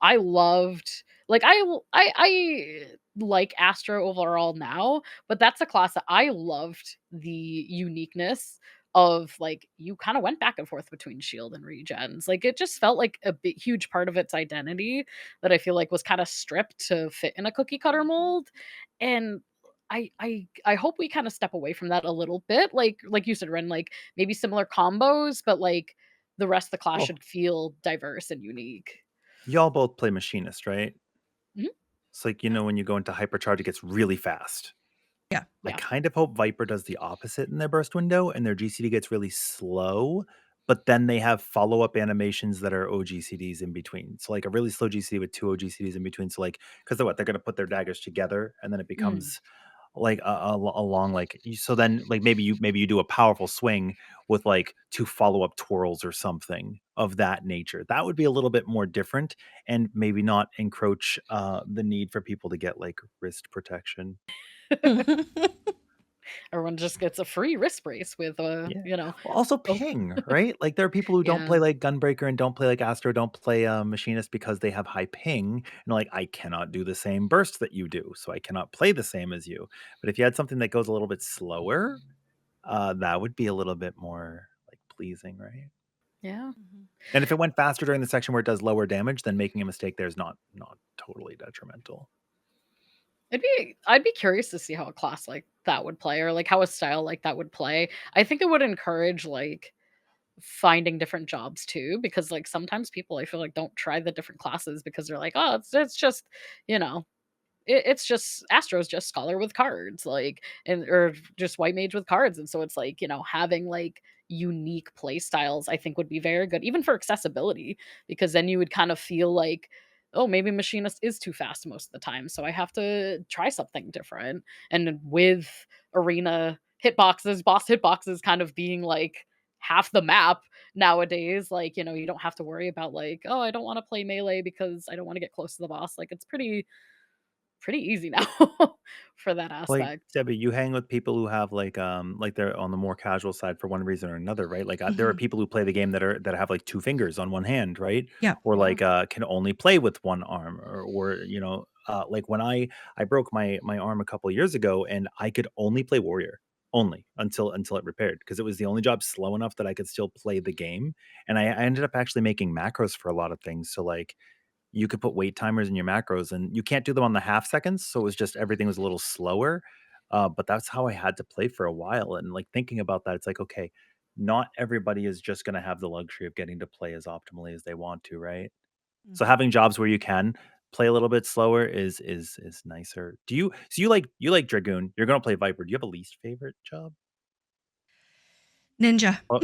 I loved like, I like Astro overall now, but that's a class that I loved the uniqueness of, like, you kinda went back and forth between shield and regens, like, it just felt like a big huge part of its identity that I feel like was kinda stripped to fit in a cookie cutter mold, and I hope we kinda step away from that a little bit, like you said, Ren, like, maybe similar combos, but, like, the rest of the class Well, should feel diverse and unique. y'all both play machinist, right? Mhm. It's like, you know, when you go into hypercharge, it gets really fast. Yeah. I Yeah. kind of hope Viper does the opposite in their burst window and their GCD gets really slow, but then they have follow-up animations that are OGCDs in between. So like a really slow GCD with 2 OGCDs in between. So like, because they're what? They're gonna put their daggers together and then it Mm. becomes like a long like so then like maybe you do a powerful swing with like 2 follow-up twirls or something of that nature. That would be a little bit more different and maybe not encroach the need for people to get like wrist protection. Everyone just gets a free wrist brace with, Yeah. you know Well, also oh, ping, right? Like there are people who don't yeah. play like Gunbreaker and don't play like Astro, don't play Machinist because they have high ping. And like, I cannot do the same burst that you do, so I cannot play the same as you. But if you had something that goes a little bit slower, that would be a little bit more like pleasing, right? Yeah. Mhm. And if it went faster during the section where it does lower damage, then making a mistake there is not totally detrimental. I'd be curious to see how a class like that would play or, like, how a style like that would play. I think it would encourage, like, finding different jobs too, because, like, sometimes people I feel like don't try the different classes because they're like, "Oh, it's just, you know, it's just Astro's just scholar with cards, like, and or just white mage with cards, and so it's like, having like unique play styles, I think would be very good, even for accessibility, because then you would kind of feel like, oh, maybe machinist is too fast most of the time, so I have to try something different. And with arena hitboxes, boss hitboxes kind of being like half the map nowadays, like, you don't have to worry about like, oh, I don't want to play melee because I don't want to get close to the boss. Like it's pretty easy now for that Like, aspect. Debbie, you hang with people who have like they're on the more casual side for one reason or another, right? Like there are Mhm. people who play the game that have like 2 fingers on one hand, right? Yeah. Or Yeah. like can only play with one arm, or you know, like when I broke my arm a couple years ago, and I could only play warrior only until it repaired because it was the only job slow enough that I could still play the game, and I ended up actually making macros for a lot of things. So like you could put wait timers in your macros and you can't do them on the half seconds. So it was just everything was a little slower. But that's how I had to play for a while. And like thinking about that, it's like, okay, not everybody is just going to have the luxury of getting to play as optimally as they want to, right? So Mhm. having jobs where you can play a little bit slower is nicer. You like Dragoon? You're going to play Viper. Do you have a least favorite job? Ninja. Oh,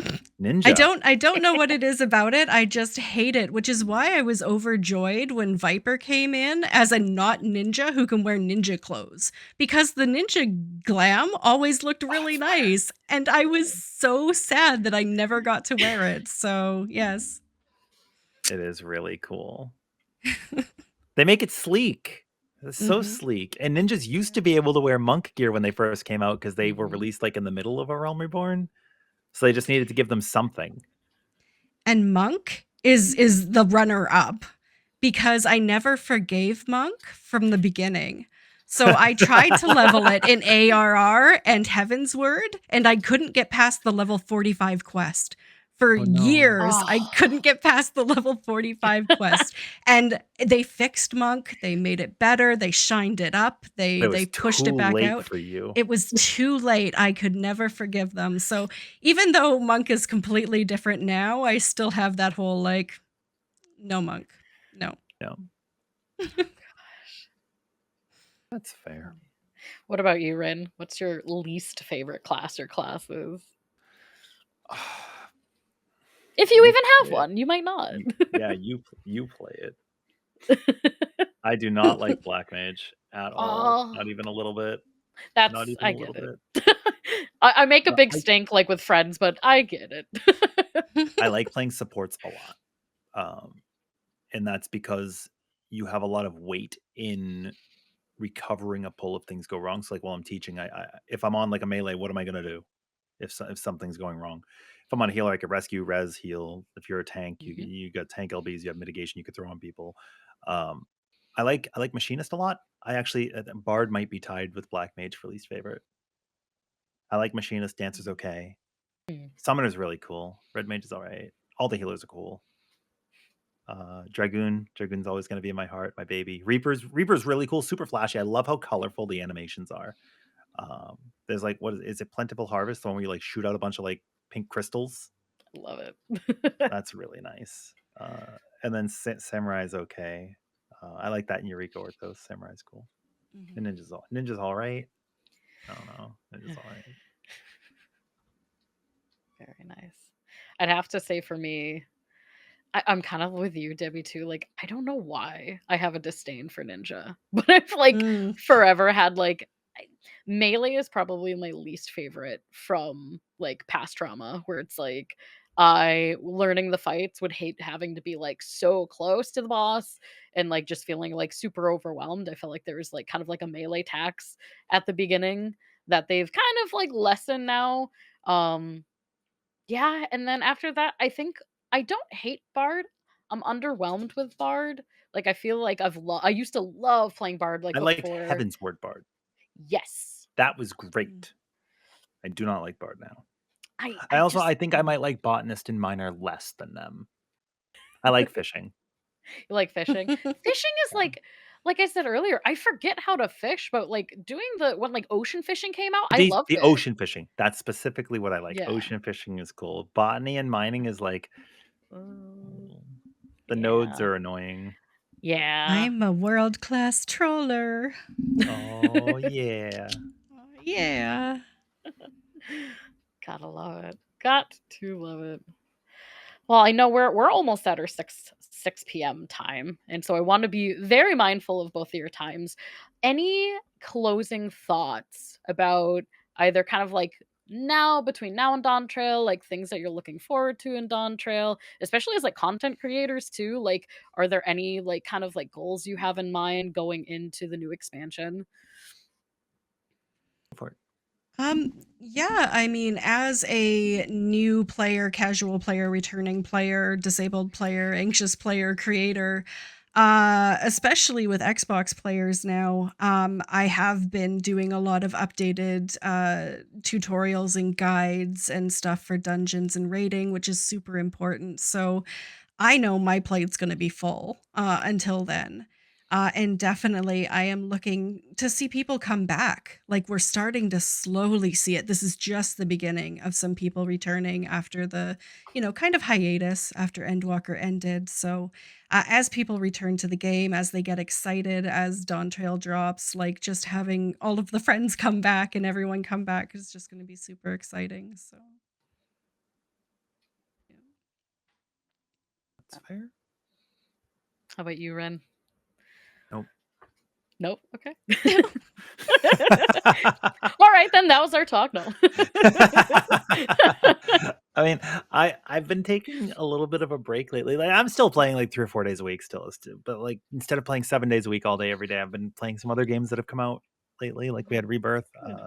I Ninja. don't I don't know what it is about it, I just hate it, which is why I was overjoyed when Viper came in as a not ninja who can wear ninja clothes, because the ninja glam always looked Oh, really it's fire. nice, and I was so sad that I never got to wear it, so yes. It is really cool. They make it sleek. It's so Mhm. sleek. And ninjas used Yeah. to be able to wear monk gear when they first came out because they were Mhm. released like in the middle of A Realm Reborn. So they just needed to give them something. And Monk is the runner up because I never forgave Monk from the beginning. So I tried to level it in ARR and Heaven's Word, and I couldn't get past the level 45 quest For Oh no. years, I Oh, couldn't get past the level 45 quest, and they fixed Monk, they made it better, they shined it up, It they was pushed it too back late out. for you. It was too late, I could never forgive them, so even though Monk is completely different now, I still have that whole, like, "No, Monk. No." No, that's fair. what about you, Rin? What's your least favorite class or classes? If you You even have play it. one, you might not. You play it. I do not like Black Mage at all. Oh, Not even a little bit. Not that's even I a get little it. bit. I make a Uh, big I stink like with friends, but I get it. I like playing supports a lot. And that's because you have a lot of weight in recovering a pull if things go wrong. So like while I'm teaching, I if I'm on like a melee, what am I gonna do if something's going wrong? If I'm on a healer, I could rescue, res, heal. If you're a tank, Mhm. you got tank LBs, you have mitigation, you could throw on people. Um, I like machinist a lot. I actually bard might be tied with black mage for least favorite. I like machinist. Dancer's okay. Mm. Summoner's really cool. Red mage is all right. All the healers are cool. Dragoon's always going to be in my heart, my baby. Reaper's really cool, super flashy. I love how colorful the animations are. There's like, what is it, Plentiful Harvest, the one where you like shoot out a bunch of like pink crystals. Love it. That's really nice. And then Samurai is okay. I like that in Eureka Orthos. Samurai's cool. And Mhm. Ninja's all right. I don't know. Ninja's all right. Very nice. I'd have to say for me, I'm kind of with you, Debbie, too. Like, I don't know why I have a disdain for ninja, but I've like Mm. forever had like melee is probably my least favorite from like past trauma, where it's like I learning the fights would hate having to be like so close to the boss and like just feeling like super overwhelmed. I felt like there was like kind of like a melee tax at the beginning that they've kind of like lessened now. Um yeah, and then after that, I think I don't hate Bard. I'm underwhelmed with Bard. Like I feel like I used to love playing Bard like I liked before. Heaven's Word Bard. Yes. That was Mm. great. I do not like Bard now. I just I think I might like Botanist and Miner less than them. I like fishing. you like fishing. Fishing is Yeah. like I said earlier, I forget how to fish, but like doing the when like ocean fishing came out, I loved The it. ocean fishing, that's specifically what I like. Yeah. Ocean fishing is cool. Botany and mining is like, Mm, the nodes yeah. are annoying. Yeah. I'm a world-class troller. Oh, yeah. Oh, yeah. Gotta love it. Got to love it. Well, I know we're almost at our 6 p.m. time, and so I want to be very mindful of both of your times. Any closing thoughts about either kind of like now between now and Dawntrail, like things that you're looking forward to in Dawntrail, especially as like content creators too? Like, are there any like kind of like goals you have in mind going into the new expansion? Go for it. Yeah, I mean, as a new player, casual player, returning player, disabled player, anxious player, creator, especially with Xbox players now, I have been doing a lot of updated tutorials and guides and stuff for dungeons and raiding, which is super important. So I know my plate's gonna be full, until then. And definitely, I am looking to see people come back. Like, we're starting to slowly see it. This is just the beginning of some people returning after the, kind of hiatus after Endwalker ended. So, as people return to the game, as they get excited, as Dawntrail drops, like, just having all of the friends come back and everyone come back is just gonna be super exciting. So, yeah. That's fair. How about you, Ren? Nope. Nope. Okay. All right, then that was our talk. No. I mean, I've been taking a little bit of a break lately. Like I'm still playing like 3 or 4 days a week still, but like instead of playing 7 days a week all day every day, I've been playing some other games that have come out lately. Like we had Rebirth, Good.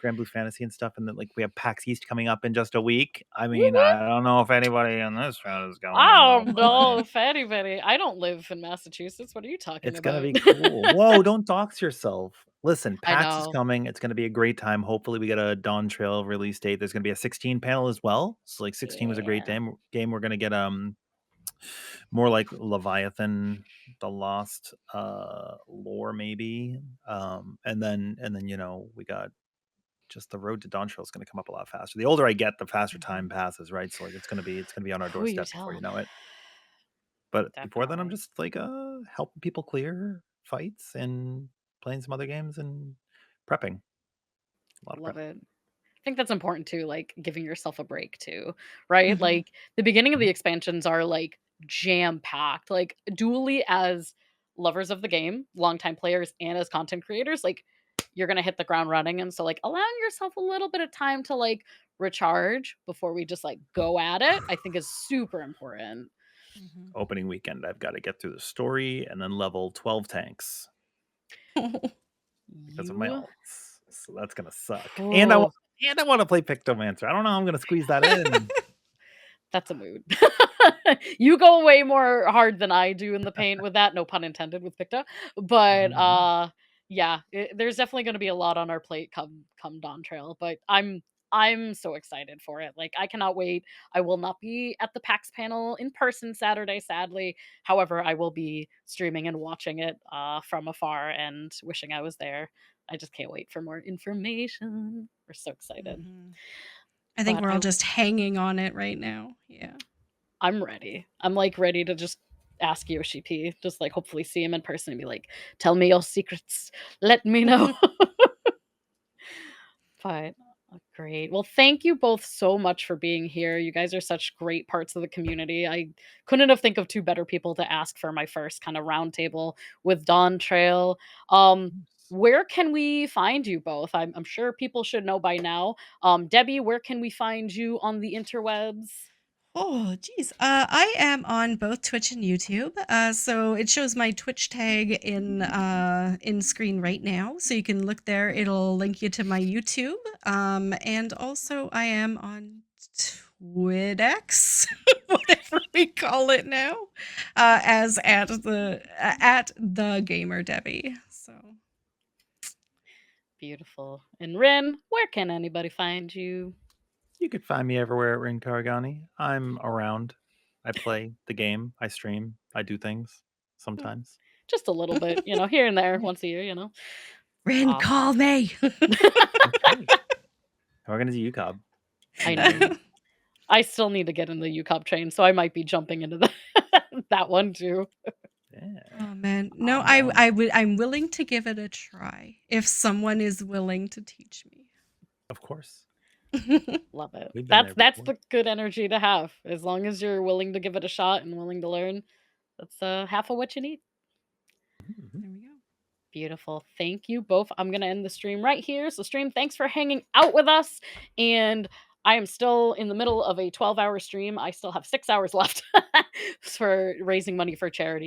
Grand Blue Fantasy and stuff, and then like we have PAX East coming up in just a week. I Woo mean, woo. I don't know if anybody in this round is going or I not, don't but like know, fatty. I don't live in Massachusetts. What are you talking it's gonna about? be cool. Whoa, don't dox yourself. Listen, I PAX is know. coming. It's gonna be a great time. Hopefully, we get a Dawntrail release date. There's gonna be a 16 panel as well. So, like, 16 was a great Yeah. game. We're gonna get more like Leviathan, the Lost lore maybe. And then we got just the road to Dawntrail is gonna come up a lot faster. The older I get, the faster time Mhm. passes, right? So like it's gonna be on our Who you doorstep before you tell? know it. But before then I'm Definitely. just like helping people clear fights and playing some other games and prepping. A lot of Love prep. it. I think that's important too, like giving yourself a break too, right? Mhm. Like the beginning of the Mhm. expansions are like jam packed. Like dually as lovers of the game, longtime players, and as content creators, like you're gonna hit the ground running. And so like allowing yourself a little bit of time to like recharge before we just like go at it, I think is super important. Mhm. Opening weekend, I've got to get through the story and then level 12 tanks because of my You alts. So that's gonna suck. And I want oh, and I want to play Pictomancer. I don't know how I'm gonna squeeze that in. that's a mood. You go way more hard than I do in the paint with that, no pun intended with Picta. But Mhm. yeah, there's definitely going to be a lot on our plate come Dawn Trail, but I'm so excited for it. Like I cannot wait. I will not be at the PAX panel in person Saturday, sadly. However, I will be streaming and watching it from afar and wishing I was there. I just can't wait for more information. We're so excited. Mhm. I think But we're all just hanging on it right now. Yeah. I'm ready. I'm like ready to just ask Yoshi P. Just like hopefully see him in person and be like, tell me your secrets. Let me know. But great. Well, thank you both so much for being here. You guys are such great parts of the community. I couldn't have think of two better people to ask for my first kind of roundtable with Dawn Trail. Where can we find you both? I'm sure people should know by now. Debbie, where can we find you on the interwebs? Oh, geez. I am on both Twitch and YouTube. So it shows my Twitch tag in screen right now. So you can look there. It'll link you to my YouTube. And also I am on TwitX, whatever we call it now, as at the gamer Debbie. So Beautiful. And Rin, where can anybody find you? You could find me everywhere at Rin Karigani. I'm around. I play the game. I stream. I do things Mm, sometimes. just a little bit, here and there, Yeah. once a year. Rin, Awesome. call me. Okay. We're gonna do UCOB. I Gonna be know. great. I still need to get in the UCOP train, so I might be jumping into that one too. Yeah. Oh man, no, I'm down. I'm willing to give it a try if someone is willing to teach me. Of course. Love it. We've been That's there that's before. the good energy to have. As long as you're willing to give it a shot and willing to learn, that's half of what you need. Mhm. There we go. Beautiful. Thank you both. I'm going to end the stream right here. So, stream, thanks for hanging out with us. And I am still in the middle of a 12-hour stream. I still have 6 hours left for raising money for charity.